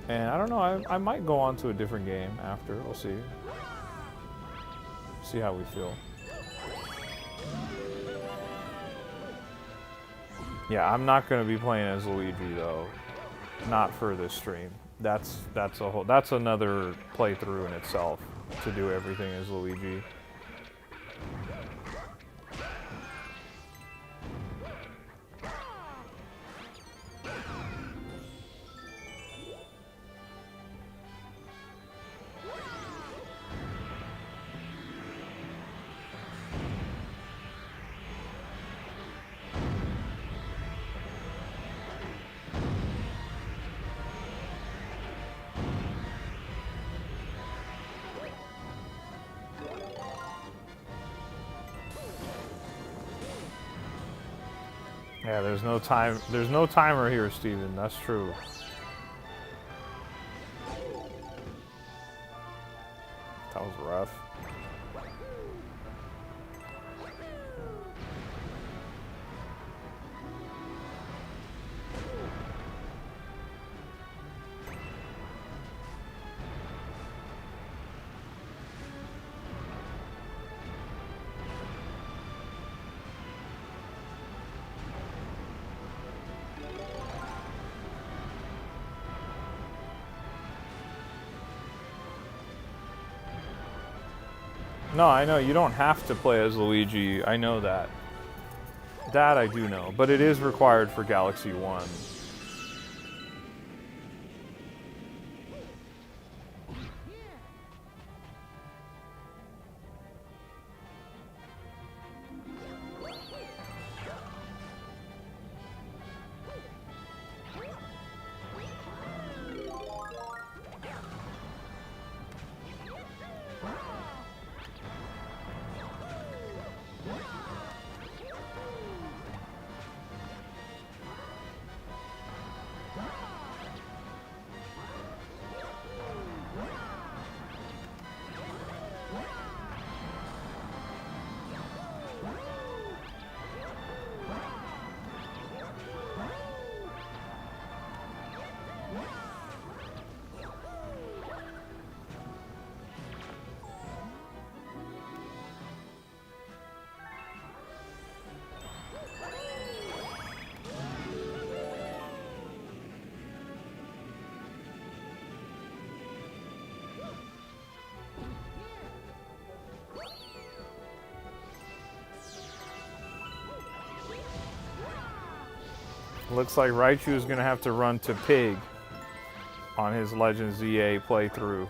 And I don't know, I might go on to a different game after. We'll see. See how we feel. Yeah, I'm not gonna be playing as Luigi though. Not for this stream. That's another playthrough in itself to do everything as Luigi. Yeah, there's no time. There's no timer here, Steven. That's true. That was rough. No, I know you don't have to play as Luigi. I know that. That I do know, but it is required for Galaxy 1. Looks like Raichu is going to have to run to Pig on his Legends EA playthrough.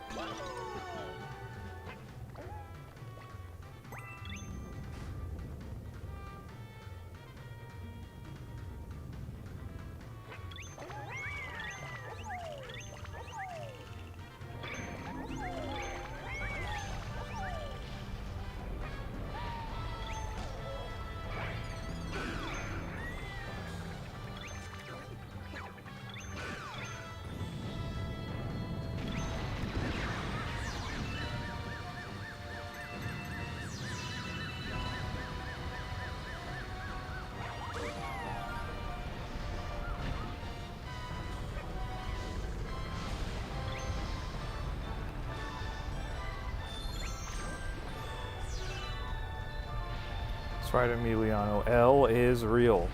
That's right, Emiliano. L is real.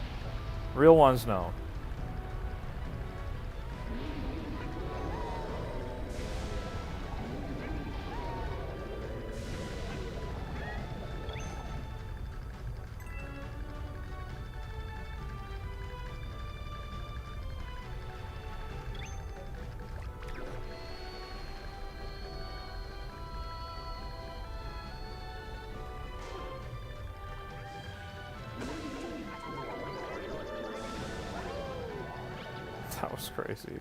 Real ones know. That was crazy.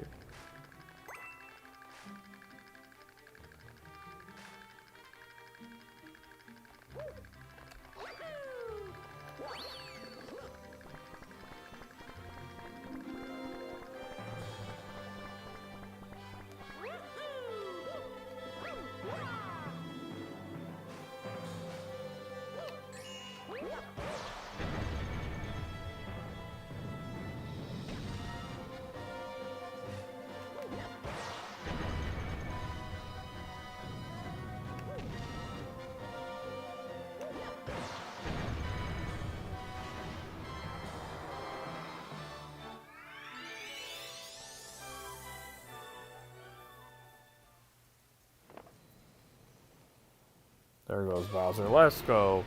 There goes Bowser. Let's go.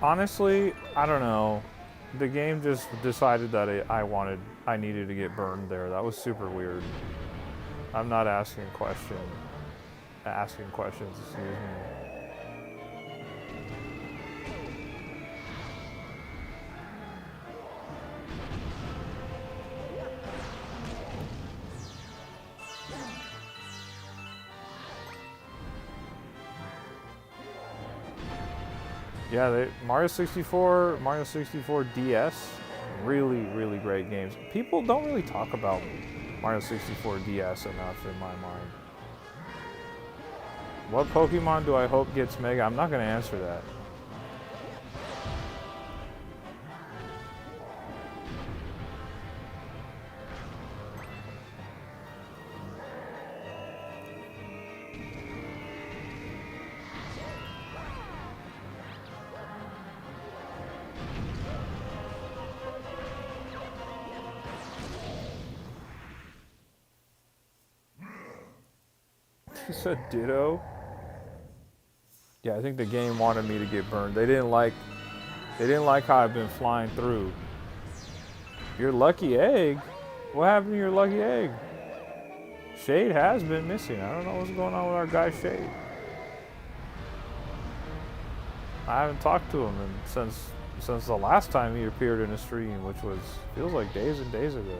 Honestly, I don't know. The game just decided that I needed to get burned there. That was super weird. I'm not asking questions, excuse me. Yeah, Mario 64, Mario 64 DS, really, really great games. People don't really talk about Mario 64 DS enough in my mind. What Pokemon do I hope gets Mega? I'm not going to answer that. He said Ditto. Yeah, I think the game wanted me to get burned. They didn't like how I've been flying through. Your lucky egg? What happened to your lucky egg? Shade has been missing. I don't know what's going on with our guy Shade. I haven't talked to him since the last time he appeared in a stream, which feels like days and days ago.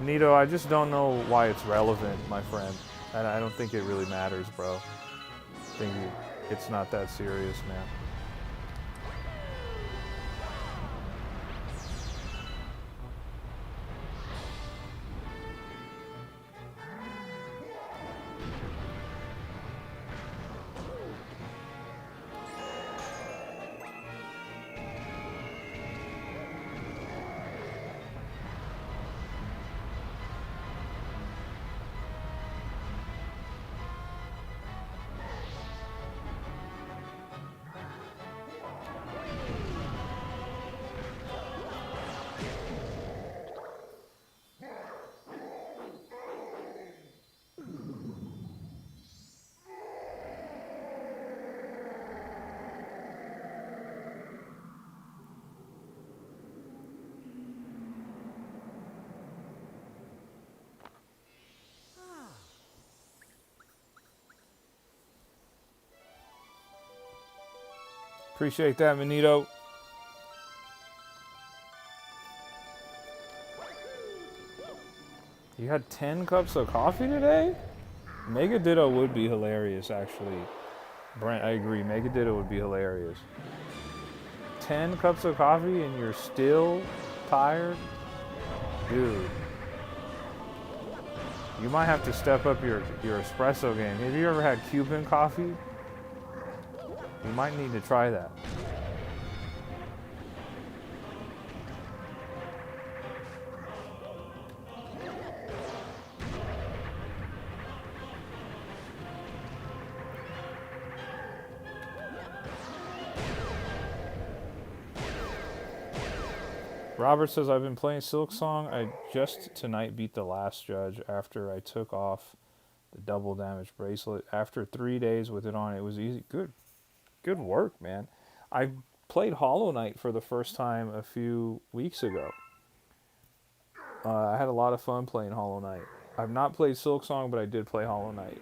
Nito, I just don't know why it's relevant, my friend. And I don't think it really matters, bro. I think it's not that serious, man. Appreciate that, Manito. You had 10 cups of coffee today? Mega Ditto would be hilarious, actually. Brent, I agree. Mega Ditto would be hilarious. 10 cups of coffee and you're still tired? Dude. You might have to step up your espresso game. Have you ever had Cuban coffee? You might need to try that. Robert says, I've been playing Silk Song. I just tonight beat the last judge after I took off the double damage bracelet. After 3 days with it on, it was easy. Good work, man. I played Hollow Knight for the first time a few weeks ago. I had a lot of fun playing Hollow Knight. I've not played Silk Song, but I did play Hollow Knight.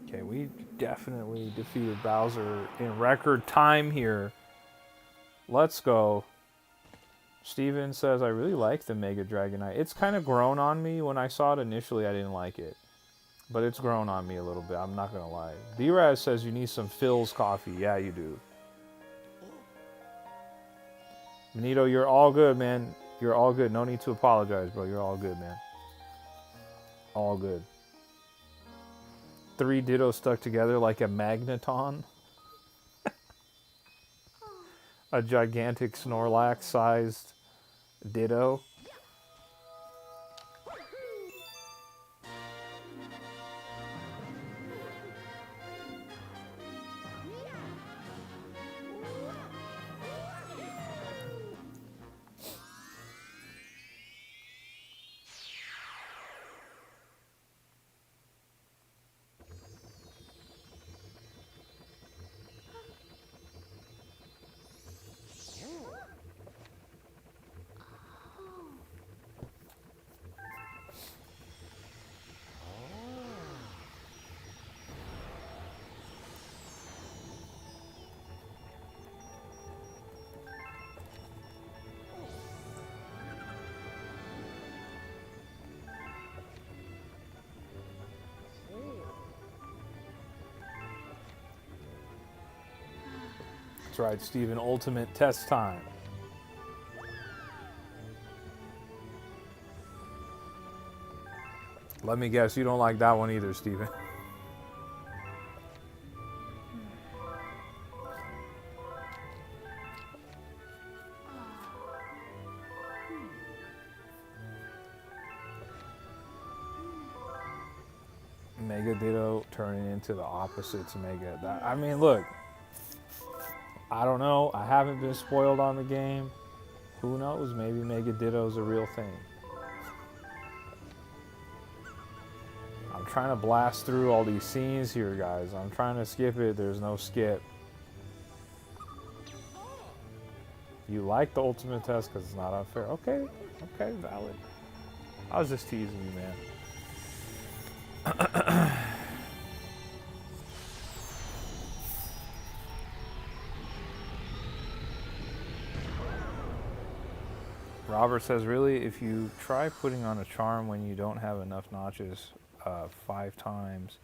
Okay, we definitely defeated Bowser in record time here. Let's go. Steven says, I really like the Mega Dragonite. It's kind of grown on me. When I saw it initially, I didn't like it. But it's grown on me a little bit. I'm not going to lie. D-Raz says you need some Phil's coffee. Yeah, you do. Benito, you're all good, man. You're all good. No need to apologize, bro. You're all good, man. All good. 3 Dittos stuck together like a magneton. A gigantic Snorlax-sized Ditto. That's right, Steven. Ultimate test time. Let me guess, you don't like that one either, Steven. Mega Ditto turning into the opposites Mega. I mean, look, I don't know. I haven't been spoiled on the game. Who knows? Maybe Mega Ditto's a real thing. I'm trying to blast through all these scenes here, guys. I'm trying to skip it. There's no skip. You like the ultimate test because it's not unfair. Okay, okay, valid. I was just teasing you, man. Robert says, really, if you try putting on a charm when you don't have enough notches 5 times,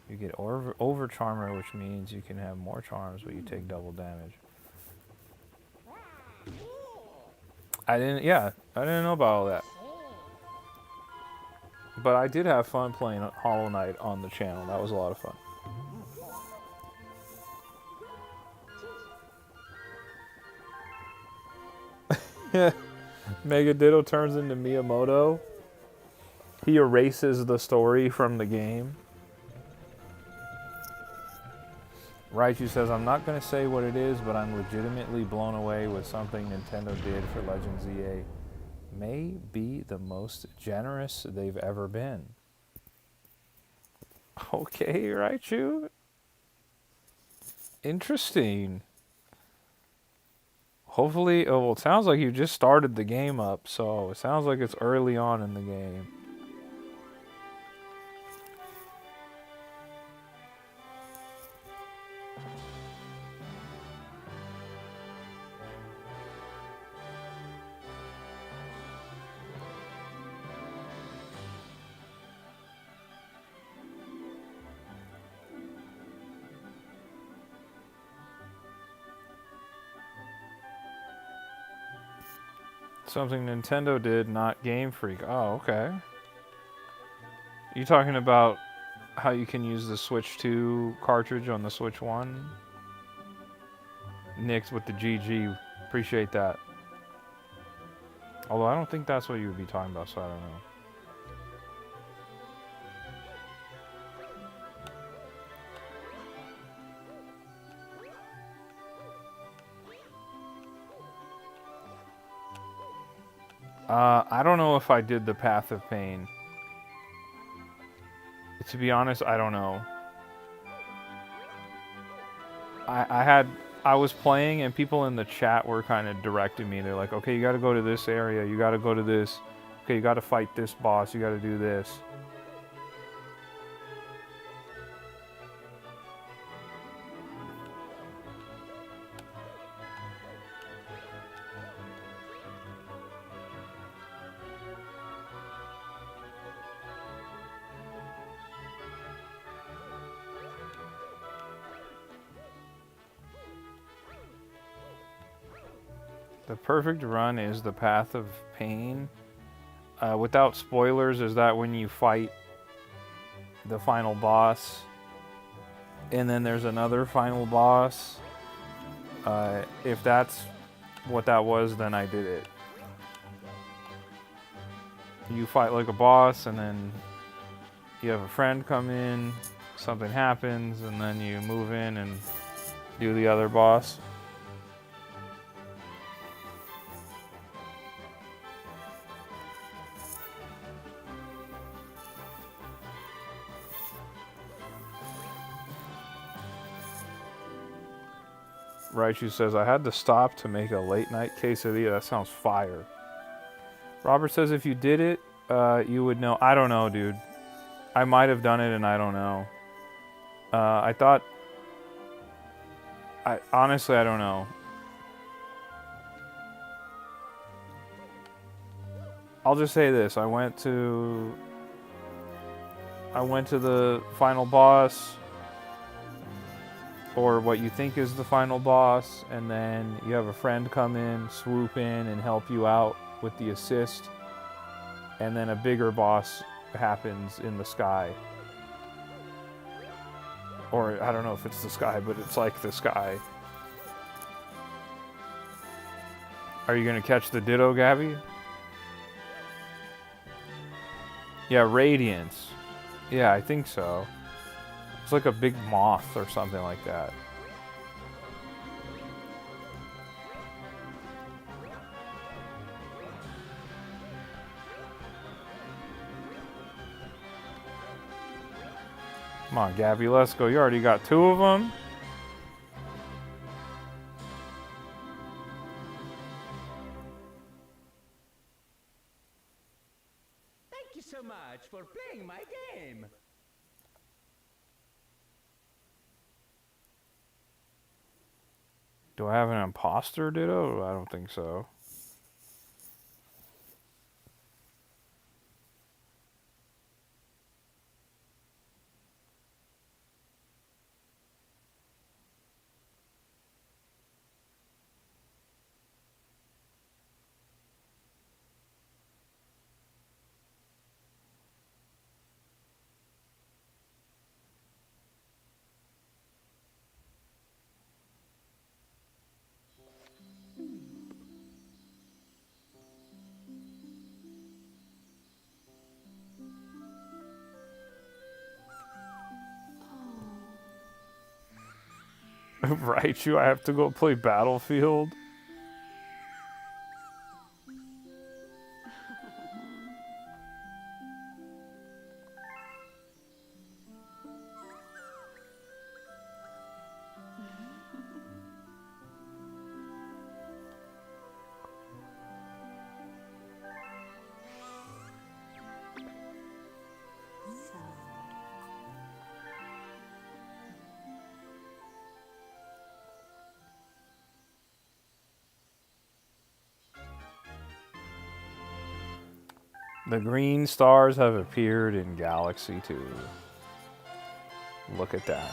you get over charmer, which means you can have more charms, but you take double damage. I didn't know about all that. But I did have fun playing Hollow Knight on the channel. That was a lot of fun. Mega Ditto turns into Miyamoto. He erases the story from the game. Raichu says, I'm not going to say what it is, but I'm legitimately blown away with something Nintendo did for Legend ZA. May be the most generous they've ever been. Okay, Raichu. Interesting. Hopefully, oh, well, it sounds like you just started the game up, so it sounds like it's early on in the game. Something Nintendo did, not Game Freak. Oh, okay. You talking about how you can use the Switch 2 cartridge on the Switch 1? Nick's with the GG. Appreciate that. Although I don't think that's what you would be talking about, so I don't know. I don't know if I did the Path of Pain. To be honest, I don't know. I was playing and people in the chat were kind of directing me. They're like, okay, you got to go to this area. You got to go to this. Okay, you got to fight this boss. You got to do this. The perfect run is the Path of Pain. Without spoilers, is that when you fight the final boss, and then there's another final boss? If that's what that was, then I did it. You fight like a boss, and then you have a friend come in, something happens, and then you move in and do the other boss. Raichu says, I had to stop to make a late night quesadilla. That sounds fire. Robert says, if you did it, you would know. I don't know, dude. I might have done it and I don't know. Honestly, I don't know. I'll just say this. I went to the final boss. or what you think is the final boss, and then you have a friend come in, swoop in, and help you out with the assist, and then a bigger boss happens in the sky. Or I don't know if it's the sky, but it's like the sky. Are you gonna catch the Ditto, Gabby? Yeah, Radiance. Yeah, I think so. It's like a big moth or something like that. Come on, Gabby, let's go. You already got 2 of them. Thank you so much for playing my game. Do I have an imposter Ditto? I don't think so. Raichu, I have to go play Battlefield. The green stars have appeared in Galaxy 2. Look at that.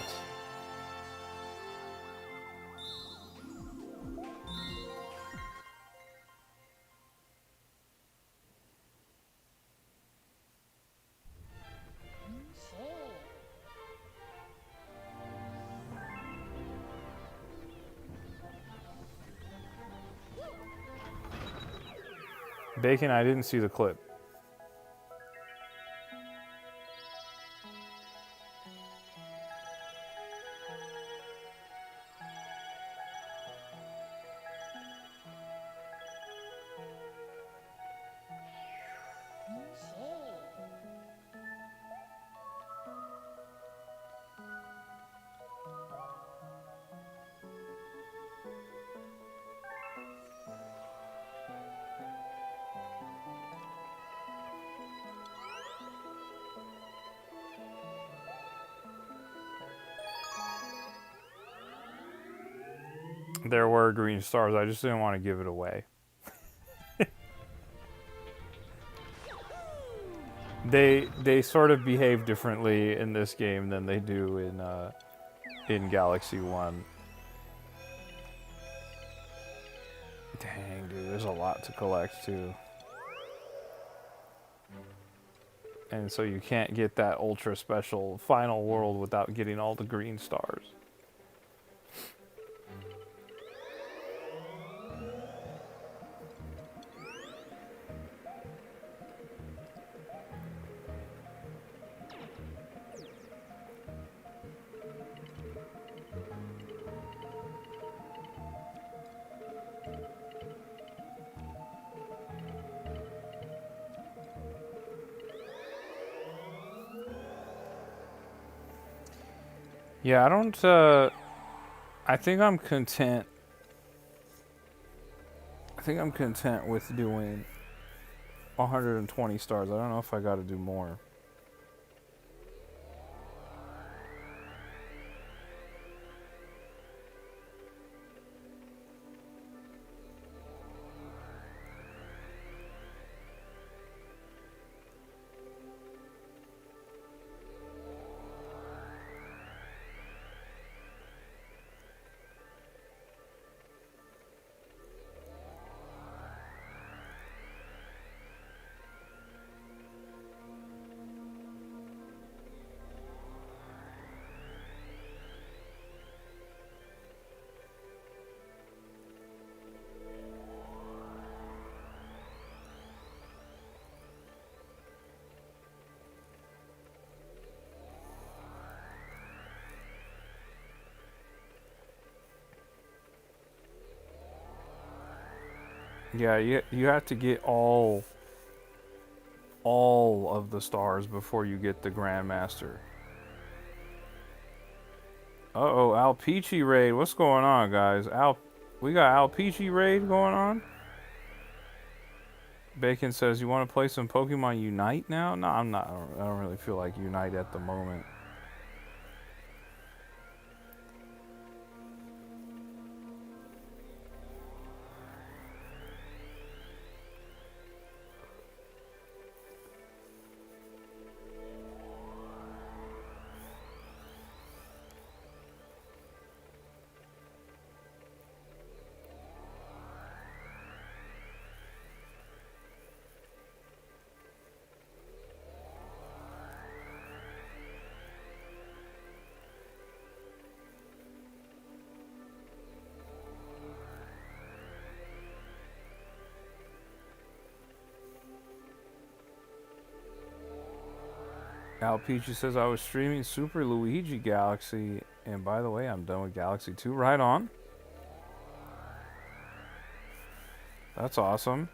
Bacon, I didn't see the clip. There were green stars. I just didn't want to give it away. They sort of behave differently in this game than they do in Galaxy 1. Dang, dude, there's a lot to collect too. And so you can't get that ultra special final world without getting all the green stars. Yeah, I don't, I think I'm content. I think I'm content with doing 120 stars. I don't know if I gotta do more. Yeah, you have to get all of the stars before you get the Grandmaster. Uh-oh, Alpechi raid. What's going on, guys? We got Alpechi raid going on? Bacon says, you want to play some Pokemon Unite now? No, I'm not. I don't really feel like Unite at the moment. Alpechi says, I was streaming Super Luigi Galaxy, and by the way, I'm done with Galaxy 2. Right on. That's awesome.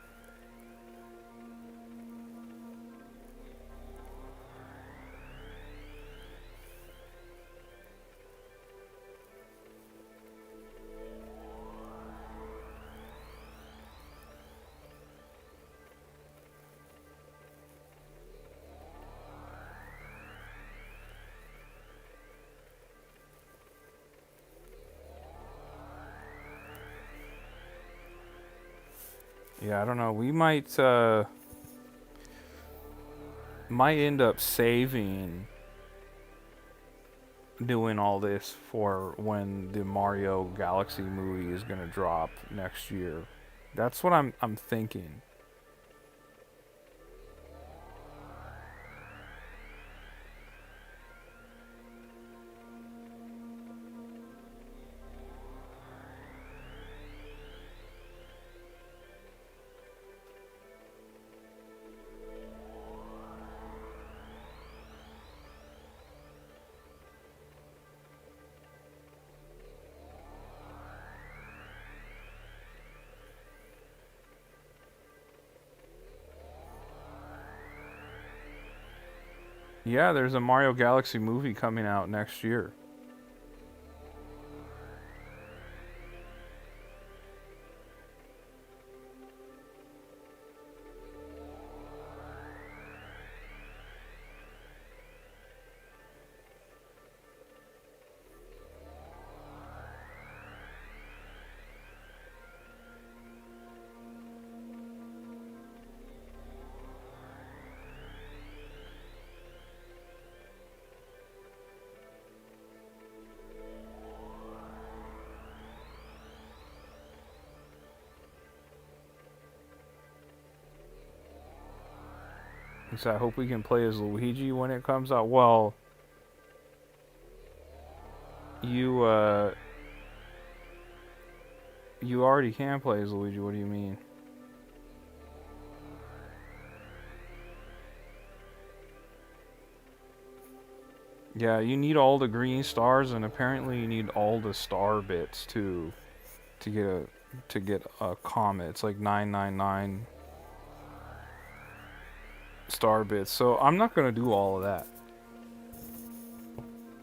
Yeah, I don't know. We might end up saving doing all this for when the Mario Galaxy movie is gonna drop next year. That's what I'm thinking. Yeah, there's a Mario Galaxy movie coming out next year. So I hope we can play as Luigi when it comes out. Well, you already can play as Luigi. What do you mean? Yeah, you need all the green stars, and apparently you need all the star bits too to get a comet. It's like 999 star bits. So I'm not gonna do all of that.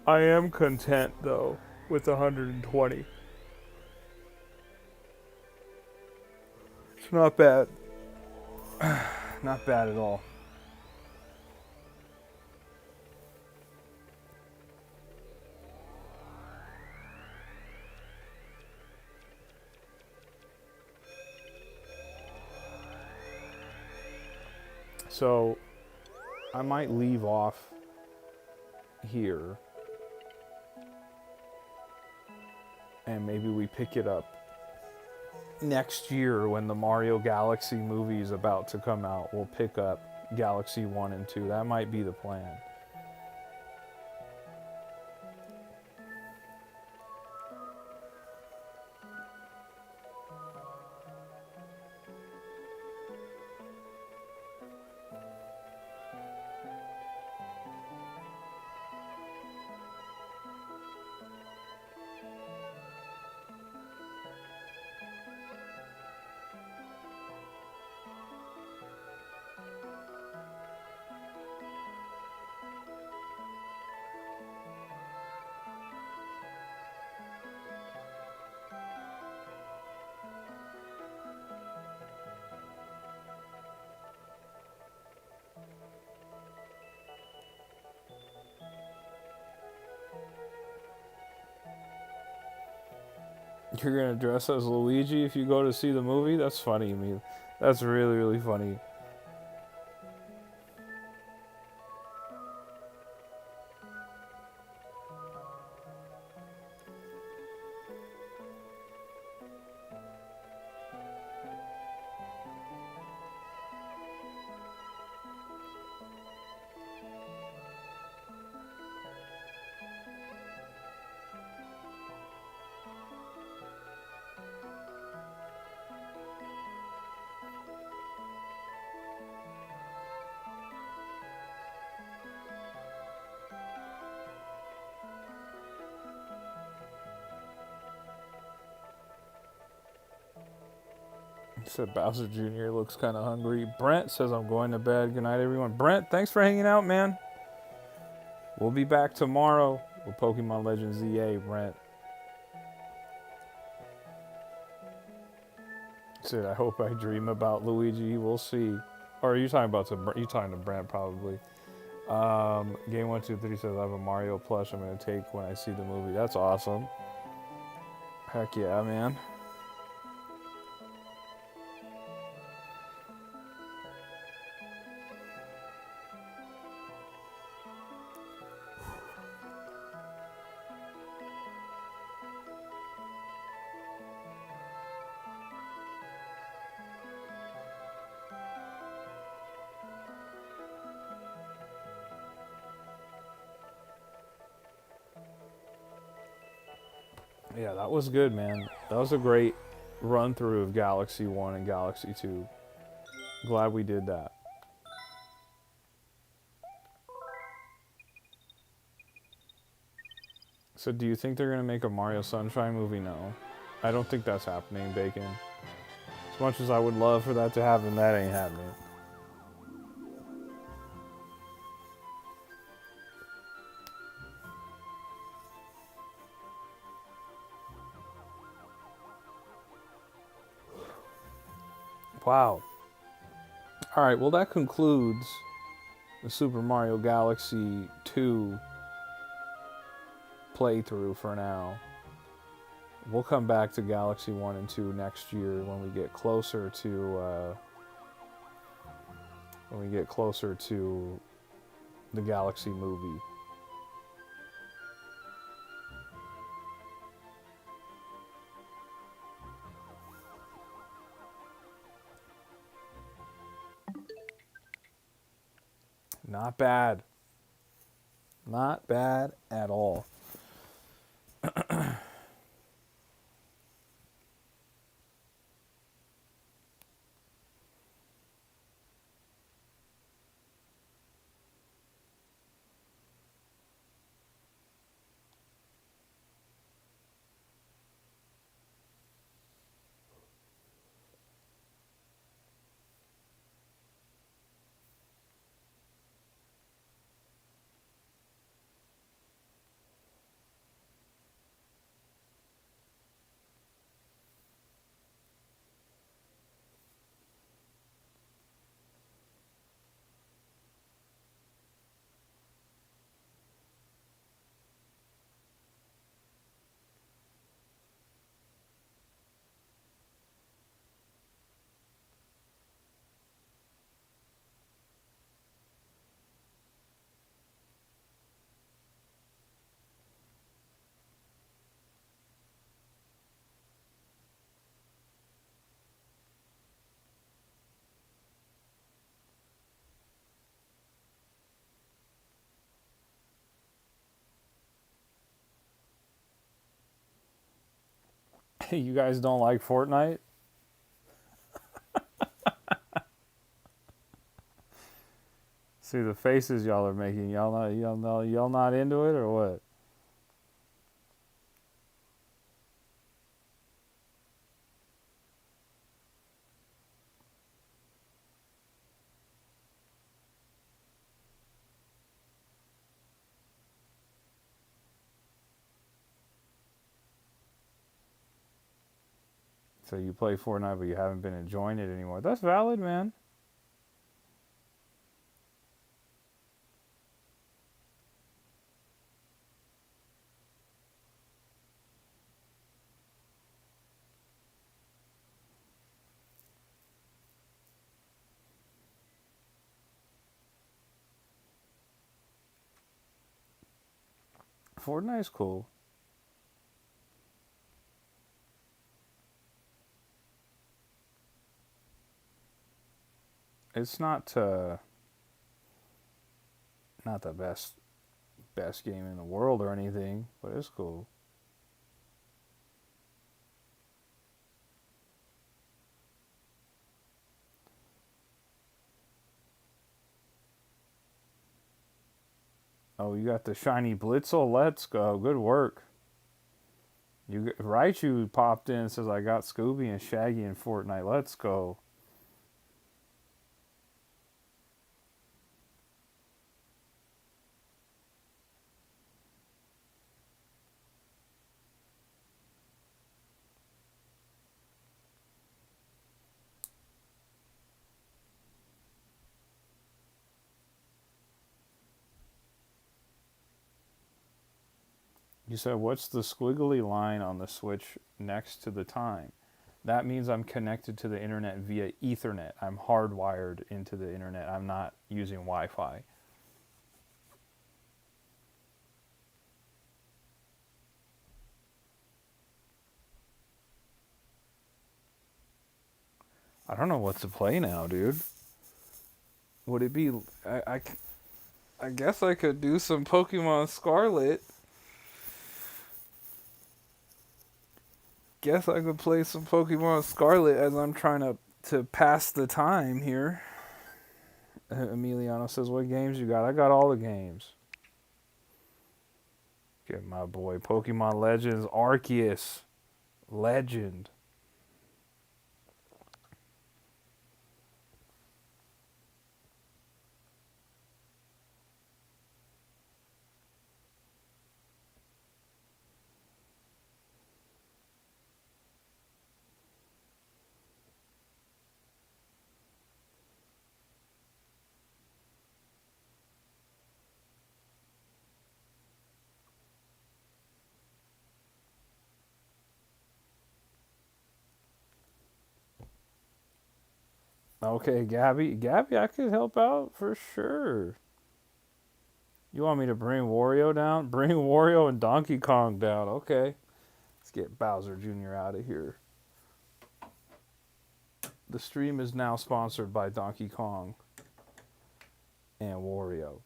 I am content though with 120. It's not bad. Not bad at all. So I might leave off here and maybe we pick it up next year when the Mario Galaxy movie is about to come out. We'll pick up Galaxy 1 and 2. That might be the plan. You're gonna dress as Luigi if you go to see the movie? That's funny to me. That's really, really funny. Said Bowser Jr. looks kind of hungry. Brent says I'm going to bed. Good night, everyone. Brent, thanks for hanging out, man. We'll be back tomorrow with Pokemon Legends EA, Brent. Said I hope I dream about Luigi. We'll see. Or are you talking to Brent probably? Game 123 says I have a Mario plush I'm gonna take when I see the movie. That's awesome. Heck yeah, man. Yeah, that was good, man. That was a great run through of Galaxy 1 and Galaxy 2. Glad we did that. So do you think they're going to make a Mario Sunshine movie? No. I don't think that's happening, Bacon. As much as I would love for that to happen, that ain't happening. Wow. Alright, well that concludes the Super Mario Galaxy 2 playthrough for now. We'll come back to Galaxy 1 and 2 next year when we get closer to the Galaxy movie. Not bad. Not bad at all. You guys don't like Fortnite? See the faces y'all are making. Y'all not into it or what? So you play Fortnite, but you haven't been enjoying it anymore. That's valid, man. Fortnite's cool. It's not the best game in the world or anything, but it's cool. Oh, you got the shiny Blitzel. Let's go. Good work. Raichu popped in and says I got Scooby and Shaggy in Fortnite. Let's go. You said, what's the squiggly line on the switch next to the time? That means I'm connected to the internet via Ethernet. I'm hardwired into the internet. I'm not using Wi-Fi. I don't know what to play now, dude. Would it be... I guess I could do some Pokemon Scarlet. Guess I could play some Pokemon Scarlet as I'm trying to pass the time here. Emiliano says, what games you got? I got all the games. Get my boy Pokemon Legends Arceus. Legend. Okay, Gabby. Gabby, I could help out for sure. You want me to bring Wario down? Bring Wario and Donkey Kong down. Okay. Let's get Bowser Jr. out of here. The stream is now sponsored by Donkey Kong and Wario.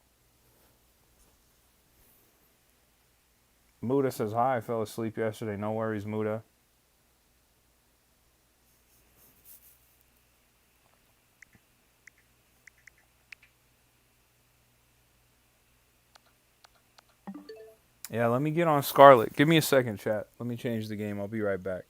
Muda says, hi, I fell asleep yesterday. No worries, Muda. Yeah, let me get on Scarlet. Give me a second, chat. Let me change the game. I'll be right back.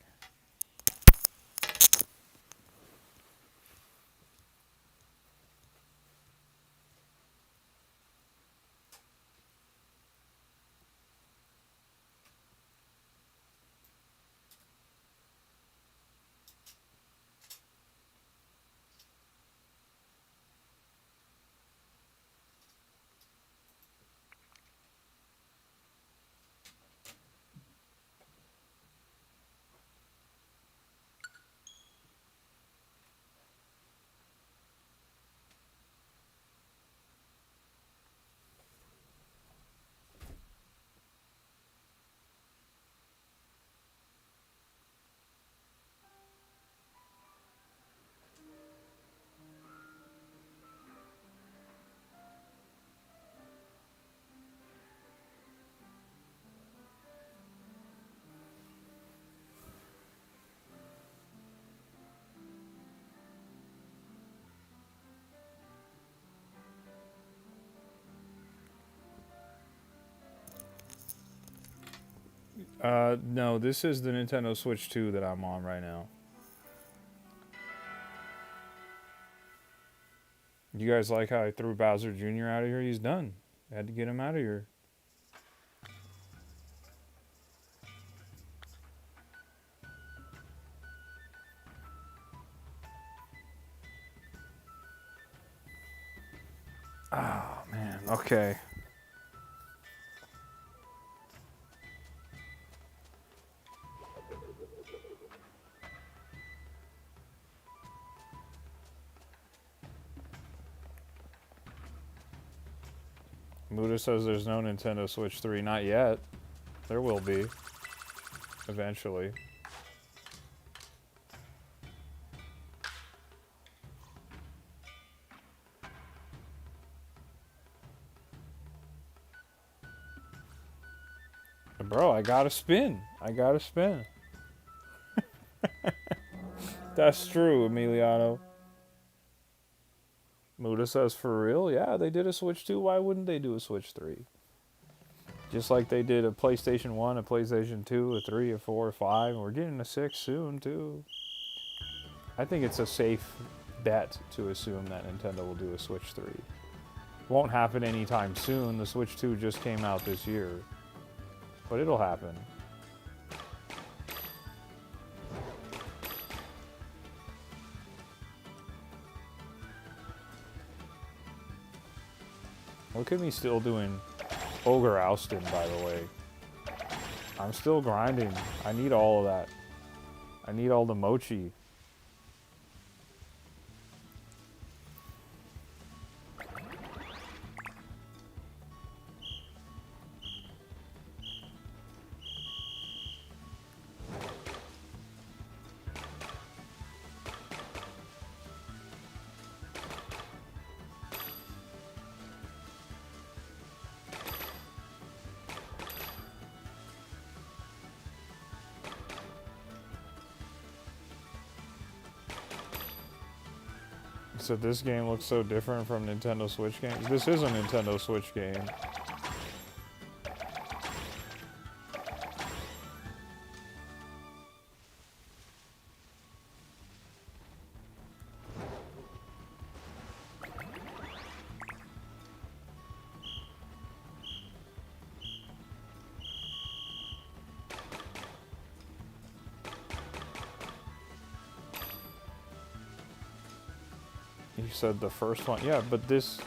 No, this is the Nintendo Switch 2 that I'm on right now. You guys like how I threw Bowser Jr. out of here? He's done. I had to get him out of here. Oh, man. Okay. Muda says there's no Nintendo Switch 3. Not yet. There will be. Eventually. Bro, I gotta spin. I gotta spin. That's true, Emiliano. Muda says, for real? Yeah, they did a Switch 2. Why wouldn't they do a Switch 3? Just like they did a PlayStation 1, a PlayStation 2, a 3, a 4, a 5. And we're getting a 6 soon, too. I think it's a safe bet to assume that Nintendo will do a Switch 3. Won't happen anytime soon. The Switch 2 just came out this year. But it'll happen. Look at me still doing Ogre Oustin, by the way. I'm still grinding. I need all of that. I need all the mochi. So this game looks so different from Nintendo Switch games. This is a Nintendo Switch game. You said the first one. Yeah, but this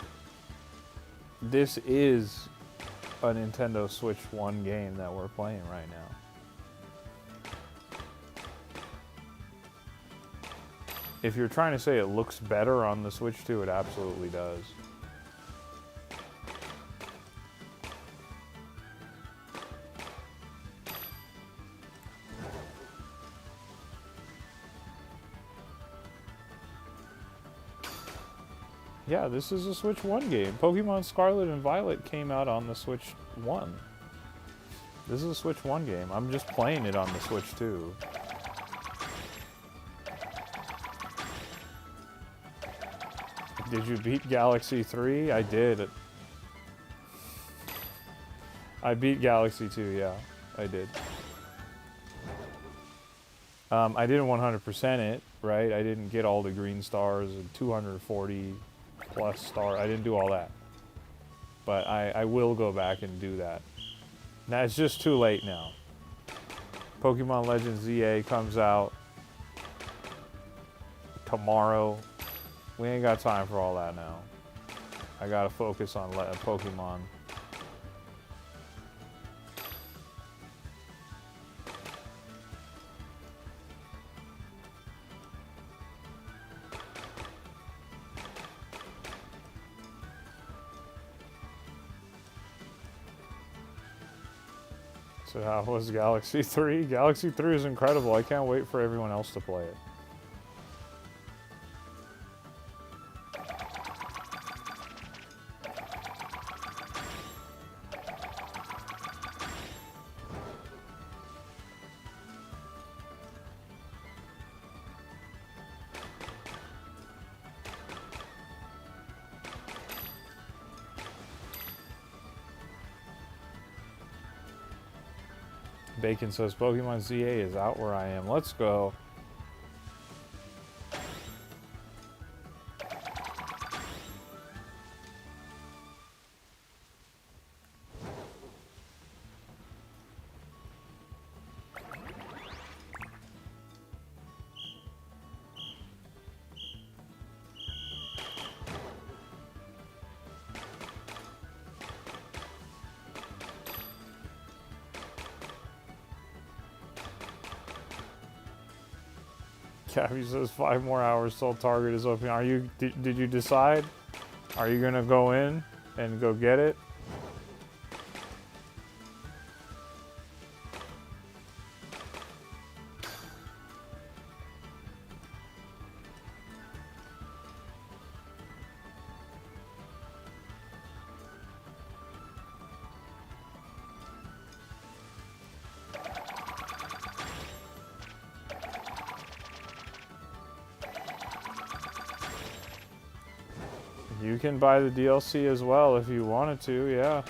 is a Nintendo Switch 1 game that we're playing right now. If you're trying to say it looks better on the Switch 2, it absolutely does. Yeah, this is a Switch 1 game. Pokemon Scarlet and Violet came out on the Switch 1. This is a Switch 1 game. I'm just playing it on the Switch 2. Did you beat Galaxy 3? I did. I beat Galaxy 2, yeah. I did. I didn't 100% it, right? I didn't get all the green stars and 240 plus star. I didn't do all that. But I will go back and do that. Now, it's just too late now. Pokemon Legends ZA comes out tomorrow. We ain't got time for all that now. I gotta focus on Pokemon. So how was Galaxy 3? Galaxy 3 is incredible. I can't wait for everyone else to play it. Bacon says Pokemon ZA is out where I am. Let's go. Cappy says 5 more hours till Target is open. Are you? Did you decide? Are you gonna go in and go get it? You can buy the DLC as well if you wanted to, yeah.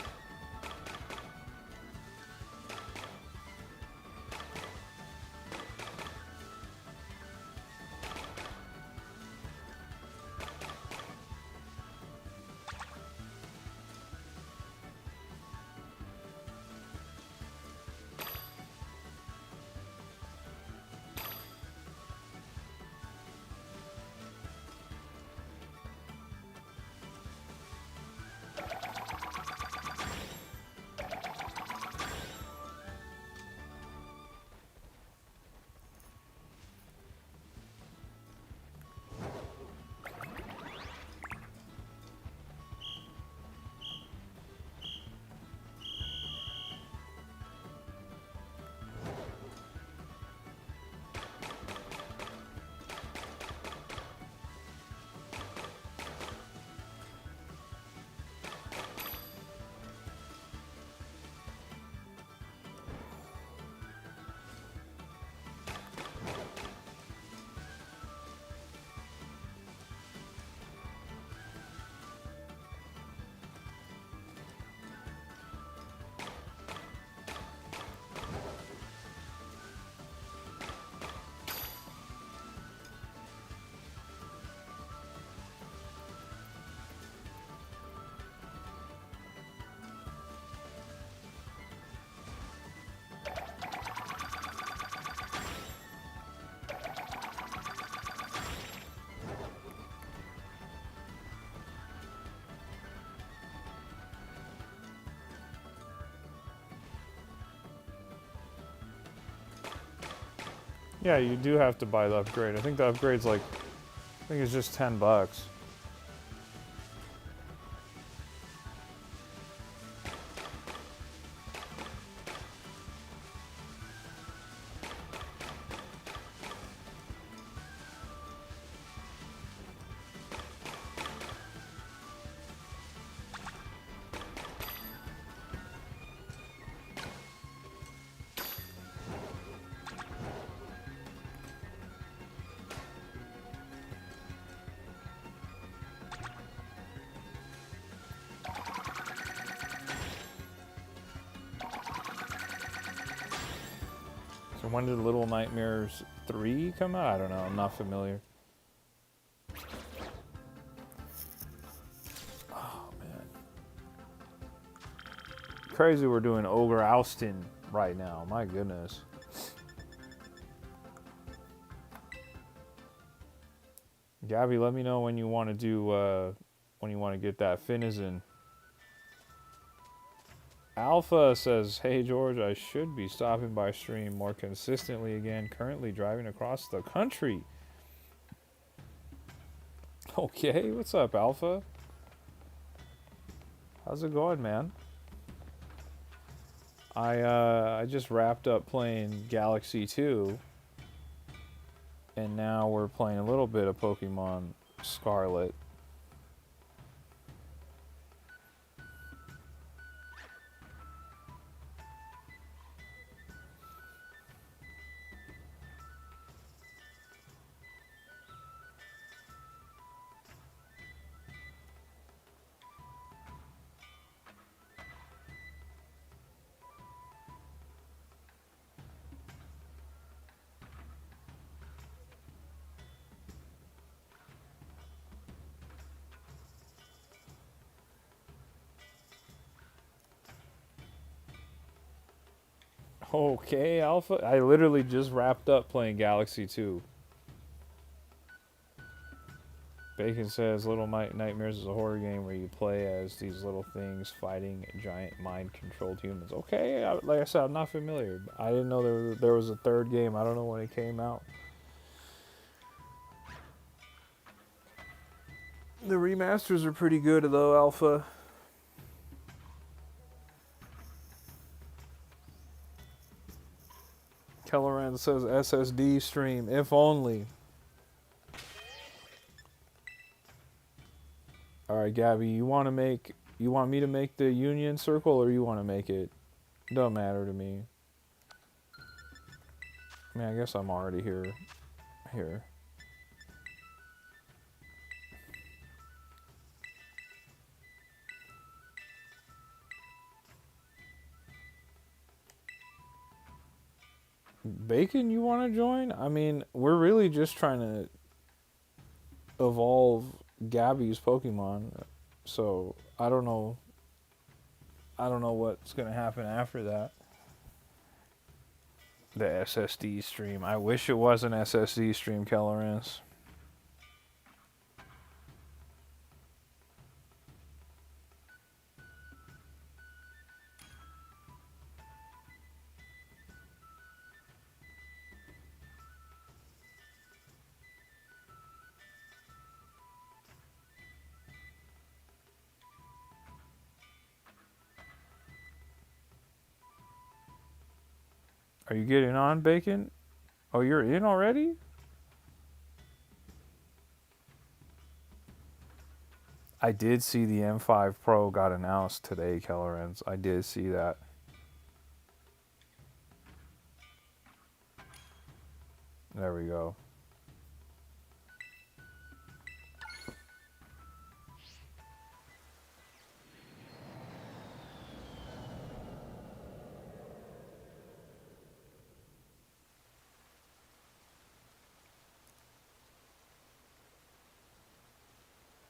Yeah, you do have to buy the upgrade. I think the upgrade's like, I think it's just $10. So when did Little Nightmares 3 come out? I don't know. I'm not familiar. Oh, man. Crazy we're doing Ogre Oustin right now. My goodness. Gabby, let me know when you want to do, when you want to get that Finizen. Alpha says, hey George, I should be stopping by stream more consistently again. Currently driving across the country. Okay, what's up, Alpha? How's it going, man? I just wrapped up playing Galaxy 2. And now we're playing a little bit of Pokemon Scarlet. Okay, Alpha. I literally just wrapped up playing Galaxy 2. Bacon says Little Nightmares is a horror game where you play as these little things fighting giant mind-controlled humans. Okay, like I said, I'm not familiar. I didn't know there was a third game. I don't know when it came out. The remasters are pretty good though, Alpha. Kelleran says SSD stream, if only. Alright, Gabby, you want me to make the Union Circle or you want to make it? Don't matter to me. I mean, I guess I'm already here. Bacon, you want to join? I mean, we're really just trying to evolve Gabby's Pokemon. So, I don't know. I don't know what's going to happen after that. The SSD stream. I wish it was an SSD stream, Kellerans. Are you getting on, Bacon? Oh, you're in already? I did see the M5 Pro got announced today, Kellerans. I did see that. There we go.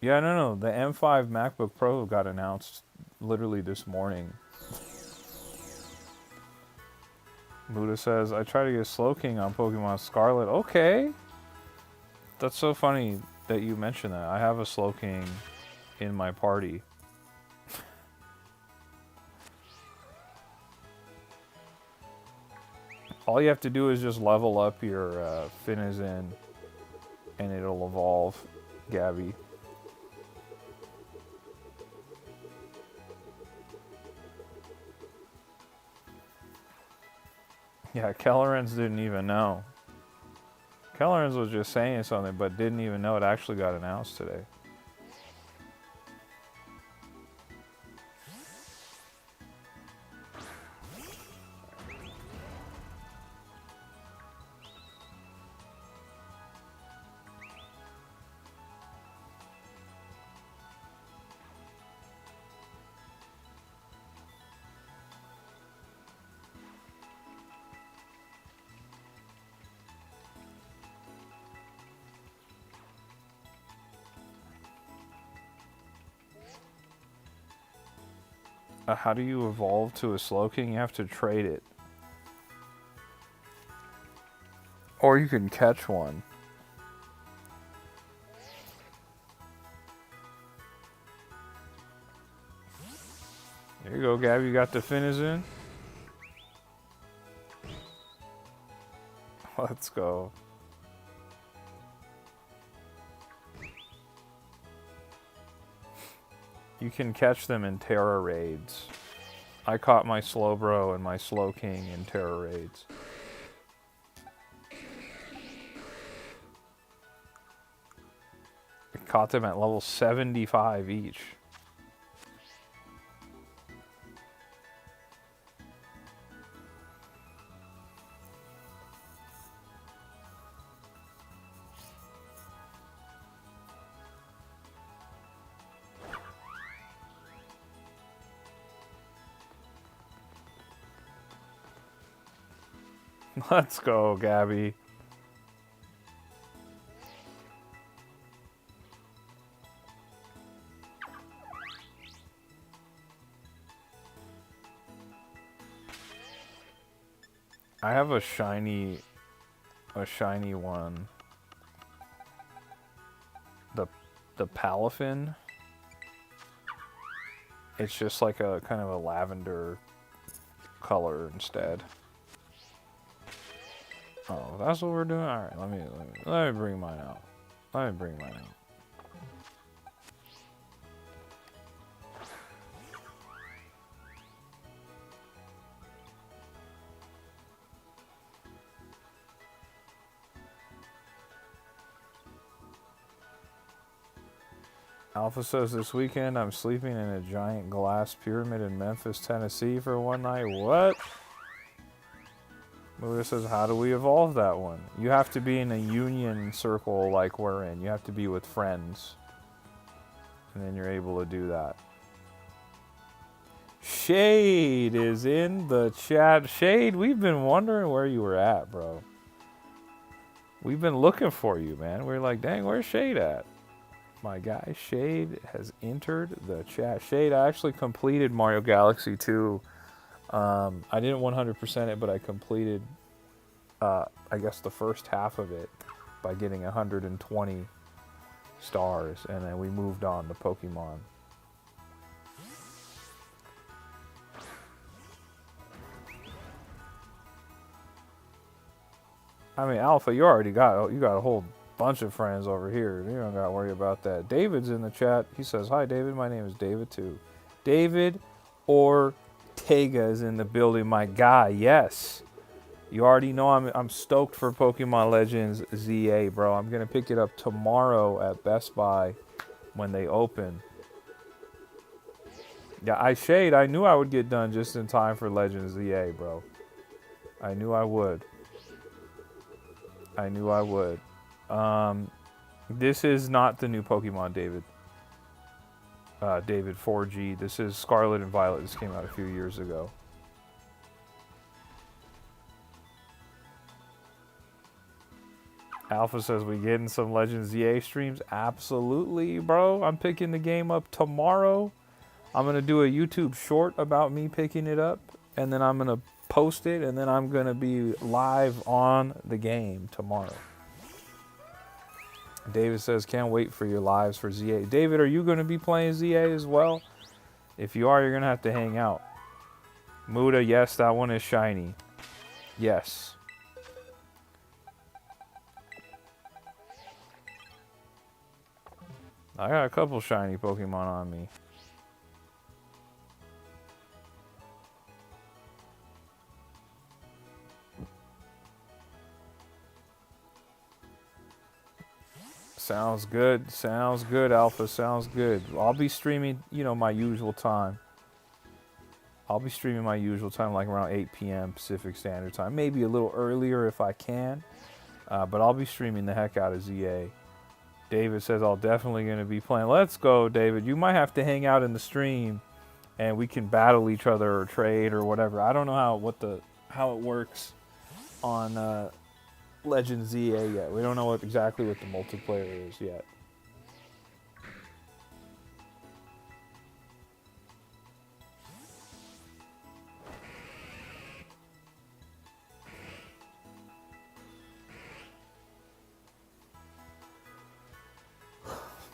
Yeah, no. The M5 MacBook Pro got announced literally this morning. Buddha says, I try to get Slowking on Pokemon Scarlet. Okay. That's so funny that you mentioned that. I have a Slowking in my party. All you have to do is just level up your Finizen and it'll evolve Gabby. Yeah, Kellerans didn't even know. Kellerans was just saying something, but didn't even know it actually got announced today. How do you evolve to a Slowking? You have to trade it. Or you can catch one. There you go, Gabby. You got the Finizen. Let's go. You can catch them in Terra raids. I caught my Slowbro and my Slowking in Terra raids. I caught them at level 75 each. Let's go, Gabby. I have a shiny one. The Palafin. It's just like a kind of a lavender color instead. Oh, that's what we're doing? Alright, let me bring mine out. Let me bring mine out. Alpha says this weekend I'm sleeping in a giant glass pyramid in Memphis, Tennessee for one night. What? Buddha says, how do we evolve that one? You have to be in a union circle like we're in. You have to be with friends. And then you're able to do that. Shade is in the chat. Shade, we've been wondering where you were at, bro. We've been looking for you, man. We're like, dang, where's Shade at? My guy Shade has entered the chat. Shade, I actually completed Mario Galaxy 2. I didn't 100% it, but I completed, I guess, the first half of it by getting 120 stars, and then we moved on to Pokemon. I mean, Alpha, you got a whole bunch of friends over here. You don't got to worry about that. David's in the chat. He says, "Hi, David. My name is David too." David Ortega is in the building, my guy. Yes, you already know I'm stoked for Pokemon Legends ZA, bro. I'm gonna pick it up tomorrow at Best Buy when they open. Yeah, I knew I would get done just in time for Legends ZA, bro. I knew I would. This is not the new Pokemon, David. David 4G. This is Scarlet and Violet. This came out a few years ago. Alpha says, we getting some Legends ZA streams? Absolutely, bro. I'm picking the game up tomorrow. I'm going to do a YouTube short about me picking it up, and then I'm going to post it, and then I'm going to be live on the game tomorrow. David says, can't wait for your lives for ZA. David, are you going to be playing ZA as well? If you are, you're going to have to hang out. Muda, yes, that one is shiny. Yes. I got a couple shiny Pokemon on me. Sounds good. Sounds good, Alpha. Sounds good. I'll be streaming, my usual time. I'll be streaming my usual time, like around 8 p.m. Pacific Standard Time. Maybe a little earlier if I can. But I'll be streaming the heck out of ZA. David says, I'll definitely going to be playing. Let's go, David. You might have to hang out in the stream, and we can battle each other or trade or whatever. I don't know how it works on Legend ZA yet. We don't know exactly what the multiplayer is yet.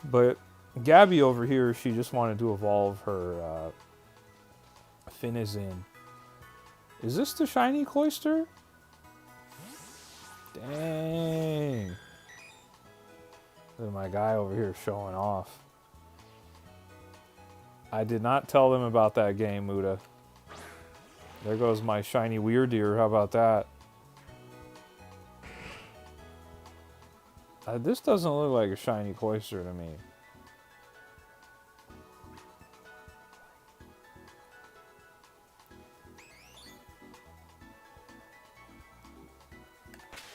But Gabby over here, she just wanted to evolve her Finizen. Is this the shiny Cloyster? Dang. Look at my guy over here showing off. I did not tell them about that game, Muda. There goes my shiny Weirdeer. How about that? This doesn't look like a shiny Cloyster to me.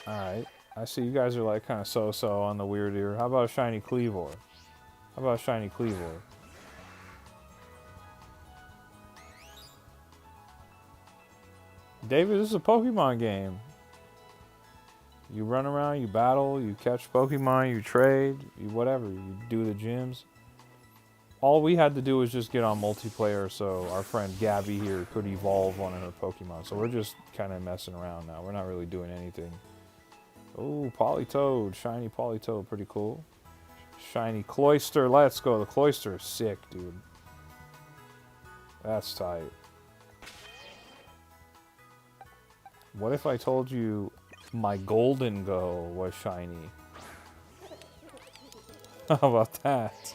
Alright. I see you guys are like kind of so-so on the Weirdeer. How about a shiny Kleavor? How about a shiny Kleavor? David, this is a Pokemon game. You run around, you battle, you catch Pokemon, you trade, you whatever, you do the gyms. All we had to do was just get on multiplayer so our friend Gabby here could evolve one of her Pokemon. So we're just kind of messing around now. We're not really doing anything. Oh, Politoed, shiny Politoed, pretty cool. Shiny Cloyster, let's go. The Cloyster is sick, dude. That's tight. What if I told you my Golden Go was shiny? How about that?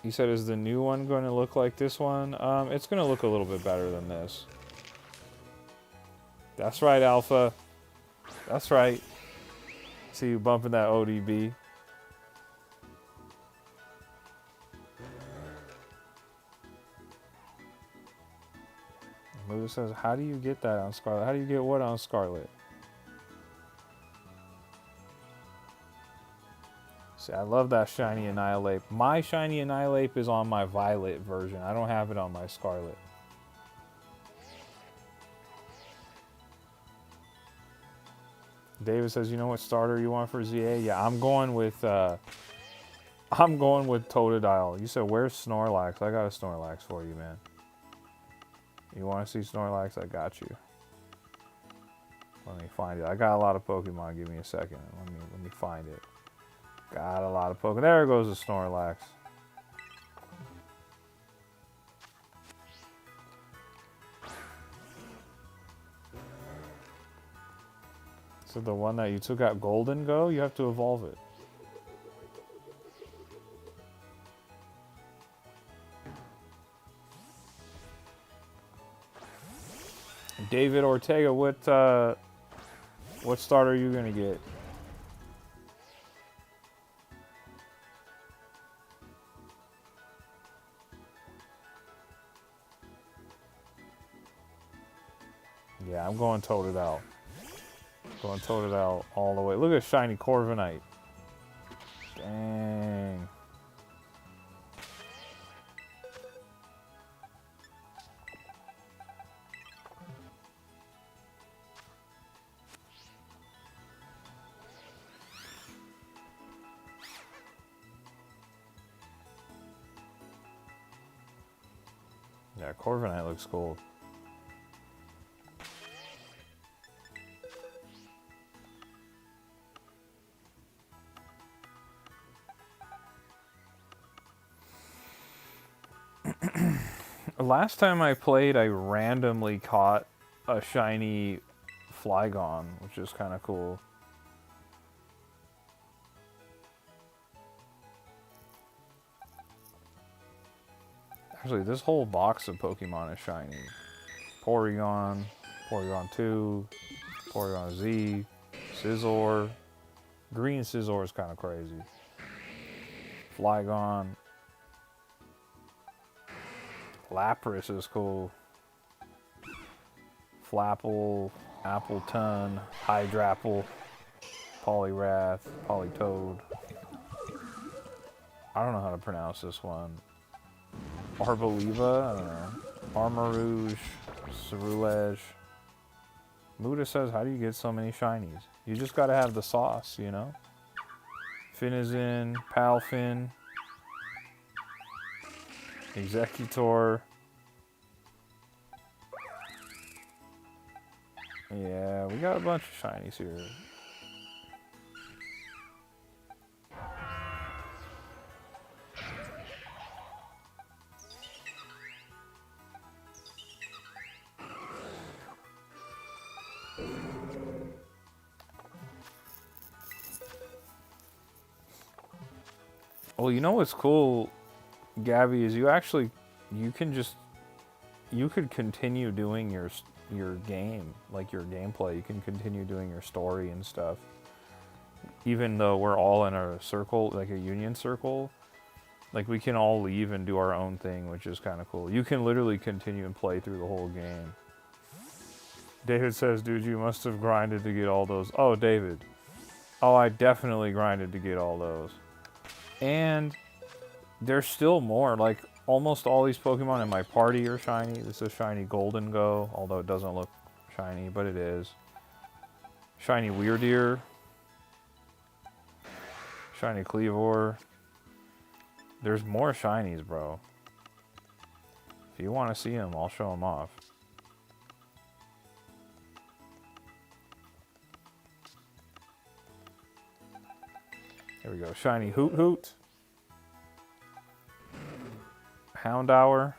You said, is the new one going to look like this one? It's going to look a little bit better than this. That's right, Alpha. That's right. See you bumping that ODB. Muda says, how do you get that on Scarlet? How do you get what on Scarlet? See, I love that shiny Annihilape. My shiny Annihilape is on my Violet version. I don't have it on my Scarlet. David says, you know what starter you want for ZA? Yeah, I'm going with Totodile. You said, where's Snorlax? I got a Snorlax for you, man. You want to see Snorlax? I got you. Let me find it. I got a lot of Pokemon. Give me a second. Let me find it. Got a lot of Pokemon. There goes the Snorlax. So the one that you took out Golden Go, you have to evolve it. David Ortega, what starter are you gonna get? Yeah, I'm going Totodile. Going Totodile all the way. Look at shiny Corviknight. Dang. Yeah, Corviknight looks cool. Last time I played, I randomly caught a shiny Flygon, which is kind of cool. Actually, this whole box of Pokemon is shiny. Porygon, Porygon 2, Porygon Z, Scizor. Green Scizor is kind of crazy. Flygon. Lapras is cool. Flapple, Appleton, Hydrapple, Poliwrath, Politoed. I don't know how to pronounce this one. Arboliva, I don't know. Armarouge, Cerulege. Muda says, how do you get so many shinies? You just gotta have the sauce, you know? Finizen, Palfin, Executor. Yeah, we got a bunch of shinies here. Well, you know what's cool, Gabby, is you could continue doing your game, like your gameplay. You can continue doing your story and stuff. Even though we're all in a circle, like a union circle, like we can all leave and do our own thing, which is kind of cool. You can literally continue and play through the whole game. David says, dude, you must have grinded to get all those. Oh, David. Oh, I definitely grinded to get all those. And there's still more. Like, almost all these Pokemon in my party are shiny. This is shiny Golden Go, although it doesn't look shiny, but it is. Shiny Weirdeer. Shiny Cleavor. There's more shinies, bro. If you want to see them, I'll show them off. Here we go. Shiny Hoot Hoot. Houndour.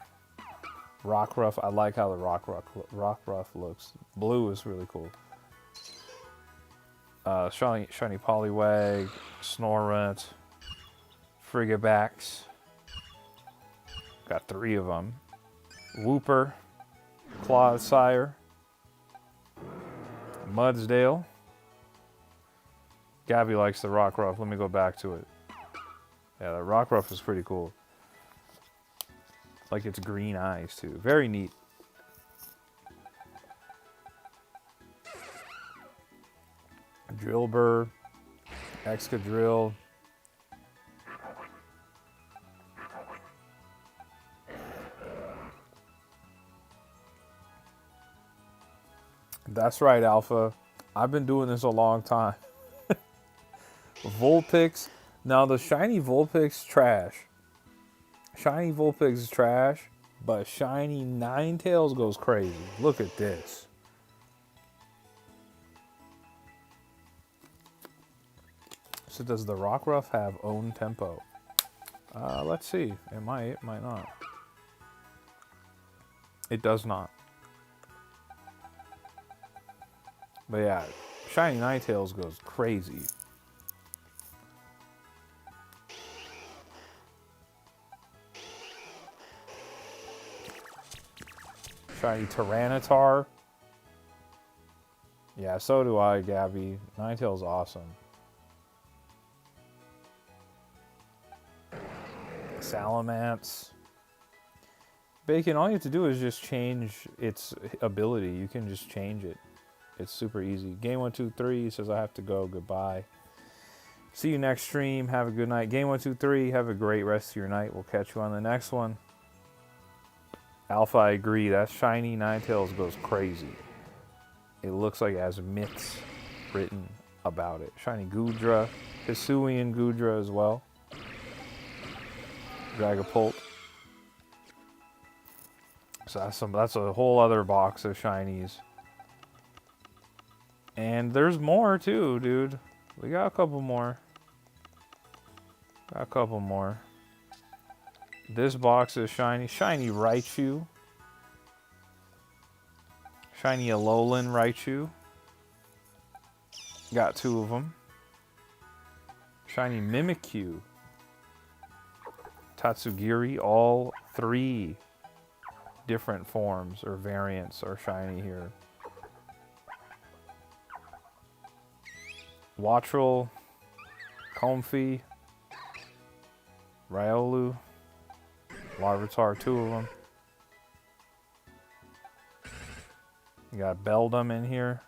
Rockruff. I like how the Rockruff looks. Blue is really cool. Shiny Poliwag. Snorunt. Frigibax. Got 3 of them. Wooper. Clodsire. Mudsdale. Gabby likes the Rockruff. Let me go back to it. Yeah, the Rockruff is pretty cool. Like its green eyes, too. Very neat. Drillbur. Excadrill. That's right, Alpha. I've been doing this a long time. Vulpix. Now, the shiny Vulpix trash. Shiny Vulpix is trash, but shiny Ninetales goes crazy. Look at this. So does the Rockruff have own tempo? Let's see. It might not. It does not. But yeah, shiny Ninetales goes crazy. Shiny Tyranitar. Yeah, so do I, Gabby. Ninetales awesome. Salamence. Bacon, all you have to do is just change its ability. You can just change it. It's super easy. Game 123 says I have to go. Goodbye. See you next stream. Have a good night. Game 123, have a great rest of your night. We'll catch you on the next one. Alpha, I agree. That shiny Ninetales goes crazy. It looks like it has myths written about it. Shiny Goodra. Hisuian Goodra as well. Dragapult. So that's a whole other box of shinies. And there's more too, dude. We got a couple more. This box is shiny. Shiny Raichu. Shiny Alolan Raichu. Got 2 of them. Shiny Mimikyu. Tatsugiri. All 3 different forms or variants are shiny here. Wattrel. Comfey. Riolu. Larvitar, 2 of them. You got Beldum in here.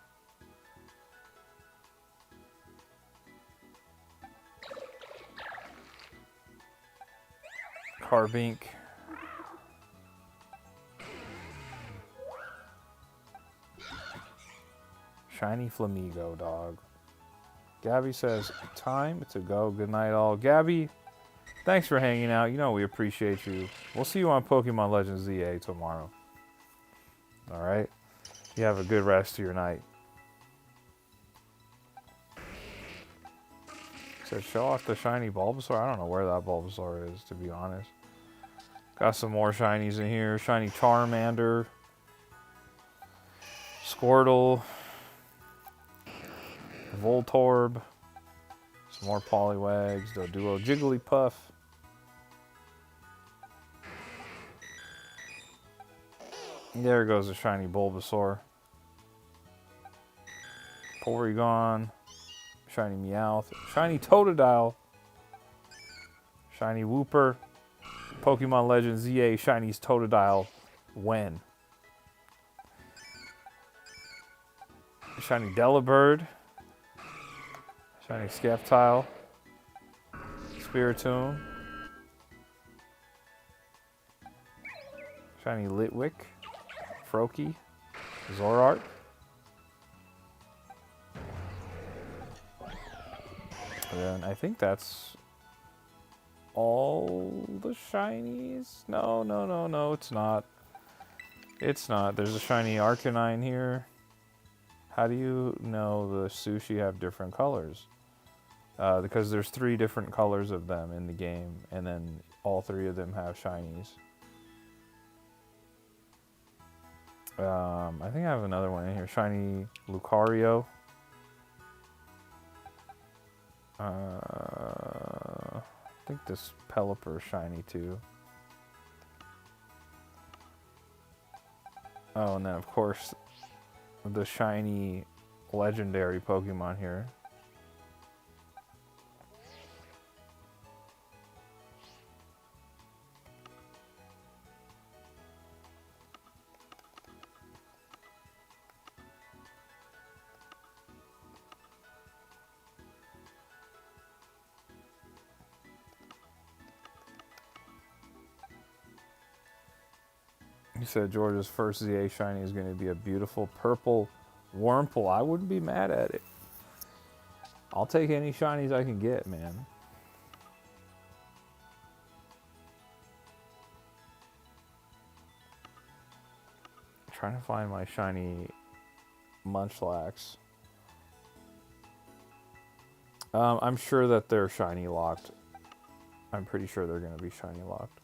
Carbink. Shiny Flamigo, dog. Gabby says, time to go. Good night, all. Gabby, thanks for hanging out. You know we appreciate you. We'll see you on Pokemon Legends ZA tomorrow. All right? You have a good rest of your night. Said, show off the shiny Bulbasaur. I don't know where that Bulbasaur is, to be honest. Got some more shinies in here. Shiny Charmander. Squirtle. Voltorb. Some more Poliwags. Doduo. Jigglypuff. There goes a shiny Bulbasaur. Porygon. Shiny Meowth. Shiny Totodile. Shiny Wooper. Pokemon Legends ZA Shiny's Totodile. When? Shiny Delibird. Shiny Sceptile. Spiritomb. Shiny Litwick. Froakie. Zorart. And I think that's all the shinies. No, it's not. It's not. There's a shiny Arcanine here. How do you know the sushi have different colors? Because there's 3 different colors of them in the game, and then all 3 of them have shinies. I think I have another one in here. Shiny Lucario. I think this Pelipper is shiny too. Oh, and then of course the shiny legendary Pokemon here. He said George's first ZA shiny is going to be a beautiful purple Wurmple, I wouldn't be mad at it. I'll take any shinies I can get, man. Trying to find my shiny Munchlax. I'm sure that they're shiny locked. I'm pretty sure they're going to be shiny locked.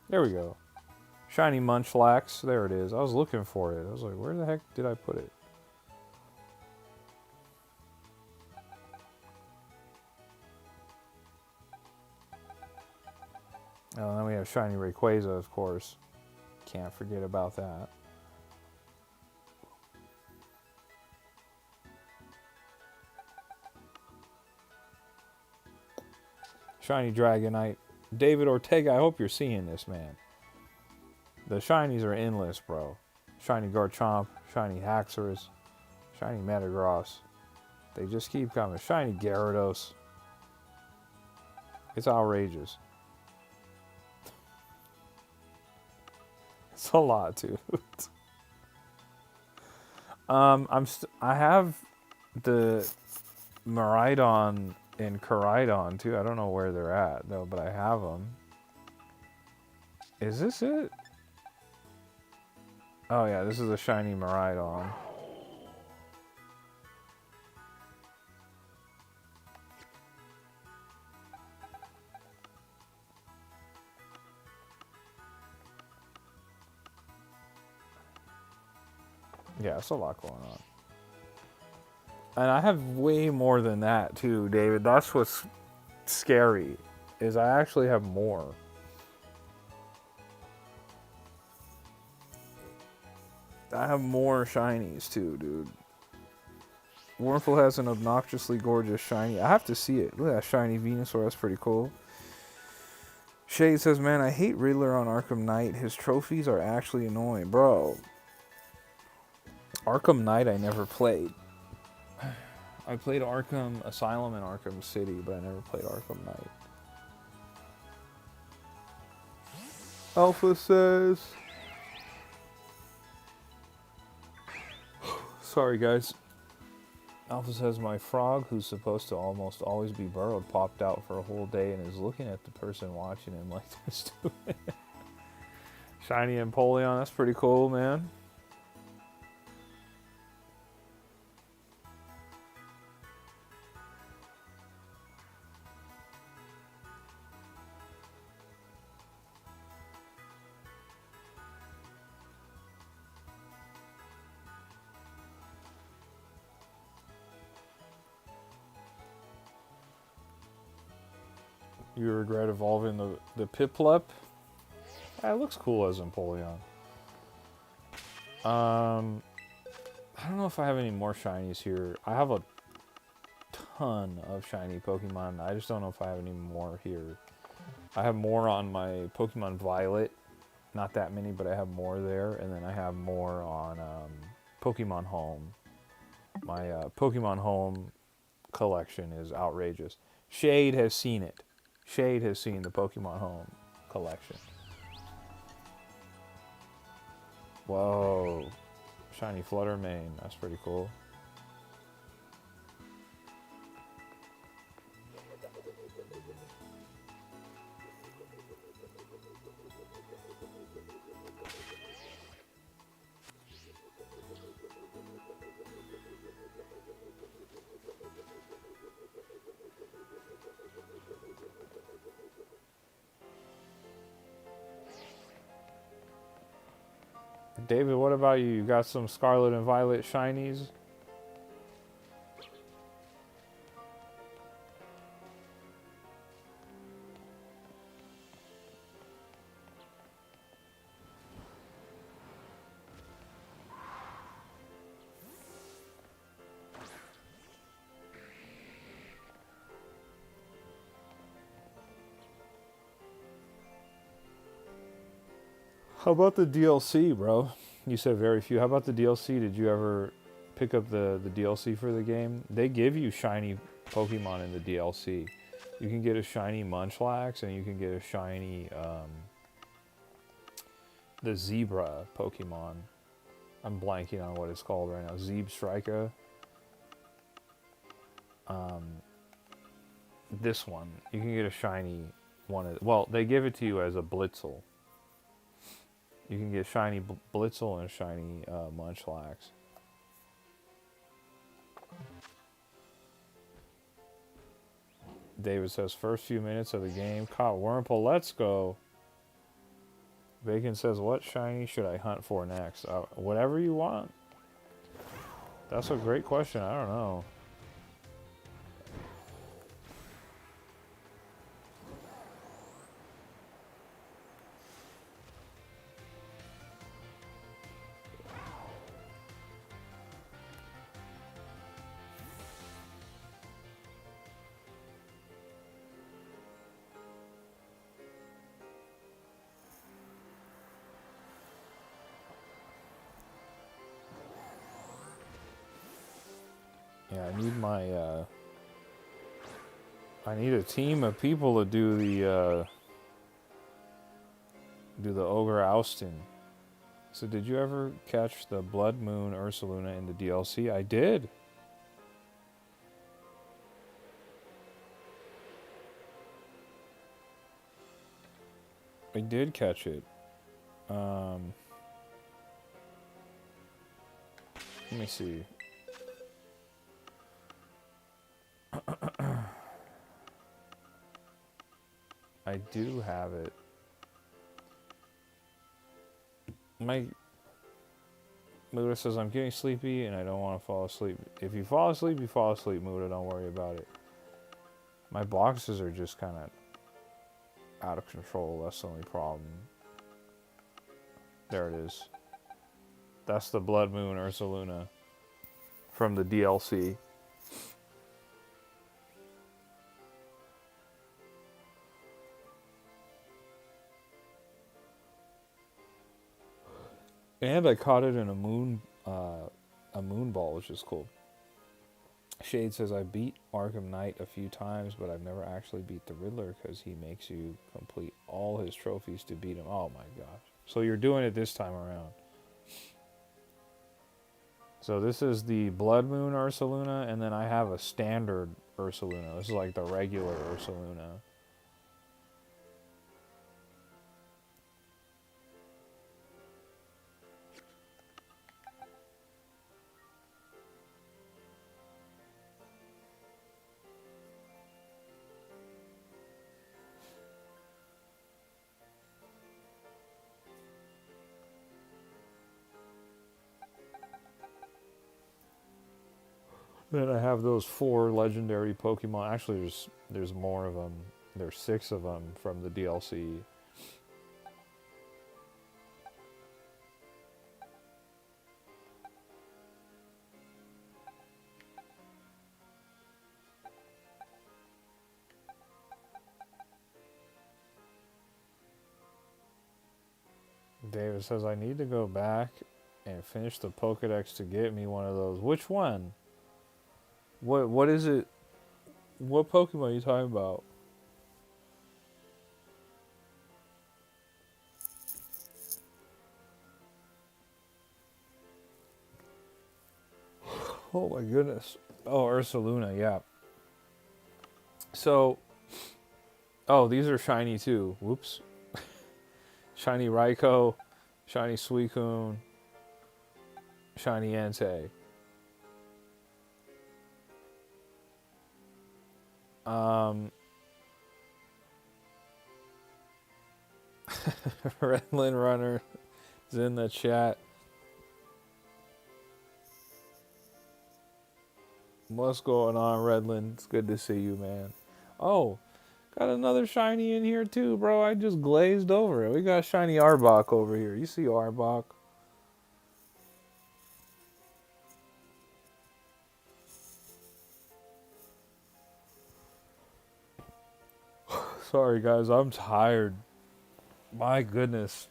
There we go. Shiny Munchlax. There it is. I was looking for it. I was like, where the heck did I put it? Oh, and then we have shiny Rayquaza, of course. Can't forget about that. Shiny Dragonite. David Ortega, I hope you're seeing this, man. The shinies are endless, bro. Shiny Garchomp, shiny Haxorus, shiny Metagross. They just keep coming. Shiny Gyarados. It's outrageous. It's a lot, too. I have the Miraidon and Koraidon, too. I don't know where they're at, though, but I have them. Is this it? Oh, yeah, this is a shiny Miraidon. Yeah, it's a lot going on. And I have way more than that, too, David. That's what's scary, is I actually have more. I have more shinies, too, dude. Wurmple has an obnoxiously gorgeous shiny. I have to see it. Look at that shiny Venusaur. That's pretty cool. Shade says, man, I hate Riddler on Arkham Knight. His trophies are actually annoying. Bro. Arkham Knight I never played. I played Arkham Asylum and Arkham City, but I never played Arkham Knight. Alpha says... Sorry, guys. Alpha says, my frog, who's supposed to almost always be burrowed, popped out for a whole day and is looking at the person watching him like this. Shiny Empoleon, that's pretty cool, man. You regret evolving the Piplup? It looks cool as Empoleon. I don't know if I have any more shinies here. I have a ton of shiny Pokemon. I just don't know if I have any more here. I have more on my Pokemon Violet. Not that many, but I have more there. And then I have more on Pokemon Home. My Pokemon Home collection is outrageous. Shade has seen it. Shade has seen the Pokemon Home collection. Whoa. Shiny Fluttermane. That's pretty cool. David, what about you? You got some Scarlet and Violet shinies? How about the DLC, bro? You said very few. How about the DLC? Did you ever pick up the DLC for the game, they give you shiny Pokemon in the DLC. You can get a shiny Munchlax, and you can get a shiny the Zebra Pokemon. I'm blanking on what it's called right now. Zebstrika. This one, you can get a shiny one. Well, they give it to you as a Blitzel. You can get shiny Blitzel and shiny Munchlax. David says, first few minutes of the game. Caught Wurmple, let's go. Bacon says, what shiny should I hunt for next? Whatever you want. That's a great question. I don't know. Yeah, I need my, I need a team of people to do the Ogre Oustin. So did you ever catch the Blood Moon Ursaluna in the DLC? I did. I did catch it. Let me see. I do have it. Muda says, I'm getting sleepy and I don't want to fall asleep. If you fall asleep, you fall asleep, Muda. Don't worry about it. My boxes are just kind of out of control. That's the only problem. There it is. That's the Blood Moon Ursaluna from the DLC. And I caught it in a moon ball, which is cool. Shade says, I beat Arkham Knight a few times, but I've never actually beat the Riddler because he makes you complete all his trophies to beat him. Oh my gosh. So you're doing it this time around. So this is the Blood Moon Ursaluna, and then I have a standard Ursaluna. This is like the regular Ursaluna. Then I have those 4 legendary Pokemon. Actually, there's more of them. There's 6 of them from the DLC. David says, I need to go back and finish the Pokedex to get me one of those. Which one? What is it? What Pokemon are you talking about? Oh my goodness. Oh, Ursaluna, yeah. So, oh, these are shiny too. Whoops. Shiny Raikou, shiny Suicune, shiny Entei. Redland Runner is in the chat. What's going on, Redland? It's good to see you, man. Oh, got another shiny in here too, bro. I just glazed over it. We got shiny Arbok over here. You see Arbok? Sorry, guys. I'm tired. My goodness.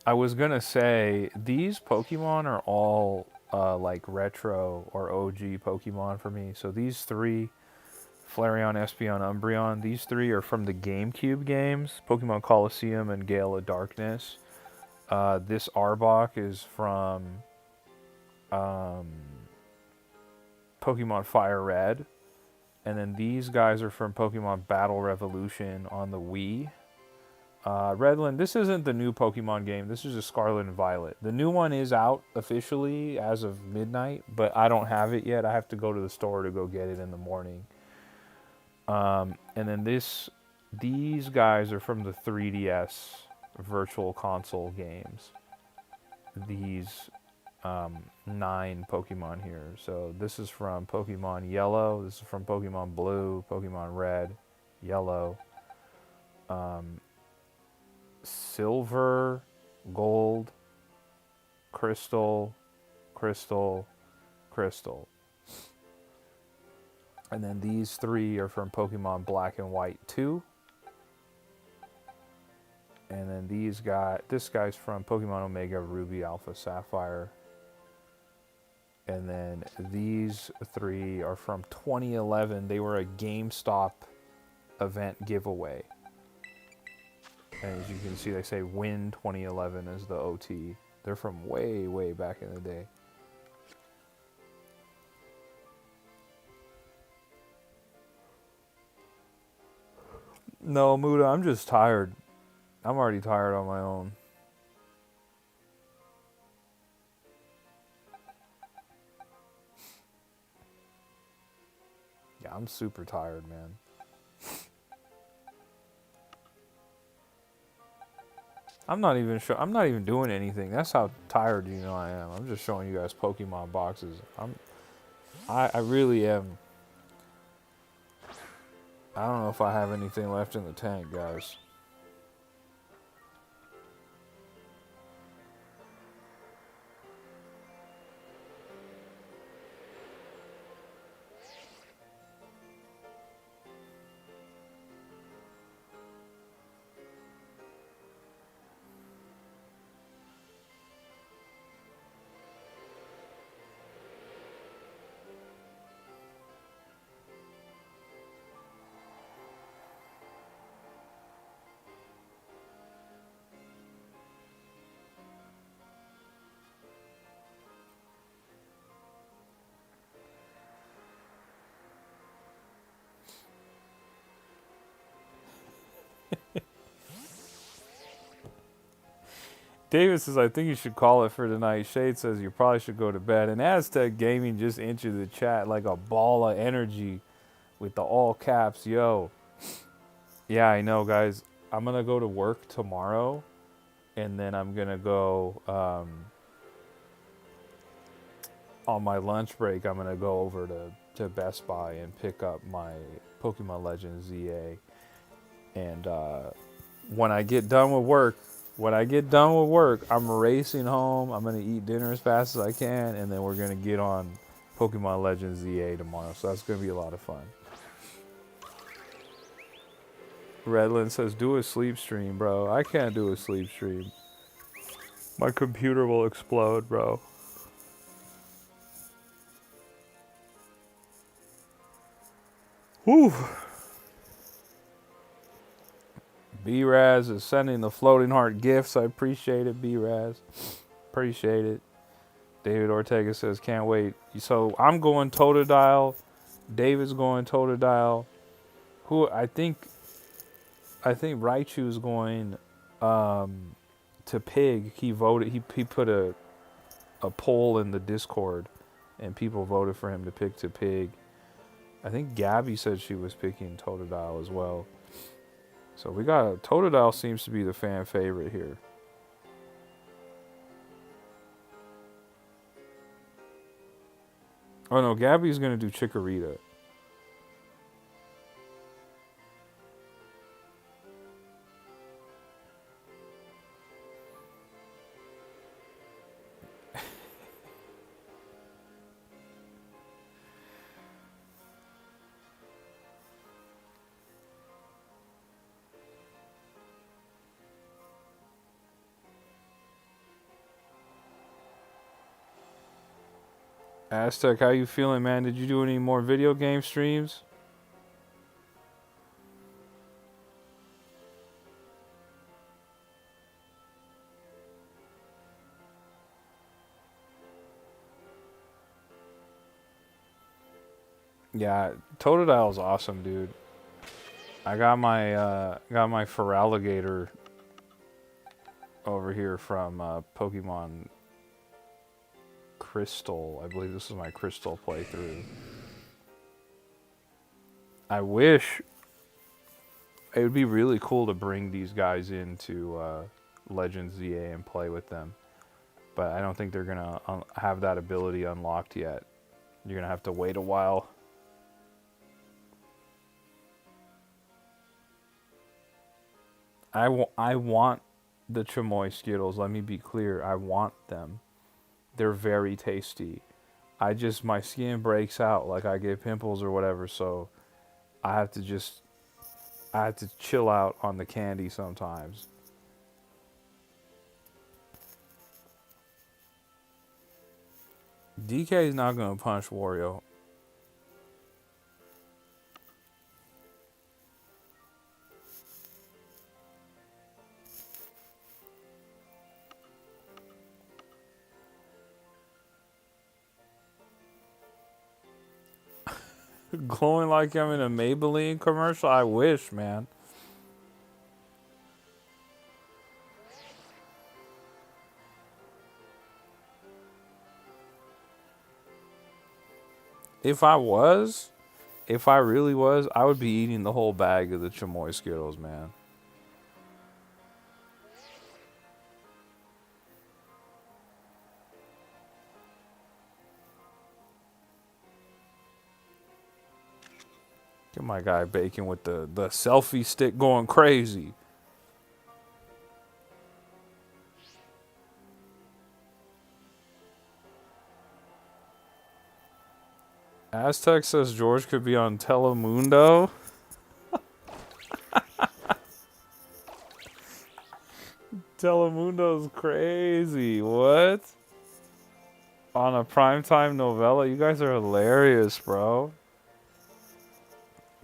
I was gonna say these Pokemon are all like retro or OG Pokemon for me. So these three, Flareon, Espeon, Umbreon, these three are from the GameCube games, Pokemon Colosseum and Gale of Darkness. This Arbok is from um, Pokemon Fire Red. And then these guys are from Pokemon Battle Revolution on the Wii. Redland, this isn't the new Pokemon game. This is just Scarlet and Violet. The new one is out officially as of midnight, but I don't have it yet. I have to go to the store to go get it in the morning. And then these guys are from the 3DS Virtual Console games. These 9 Pokemon here. So this is from Pokemon Yellow. This is from Pokemon Blue, Pokemon Red, Yellow, Silver, Gold, Crystal, Crystal, Crystal. And then these 3 are from Pokemon Black and White 2. And then this guy's from Pokemon Omega Ruby Alpha Sapphire. And then these 3 are from 2011. They were a GameStop event giveaway. And as you can see, they say Win 2011 as the OT. They're from way, way back in the day. No, Muda, I'm just tired. I'm already tired on my own. Yeah, I'm super tired, man. I'm not even doing anything. That's how tired I am. I'm just showing you guys Pokemon boxes. I really am. I don't know if I have anything left in the tank, guys. David says, I think you should call it for tonight. Shade says, you probably should go to bed. And Aztec Gaming just entered the chat like a ball of energy with the all caps. Yo. Yeah, I know, guys. I'm going to go to work tomorrow. And then I'm going to go, on my lunch break, I'm going to go over to Best Buy and pick up my Pokemon Legends ZA. And when I get done with work, I'm racing home. I'm going to eat dinner as fast as I can, and then we're going to get on Pokemon Legends ZA tomorrow. So that's going to be a lot of fun. Redland says, do a sleep stream, bro. I can't do a sleep stream. My computer will explode, bro. Whew. B-Raz is sending the floating heart gifts. I appreciate it, B-Raz. Appreciate it. David Ortega says, can't wait. So I'm going Totodile. David's going Totodile. I think Raichu's going to Pig. He voted. He put a poll in the Discord, and people voted for him to pick to Pig. I think Gabby said she was picking Totodile as well. So we got Totodile seems to be the fan favorite here. Oh no, Gabby's gonna do Chikorita. Aztec, how you feeling, man? Did you do any more video game streams? Yeah, Totodile's awesome, dude. I got my Feraligatr over here from Pokemon Crystal. I believe this is my Crystal playthrough. I wish it would be really cool to bring these guys into Legends ZA and play with them, but I don't think they're gonna have that ability unlocked yet. You're gonna have to wait a while. I want the Chamoy Skittles. Let me be clear. I want them. They're very tasty. My skin breaks out, like I get pimples or whatever, so I have to chill out on the candy sometimes. DK is not gonna punch Wario. Glowing like I'm in a Maybelline commercial? I wish, man. If I really was, I would be eating the whole bag of the Chamoy Skittles, man. Get my guy Bacon with the selfie stick going crazy. Aztec says George could be on Telemundo. Telemundo's crazy. What? On a primetime novella? You guys are hilarious, bro.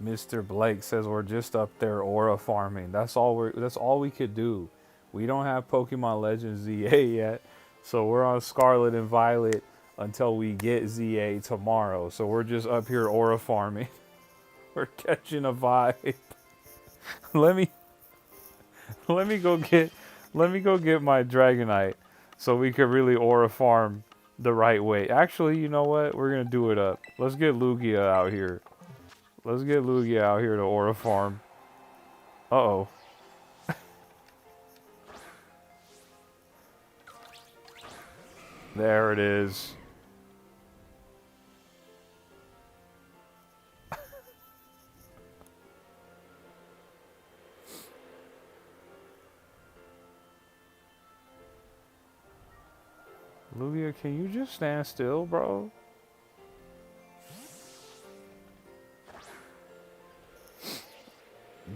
Mr. Blake says we're just up there aura farming. That's all we could do. We don't have Pokemon Legends ZA yet, so we're on Scarlet and Violet until we get ZA tomorrow. So we're just up here aura farming. We're catching a vibe. let me go get my Dragonite so we could really aura farm the right way. Actually, you know what? We're gonna do it up. Let's get Lugia out here. Let's get Lugia out here to aura farm. Uh-oh. There it is. Lugia, can you just stand still, bro?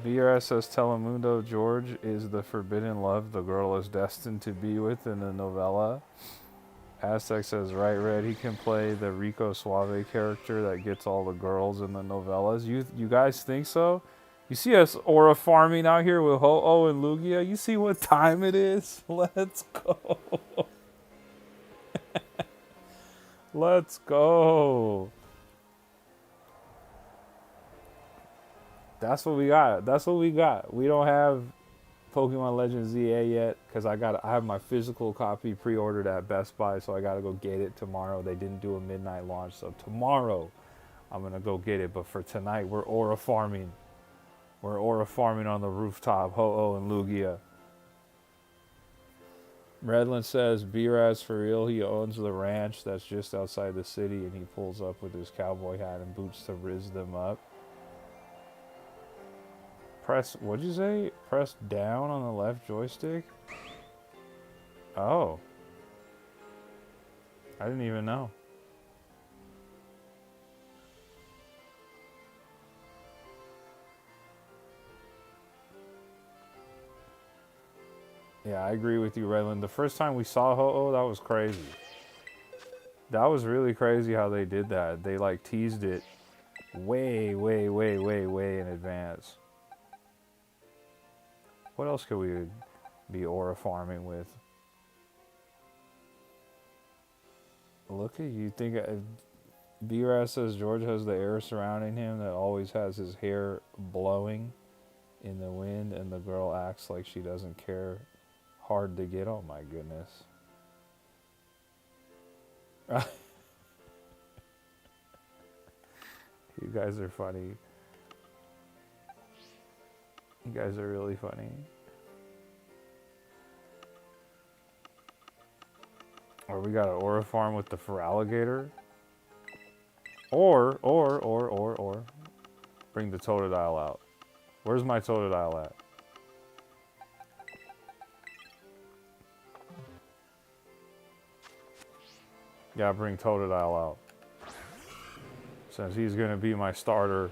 BRS says Telemundo George is the forbidden love the girl is destined to be with in the novella. Aztec says, right, Red, he can play the Rico Suave character that gets all the girls in the novellas. You guys think so? You see us aura farming out here with Ho-Oh and Lugia? You see what time it is? Let's go. Let's go. That's what we got. That's what we got. We don't have Pokemon Legends ZA yet because I have my physical copy pre-ordered at Best Buy, so I gotta go get it tomorrow. They didn't do a midnight launch, so tomorrow I'm gonna go get it. But for tonight, we're aura farming. We're aura farming on the rooftop. Ho-Oh and Lugia. Redland says B-Raz for real. He owns the ranch that's just outside the city, and he pulls up with his cowboy hat and boots to rizz them up. What'd you say? Press down on the left joystick? Oh. I didn't even know. Yeah, I agree with you, Redland. The first time we saw Ho-Oh, that was crazy. That was really crazy how they did that. They like teased it way, way, way, way, way in advance. What else could we be aura farming with? Look at you. Think B-Raz says George has the air surrounding him that always has his hair blowing in the wind, and the girl acts like she doesn't care. Hard to get. Oh my goodness. You guys are funny. You guys are really funny. Or we got an aura farm with the Feraligatr. Or bring the Totodile out. Where's my Totodile at? Yeah, bring Totodile out. Since he's going to be my starter.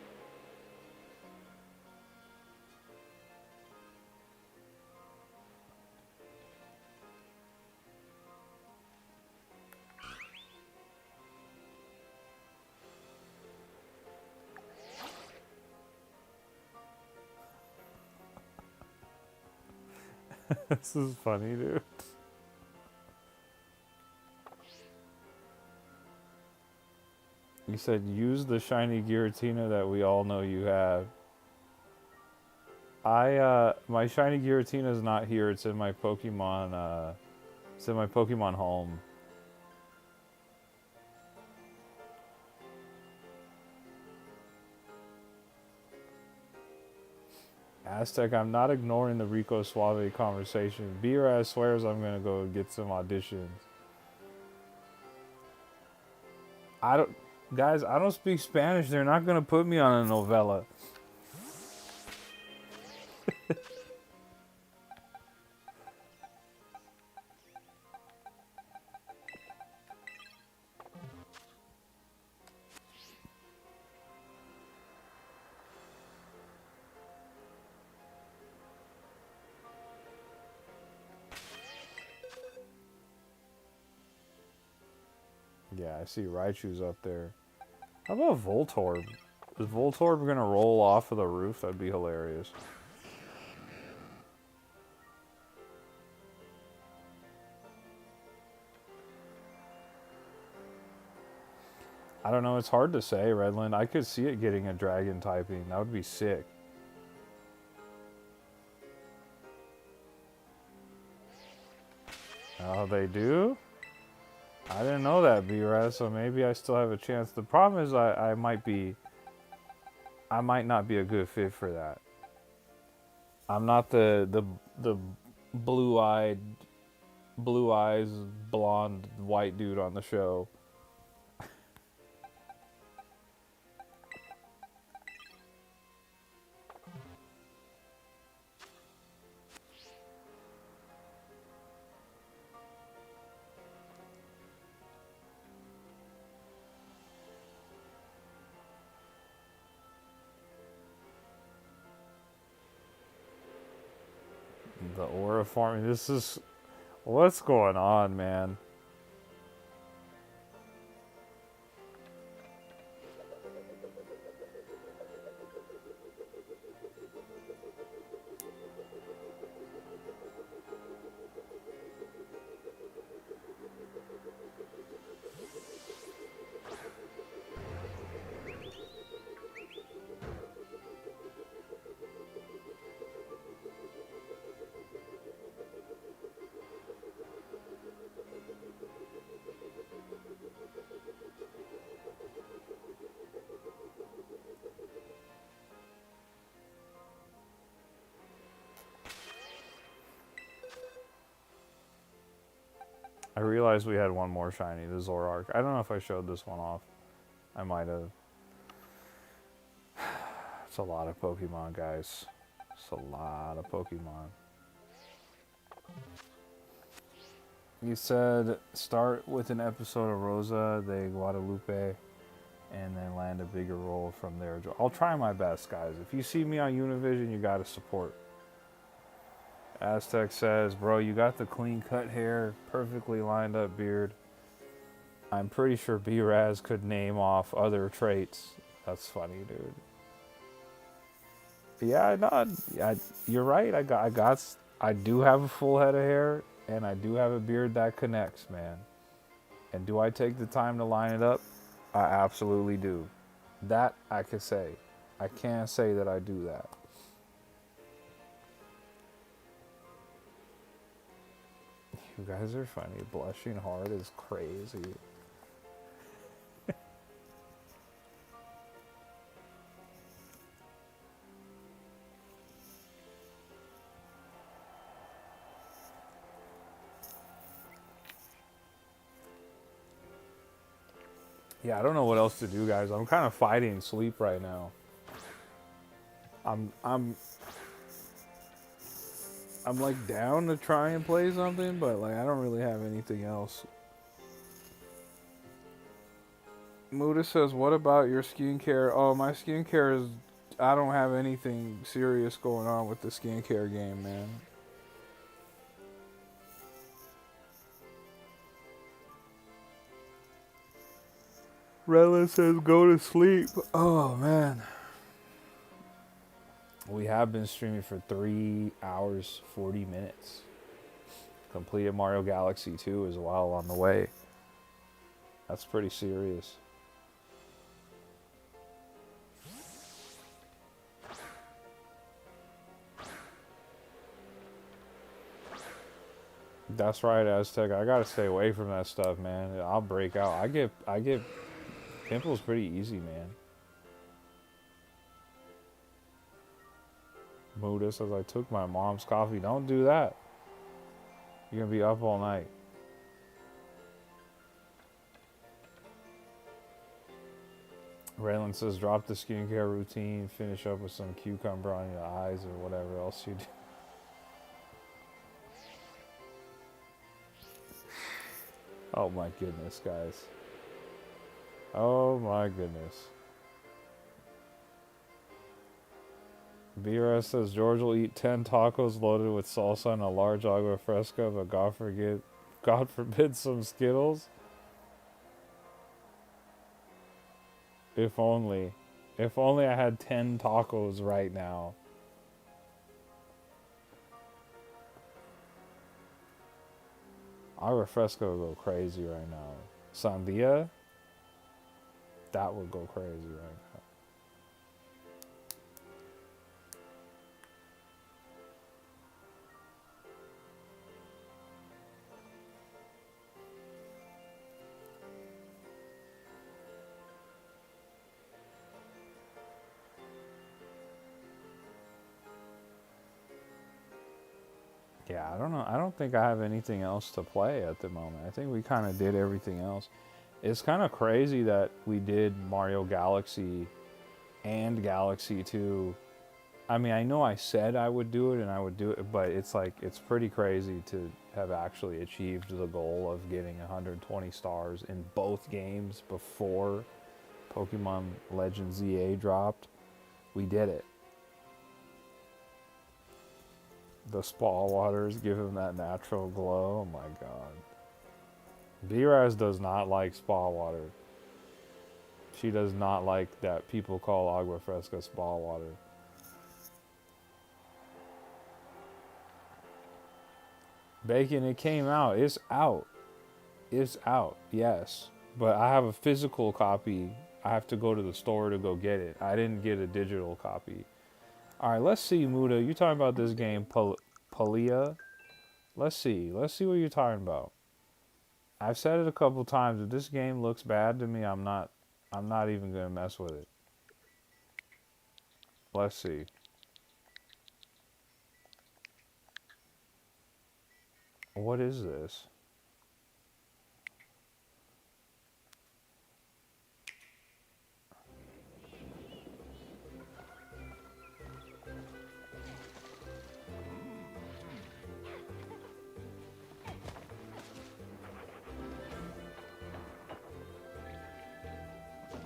This is funny, dude. You said use the shiny Giratina that we all know you have. My shiny Giratina is not here. It's in my Pokemon, it's in my Pokemon home. Aztec, I'm not ignoring the Rico Suave conversation. B-Raz swears I'm gonna go get some auditions. Guys, I don't speak Spanish. They're not gonna put me on a novella. Yeah, I see Raichu's up there. How about Voltorb? Is Voltorb gonna roll off of the roof? That'd be hilarious. I don't know, it's hard to say, Redland. I could see it getting a dragon typing. That would be sick. Oh, they do? I didn't know that, B-Raz, so maybe I still have a chance. The problem is I might not be a good fit for that. I'm not the blue eyes, blonde, white dude on the show. The aura farming. This is what's going on, man. I realized we had one more shiny, the Zoroark. I don't know if I showed this one off. I might have. It's a lot of Pokemon, guys. It's a lot of Pokemon. You said start with an episode of Rosa de Guadalupe and then land a bigger role from there. I'll try my best, guys. If you see me on Univision, you gotta support. Aztec says, bro, you got the clean cut hair, perfectly lined up beard. I'm pretty sure B-Raz could name off other traits. That's funny, dude. Yeah, no, you're right. I do have a full head of hair, and I do have a beard that connects, man. And do I take the time to line it up? I absolutely do. That I could say. I can't say that I do that. You guys are funny. Blushing hard is crazy. Yeah, I don't know what else to do, guys. I'm kind of fighting sleep right now. I'm I'm I'm like down to try and play something, but like I don't really have anything else. Muda says, "What about your skincare?" Oh, my skincare is. I don't have anything serious going on with the skincare game, man. Rella says, "Go to sleep." Oh man. We have been streaming for 3 hours 40 minutes. Completed Mario Galaxy 2 as well on the way. That's pretty serious. That's right, Aztec. I gotta stay away from that stuff, man. I'll break out. I get pimples pretty easy, man. Muda says I took my mom's coffee. Don't do that. You're gonna be up all night. Raylan says drop the skincare routine, finish up with some cucumber on your eyes or whatever else you do. Oh my goodness, guys. Oh my goodness. BRS says George will eat 10 tacos loaded with salsa and a large agua fresca, but God forbid some Skittles. If only. If only I had 10 tacos right now. Agua fresca would go crazy right now. Sandia? That would go crazy right now. Yeah, I don't know. I don't think I have anything else to play at the moment. I think we kind of did everything else. It's kind of crazy that we did Mario Galaxy and Galaxy 2. I mean, I know I said I would do it and I would do it, but it's like, it's pretty crazy to have actually achieved the goal of getting 120 stars in both games before Pokemon Legends ZA dropped. We did it. The spa waters give him that natural glow. Oh my god. B-Raz does not like spa water. She does not like that people call agua fresca spa water. Bacon, it came out. It's out. It's out, yes. But I have a physical copy. I have to go to the store to go get it. I didn't get a digital copy. Alright, let's see, Muda. You talking about this game, Palia? Let's see. Let's see what you're talking about. I've said it a couple times. If this game looks bad to me, I'm not even gonna mess with it. Let's see. What is this?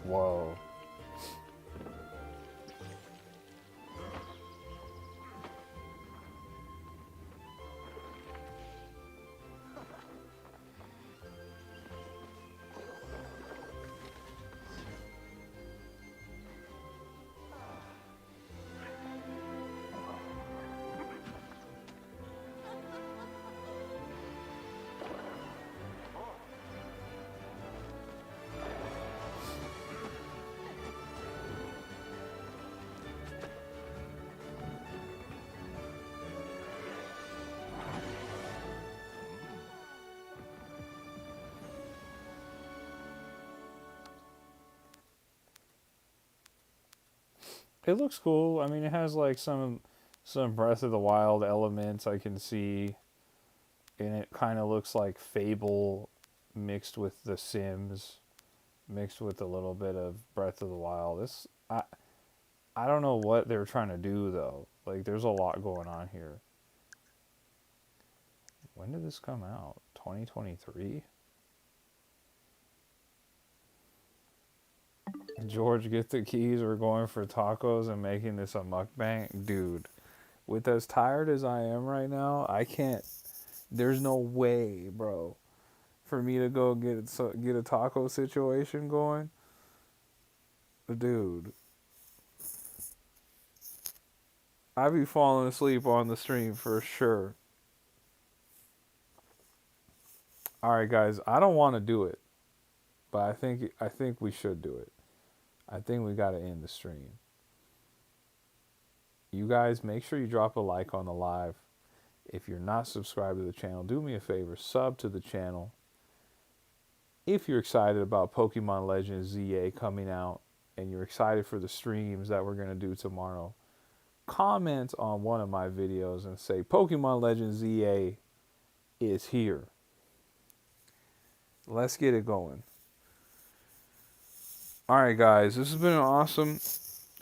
Whoa. It looks cool. I mean, it has like some Breath of the Wild elements I can see, and it kind of looks like Fable mixed with The Sims, mixed with a little bit of Breath of the Wild. I don't know what they're trying to do though. Like, there's a lot going on here. When did this come out? 2023? George, get the keys. We're going for tacos and making this a mukbang. Dude, with as tired as I am right now, I can't. There's no way, bro, for me to go get a taco situation going. Dude, I be falling asleep on the stream for sure. All right, guys, I don't want to do it, but I think we should do it. I think we got to end the stream. You guys, make sure you drop a like on the live. If you're not subscribed to the channel, do me a favor, sub to the channel. If you're excited about Pokemon Legends ZA coming out and you're excited for the streams that we're going to do tomorrow, comment on one of my videos and say Pokemon Legends ZA is here. Let's get it going. All right, guys, this has been an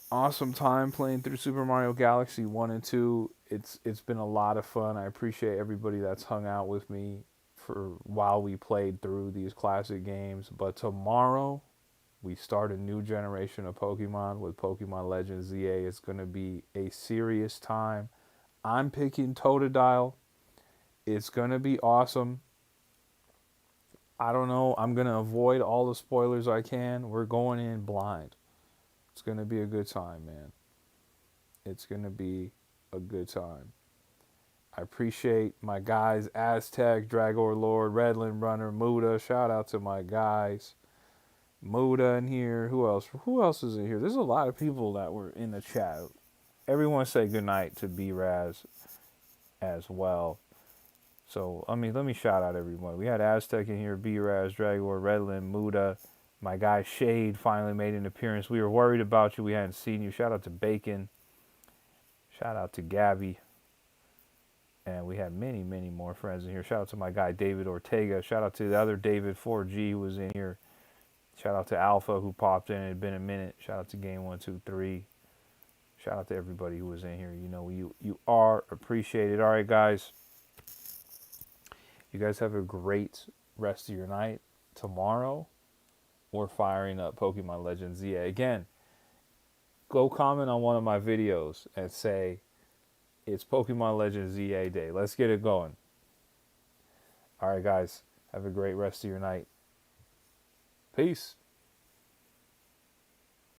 awesome time playing through Super Mario Galaxy 1 and 2. It's been a lot of fun. I appreciate everybody that's hung out with me for while we played through these classic games. But tomorrow, we start a new generation of Pokemon with Pokemon Legends ZA. It's going to be a serious time. I'm picking Totodile. It's going to be awesome. I don't know. I'm going to avoid all the spoilers I can. We're going in blind. It's going to be a good time, man. It's going to be a good time. I appreciate my guys, Aztec, Dragor Lord, Redland Runner, Muda. Shout out to my guys. Muda in here. Who else? Who else is in here? There's a lot of people that were in the chat. Everyone say goodnight to B-Raz as well. So, let me shout out everyone. We had Aztec in here, B-Raz, Dragor, Redland, Muda. My guy Shade finally made an appearance. We were worried about you. We hadn't seen you. Shout out to Bacon. Shout out to Gabby. And we had many, many more friends in here. Shout out to my guy David Ortega. Shout out to the other David 4G who was in here. Shout out to Alpha who popped in. It had been a minute. Shout out to Game 123. Shout out to everybody who was in here. You know, you are appreciated. All right, guys. You guys have a great rest of your night. Tomorrow, we're firing up Pokemon Legends ZA. Again, go comment on one of my videos and say, it's Pokemon Legends ZA Day. Let's get it going. All right, guys. Have a great rest of your night. Peace.